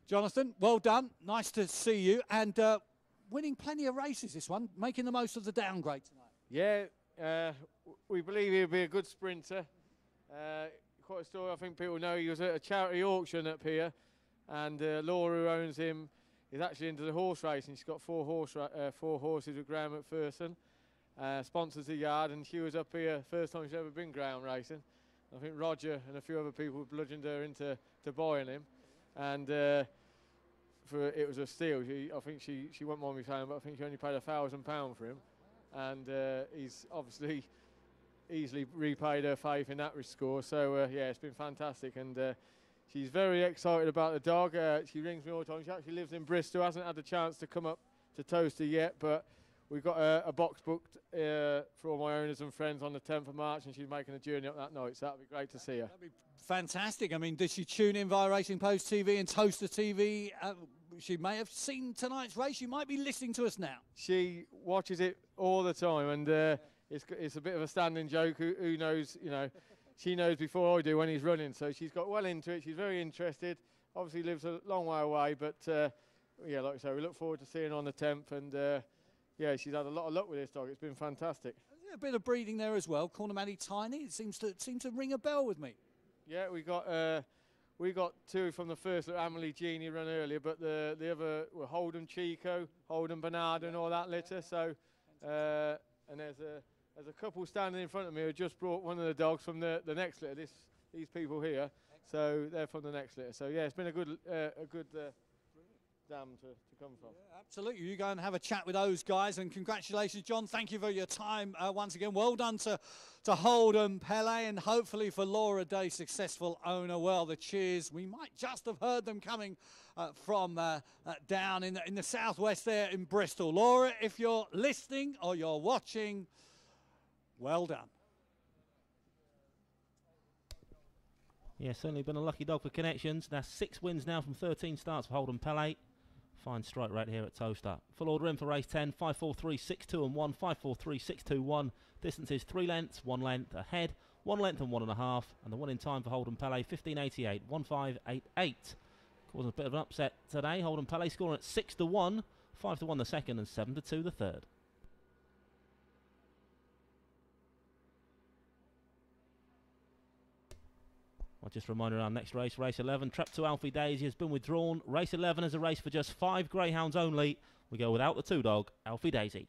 Jonathan, well done. Nice to see you. And winning plenty of races this one, making the most of the downgrade tonight. Yeah, we believe he'll be a good sprinter. Quite a story, I think people know he was at a charity auction up here, and Laura, who owns him, is actually into the horse racing. She's got 4 horses with Graham McPherson, sponsors the yard, and she was up here first time she's ever been ground racing. I think Roger and a few other people bludgeoned her into buying him, and it was a steal. I think she won't mind me saying, but I think she only paid £1,000 for him, and he's obviously easily repaid her faith in that score. So yeah, it's been fantastic, and she's very excited about the dog. She rings me all the time. She actually lives in Bristol, hasn't had the chance to come up to Towcester yet, but we've got a box booked for all my owners and friends on the 10th of March, and she's making a journey up that night, so that'll be great to see her. That'd be fantastic. I mean, does she tune in via Racing Post TV and Towcester TV? She may have seen tonight's race. She might be listening to us now. She watches it all the time, and it's a bit of a standing joke. Who knows, you know, she knows before I do when he's running, so she's got well into it. She's very interested. Obviously lives a long way away, but yeah, like I say, we look forward to seeing her on the 10th, and yeah, she's had a lot of luck with this dog. It's been fantastic. A bit of breeding there as well. Cornamaddie Tiny. It seems to ring a bell with me. Yeah, we got 2 from the first that Amelie Genie run earlier, but the other were Holden Chico, Holden Bernard, and all that litter. So and there's There's a couple standing in front of me who just brought one of the dogs from the next litter. These people here, so they're from the next litter. So yeah, it's been a good dam to come from. Yeah, absolutely. You go and have a chat with those guys, and congratulations, John. Thank you for your time once again. Well done to Holden Pele, and hopefully for Laura Day, successful owner. Well, the cheers, we might just have heard them coming from down in the southwest there in Bristol. Laura, if you're listening or you're watching, well done. Yeah, certainly been a lucky dog for Connections. Now 6 wins now from 13 starts for Holden Pele. Fine strike rate here at Towcester. Full order in for race 10, 543, 6-2 and 1, 543, 6-2, 1. Distance is 3 lengths, 1 length ahead, 1 length and 1.5. And the winning time for Holden Pele, 15.88, 15.88. Causing a bit of an upset today. Holden Pele scoring at 6-1, 5-1 the second and 7-2 the third. I'll just remind you our next race, race 11, Trap 2 Alfie Daisy has been withdrawn. Race 11 is a race for just 5 greyhounds only. We go without the 2 dog, Alfie Daisy.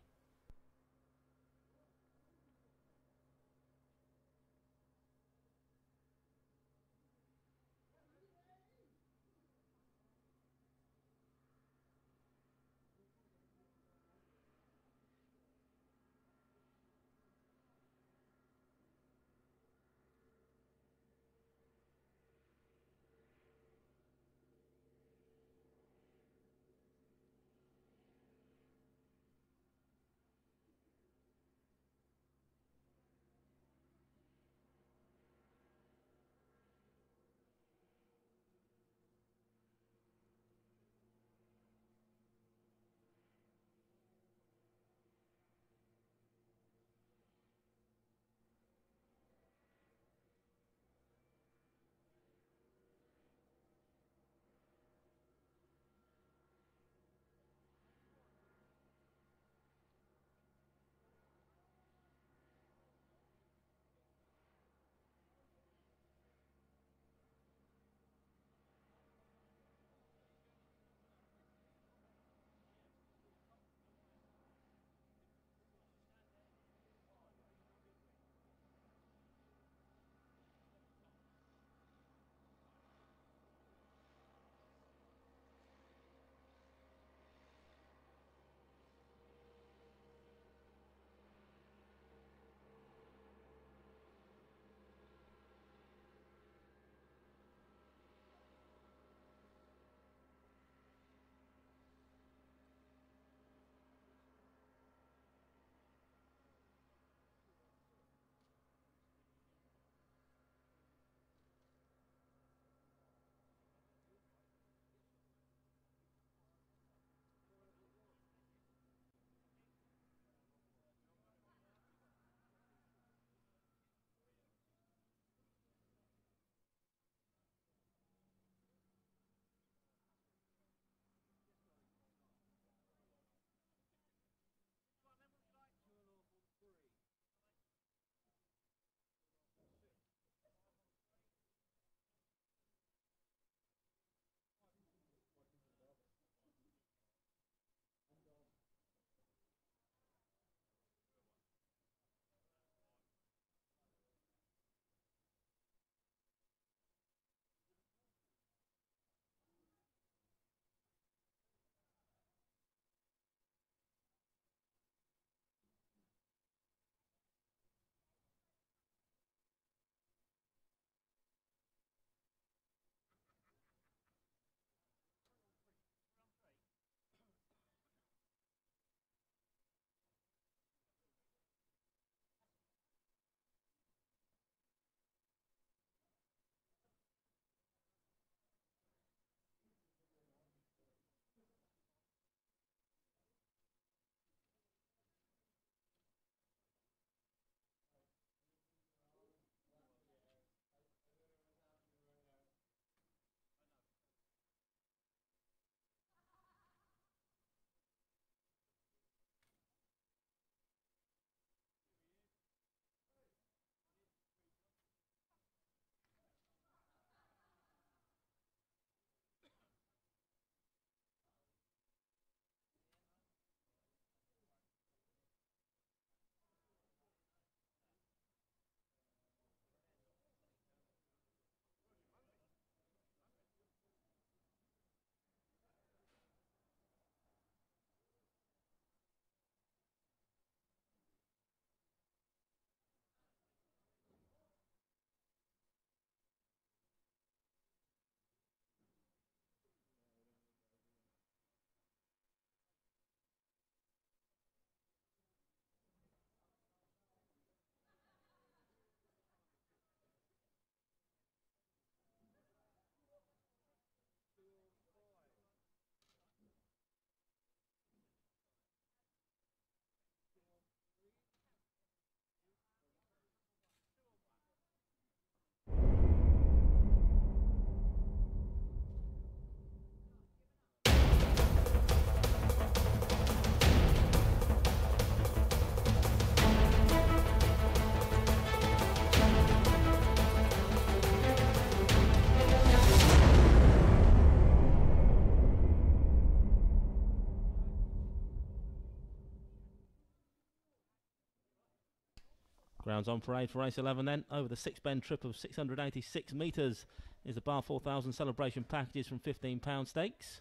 Grounds on parade for race 11 then. Over the 6-bend trip of 686 metres is the Bar 4000 celebration packages from £15 stakes.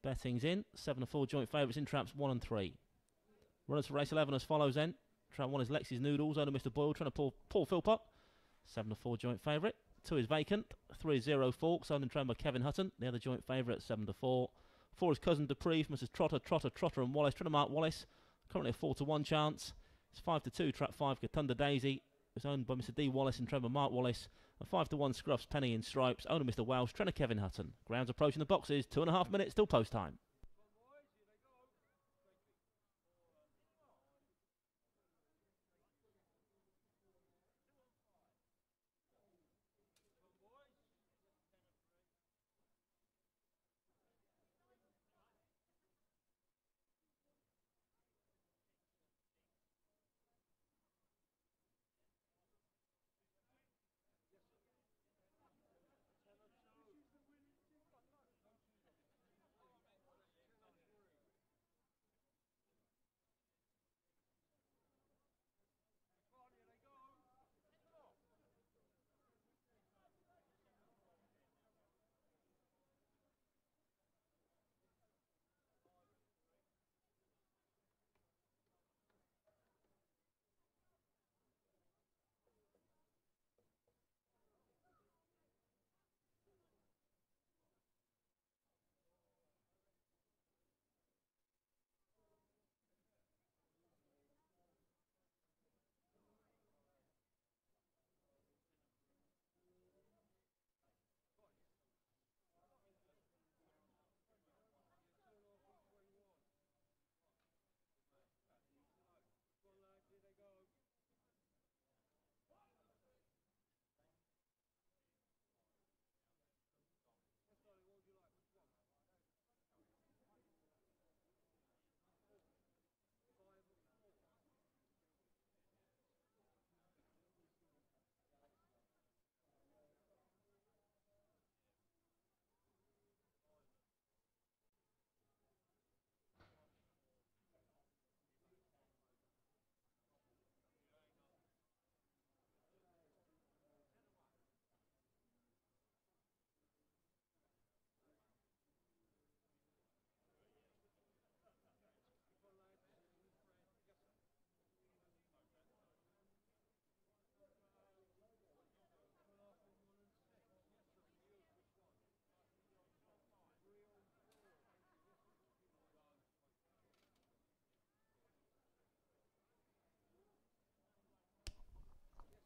Betting's in. 7 and 4 joint favourites in traps 1 and 3. Runners for race 11 as follows then. Trap 1 is Lexi's Noodles, owner Mr. Boyle, trying to pull Paul Philpott. 7 and 4 joint favourite. 2 is Vacant. 3 is Zero Forks, owned and trained by Kevin Hutton, the other joint favourite, 7 to 4. 4 is Cousin Dupree from Mrs. Trotter and Wallace, trying to mark Wallace. Currently a 4 to 1 chance. It's 5 to 2, trap 5, Katunda Daisy. It's owned by Mr. D. Wallace and trained by Mark Wallace. And 5 to 1, Scruffs Penny in Stripes, owner Mr. Welsh, trainer Kevin Hutton. Grounds approaching the boxes, 2.5 minutes till post time.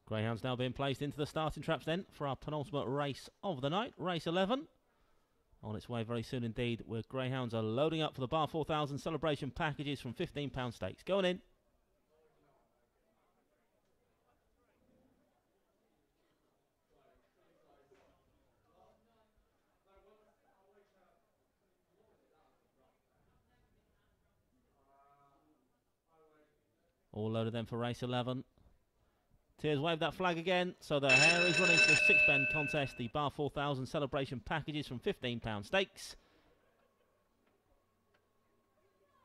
Greyhounds now being placed into the starting traps then for our penultimate race of the night, race 11. On its way very soon indeed, where Greyhounds are loading up for the Bar 4000 celebration packages from £15 stakes. Going in. All loaded then for race 11. Tears wave that flag again, so the hare is running to the 6-bend contest, the Bar 4000 celebration packages from £15 stakes.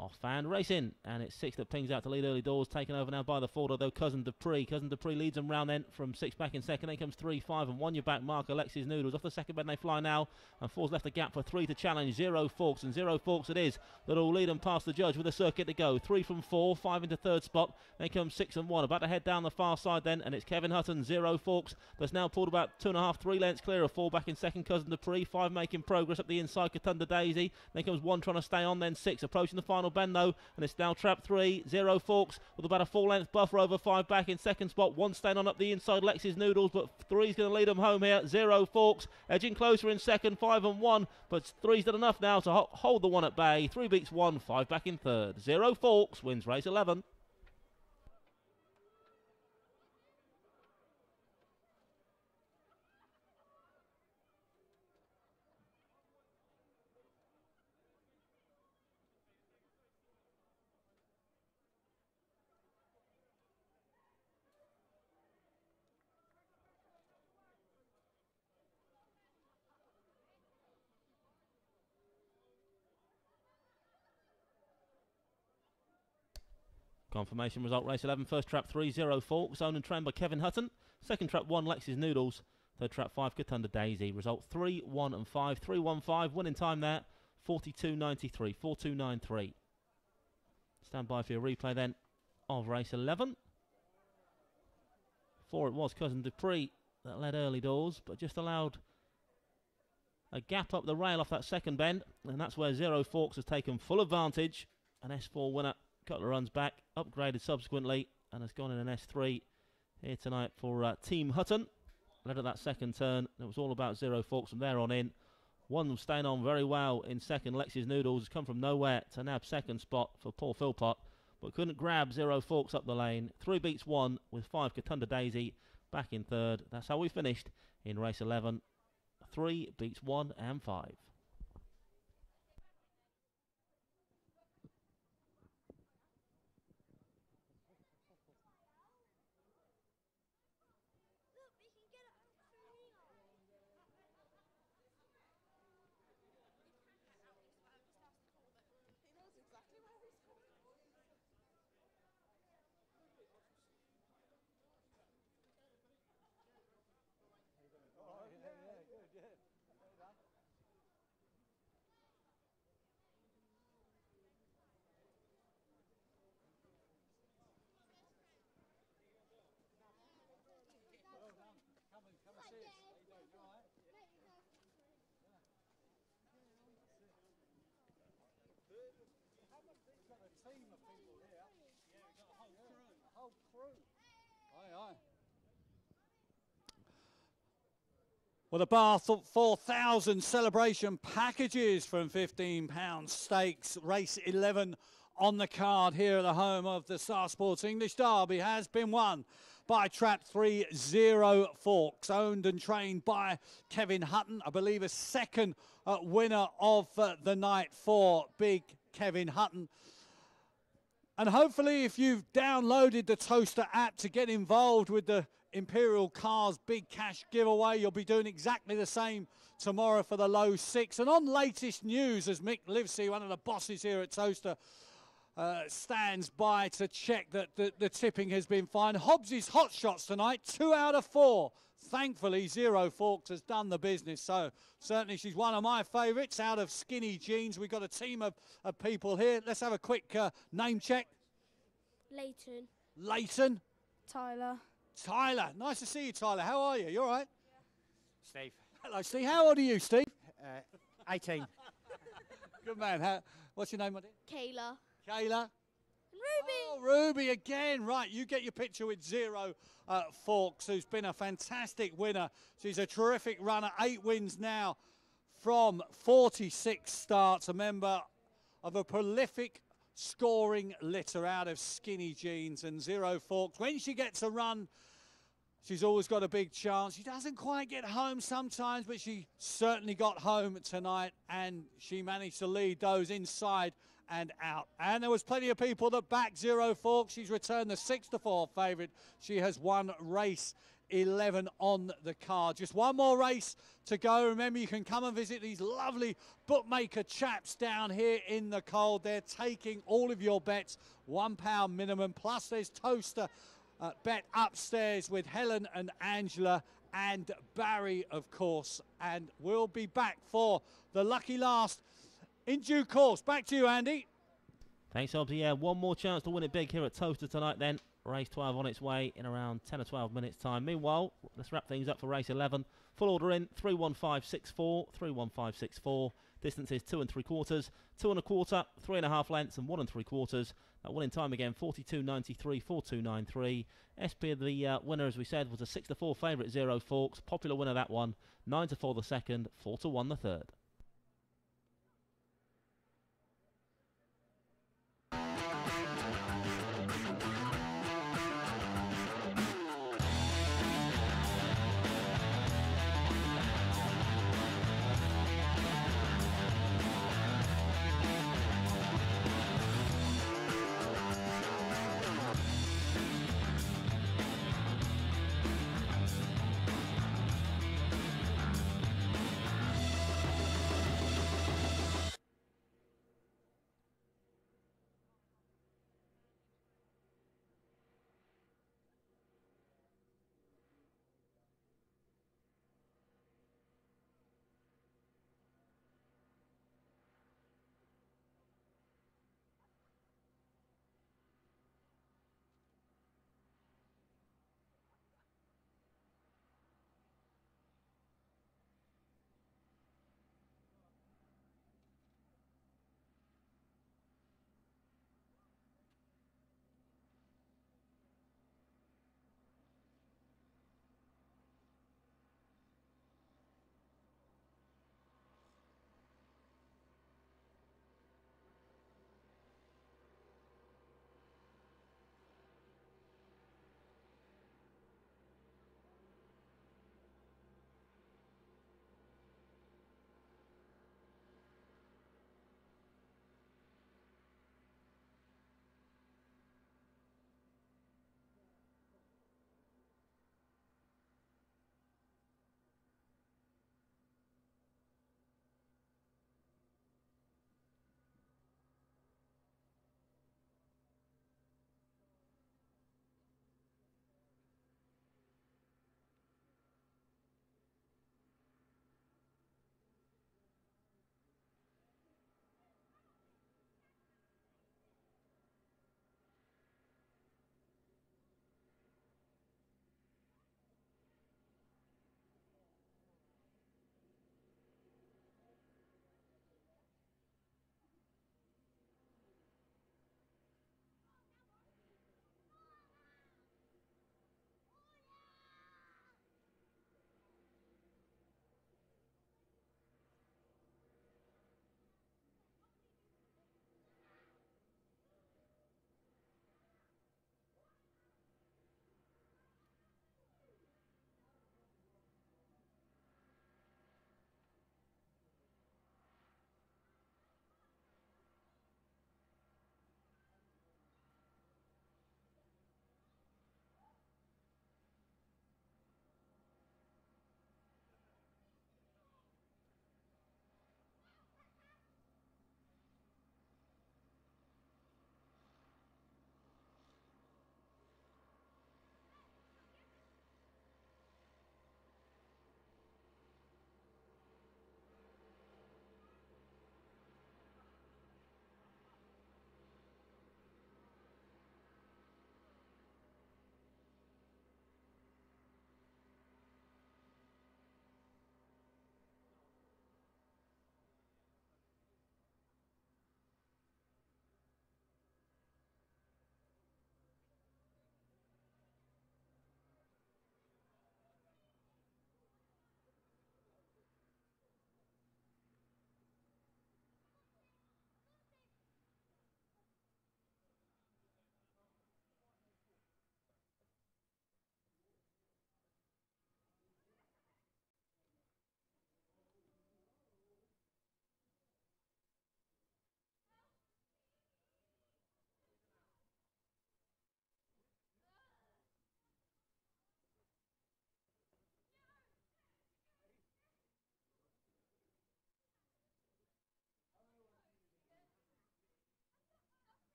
Off and racing, and it's 6 that pings out to lead early doors, taken over now by the forwarder though, Cousin Dupree. Cousin Dupree leads them round then from 6 back in second. Then comes 3, 5 and 1 your back mark, Alexis Noodles. Off the second bend they fly now, and 4's left a gap for 3 to challenge. Zero Forks, and Zero Forks it is that'll lead them past the judge with a circuit to go. 3 from 4, 5 into third spot. Then comes 6 and 1, about to head down the far side then, and it's Kevin Hutton, Zero Forks, that's now pulled about 2.5, 3 lengths clear of 4 back in second, Cousin Dupree. 5 making progress up the inside, Katunda Daisy. Then comes 1 trying to stay on, then 6 approaching the final bend though, and it's now trap 3, Zero Forks with about a 4-length buffer over 5 back in second spot. 1 staying on up the inside, Lexi's Noodles, but 3's going to lead them home here. Zero Forks edging closer in second, 5 and 1, but 3's done enough now to hold the one at bay. 3 beats 1, 5 back in third. Zero Forks wins race 11. Confirmation result, race 11, first trap 3, 0 Forks, owned and trained by Kevin Hutton. Second trap 1, Lex's Noodles. Third trap 5, Katunda Daisy. Result 3, 1 and 5, 3-1-5. Winning time there, 42.93, 42.93. Stand by for your replay then of race 11. 4 it was Cousin Dupree that led early doors, but just allowed a gap up the rail off that second bend, and that's where 0 Forks has taken full advantage. An S4 winner, couple of runs back, upgraded subsequently, and has gone in an S3 here tonight for Team Hutton. Led at that second turn. It was all about 0 Forks from there on in. One staying on very well in second. Lex's Noodles has come from nowhere to nab second spot for Paul Philpott, but couldn't grab 0 Forks up the lane. 3 beats 1 with 5 Katunda Daisy back in third. That's how we finished in race 11. 3 beats 1 and 5. Well, the Bath 4000 celebration packages from £15 stakes. Race 11 on the card here at the home of the Star Sports English Derby has been won by trap 3, 0 Forks, owned and trained by Kevin Hutton. I believe a second winner of the night for big Kevin Hutton. And hopefully, if you've downloaded the Towcester app to get involved with the Imperial Cars Big Cash giveaway, you'll be doing exactly the same tomorrow for the low 6. And on latest news, as Mick Livesey, one of the bosses here at Towcester, stands by to check that the tipping has been fine. Hobbs's hot shots tonight, 2 out of 4. Thankfully, 0 Forks has done the business. So certainly she's one of my favourites out of Skinny Jeans. We've got a team of people here. Let's have a quick name check. Leighton. Leighton. Tyler. Tyler. Nice to see you, Tyler. How are you? You all right? Steve. Hello, Steve. How old are you, Steve? 18. Good man. What's your name, my dear? Kayla. Kayla. Ruby. Oh, Ruby again. Right, you get your picture with 0 Forks, who's been a fantastic winner. She's a terrific runner. 8 wins now from 46 starts. A member of a prolific scoring litter out of Skinny Jeans. And 0 Forks, when she gets a run, she's always got a big chance. She doesn't quite get home sometimes, but she certainly got home tonight, and she managed to lead those inside and out. And there was plenty of people that backed 0 Forks. She's returned the 6-4 favourite. She has won race 11 on the card. Just one more race to go. Remember, you can come and visit these lovely bookmaker chaps down here in the cold. They're taking all of your bets, £1 minimum. Plus there's Towcester bet upstairs with Helen and Angela and Barry, of course. And we'll be back for the lucky last in due course. Back to you, Andy. Thanks, Hobbsy. Yeah, one more chance to win it big here at Towcester tonight then. Race 12 on its way in around 10 or 12 minutes' time. Meanwhile, let's wrap things up for race 11. Full order in, 31564, 31564. Distances 2 3/4, 2 1/4, 3 1/2 lengths, and 1 3/4. That winning time again, 42.93, 42.93. SP, the winner, as we said, was a 6-4 favourite, 0 Forks. Popular winner, that one. 9-4 the second, 4-1 the third.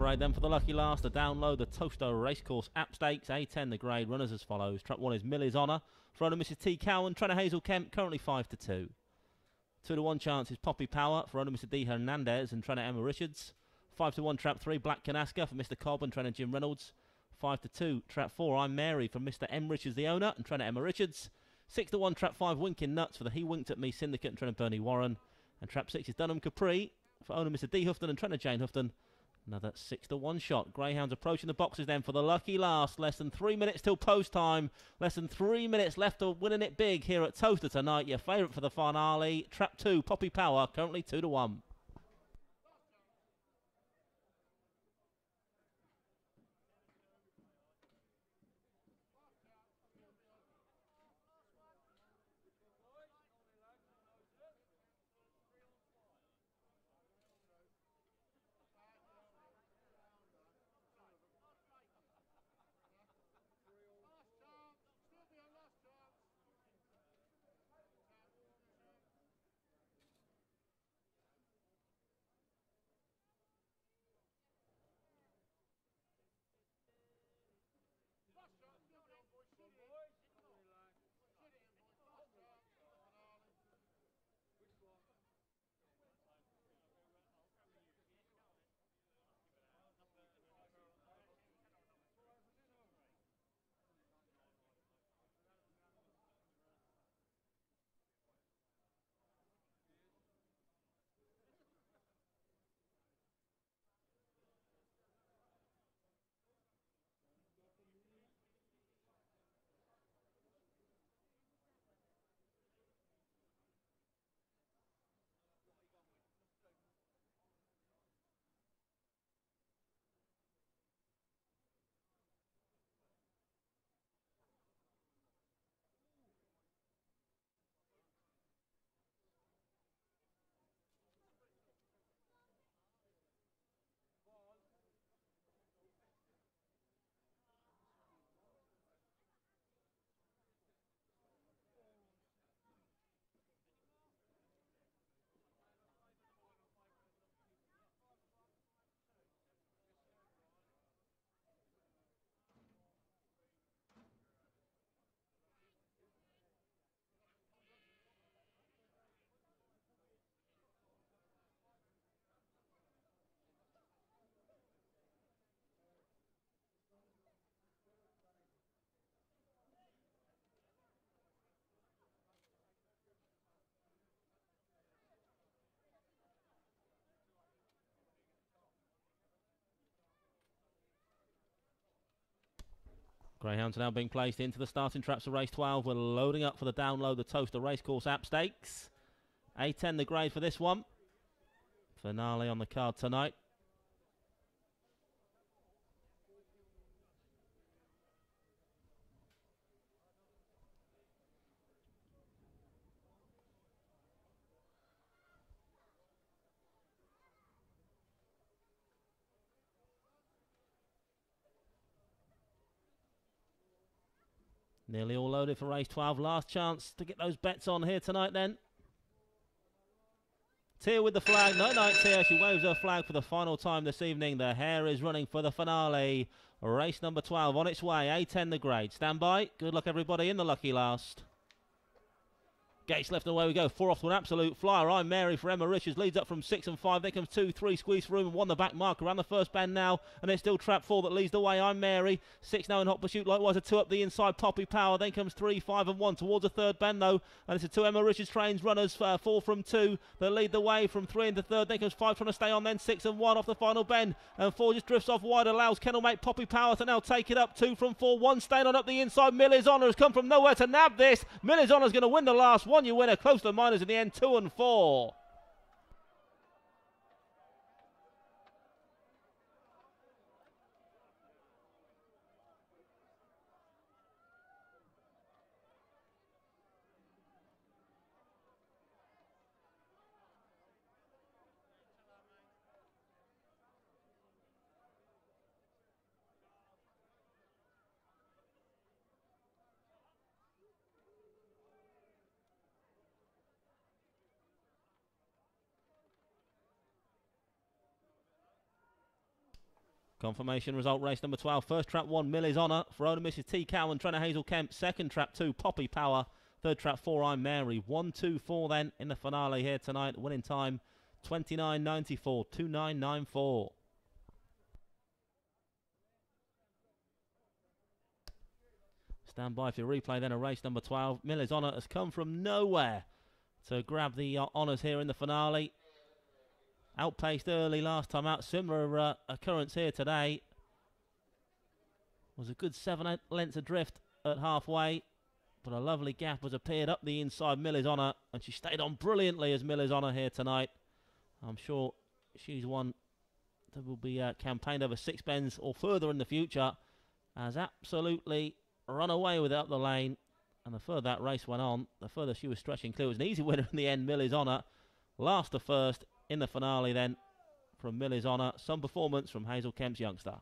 parade then for the lucky last. The download, the Towcester Racecourse App Stakes. A10 the grade, runners as follows. Trap 1 is Millie's Honour. For owner Mrs T. Cowan, Trainer Hazel Kemp, currently 5-2. 2-1 chance is Poppy Power for owner Mr D. Hernandez and trainer Emma Richards. 5-1 trap 3, Black Canaska for Mr Cobb and trainer Jim Reynolds. 5-2 trap 4, I'm Mary from Mr M Richards the owner and trainer Emma Richards. 6-1 trap 5, Winking Nuts for the He Winked at Me Syndicate and trainer Bernie Warren. And trap 6 is Dunham Capri for owner Mr D. Houghton and trainer Jane Houghton. Another 6-1 shot. Greyhounds approaching the boxes then for the lucky last. Less than 3 minutes till post time. Less than 3 minutes left of winning it big here at Towcester tonight. Your favourite for the finale. Trap 2, Poppy Power, currently 2-1. Greyhounds are now being placed into the starting traps of race 12. We're loading up for the download, the Towcester Racecourse App Stakes. A10 the grade for this one. Finale on the card tonight. Nearly all loaded for race 12. Last chance to get those bets on here tonight then. Tia with the flag. Night, Tia. She waves her flag for the final time this evening. The hare is running for the finale. Race number 12 on its way. A10 the grade. Stand by. Good luck everybody in the lucky last. Gates left and away we go. 4 off to an absolute flyer. I'm Mary for Emma Richards. Leads up from 6 and 5. Then comes 2, 3. Squeeze for room and 1 the back marker around the first bend now. And it's still trap 4 that leads the way. I'm Mary. 6 now in hot pursuit. Likewise a 2 up the inside. Poppy Power. Then comes 3, 5 and 1 towards the third bend though. And it's a 2 Emma Richards trains runners. 4 from 2 that lead the way from 3 into third. Then comes 5 trying to stay on. Then 6 and 1 off the final bend. And 4 just drifts off wide. Allows Kennelmate Poppy Power to now take it up. 2 from 4. 1 staying on up the inside. Miller's Honour has come from nowhere to nab this. Miller's Honour is going to win the last one. You winner close to minors in the end, 2 and 4. Confirmation result, race number 12. First trap 1, Millie's Honour. For owner Mrs. T. Cowan, trainer Hazel Kemp. Second trap 2, Poppy Power. Third trap 4, I'm Mary. 1, 2, 4 then in the finale here tonight. Winning time 29.94, 29.94. Stand by for your replay then of race number 12. Miller's Honour has come from nowhere to grab the honours here in the finale. Outpaced early last time out. Similar occurrence here today. Was a good 7 lengths adrift at halfway, but a lovely gap has appeared up the inside Miller's Honour, and she stayed on brilliantly as Miller's Honour here tonight. I'm sure she's one that will be campaigned over 6 bends or further in the future. Has absolutely run away with it up the lane, and the further that race went on, the further she was stretching clear. It was an easy winner in the end, Miller's Honour. Last to first in the finale then from Miller's Honour. Some performance from Hazel Kemp's youngster.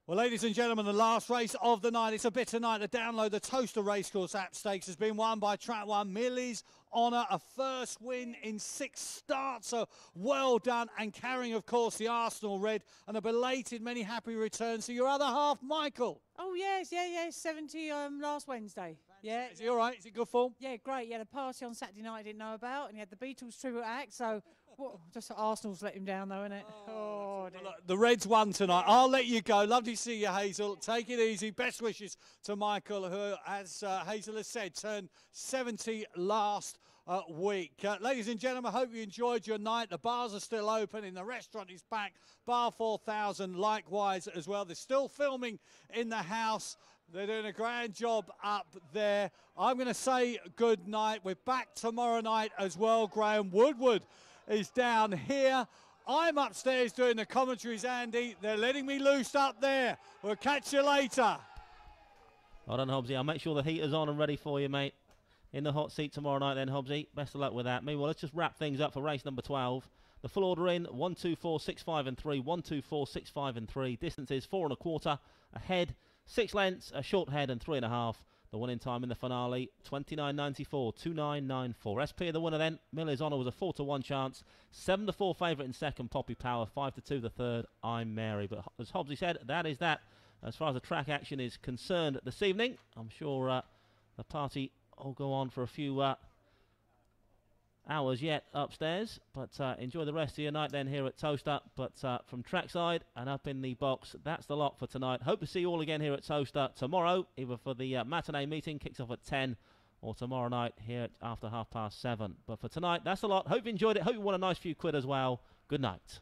Well, ladies and gentlemen, the last race of the night. It's a bit tonight. The Download the Towcester Racecourse App Stakes has been won by track 1, Millie's Honour. A first win in 6 starts, so well done. And carrying, of course, the Arsenal red. And a belated many happy returns to your other half, Michael. Oh, yes, 70 last Wednesday. Yeah. Is he all right? Is he good form? Yeah, great. He had a party on Saturday night I didn't know about, and he had the Beatles tribute act, so just Arsenal's let him down, though, innit? Oh, dear. The Reds won tonight. I'll let you go. Lovely to see you, Hazel. Take it easy. Best wishes to Michael, who, as Hazel has said, turned 70 last week. Ladies and gentlemen, I hope you enjoyed your night. The bars are still open and the restaurant is back. Bar 4000 likewise as well. They're still filming in the house. They're doing a grand job up there. I'm going to say good night. We're back tomorrow night as well. Graham Woodward is down here. I'm upstairs doing the commentaries, Andy. They're letting me loose up there. We'll catch you later. Well done, Hobbsy. I'll make sure the heater's on and ready for you, mate. In the hot seat tomorrow night then, Hobbsy. Best of luck with that. Meanwhile, let's just wrap things up for race number 12. The full order in, 1, 2, 4, 6, 5 and 3. 1, 2, 4, 6, 5 and 3. Distances 4 1/4. A head, 6 lengths, a short head and 3 1/2. The winning time in the finale, 29.94, 29.94. SP the winner then. Miller's Honour was a 4-1 chance. 7-4 favourite in second, Poppy Power. 5-2 the third, I'm Mary. But as Hobbsy said, that is that. As far as the track action is concerned this evening, I'm sure the party will go on for a few hours yet upstairs, but enjoy the rest of your night then here at Towcester. But from trackside and up in the box, that's the lot for tonight. Hope to see you all again here at Towcester tomorrow, either for the matinee meeting, kicks off at 10, or tomorrow night here after 7:30. But for tonight, that's the lot. Hope you enjoyed it. Hope you won a nice few quid as well. Good night.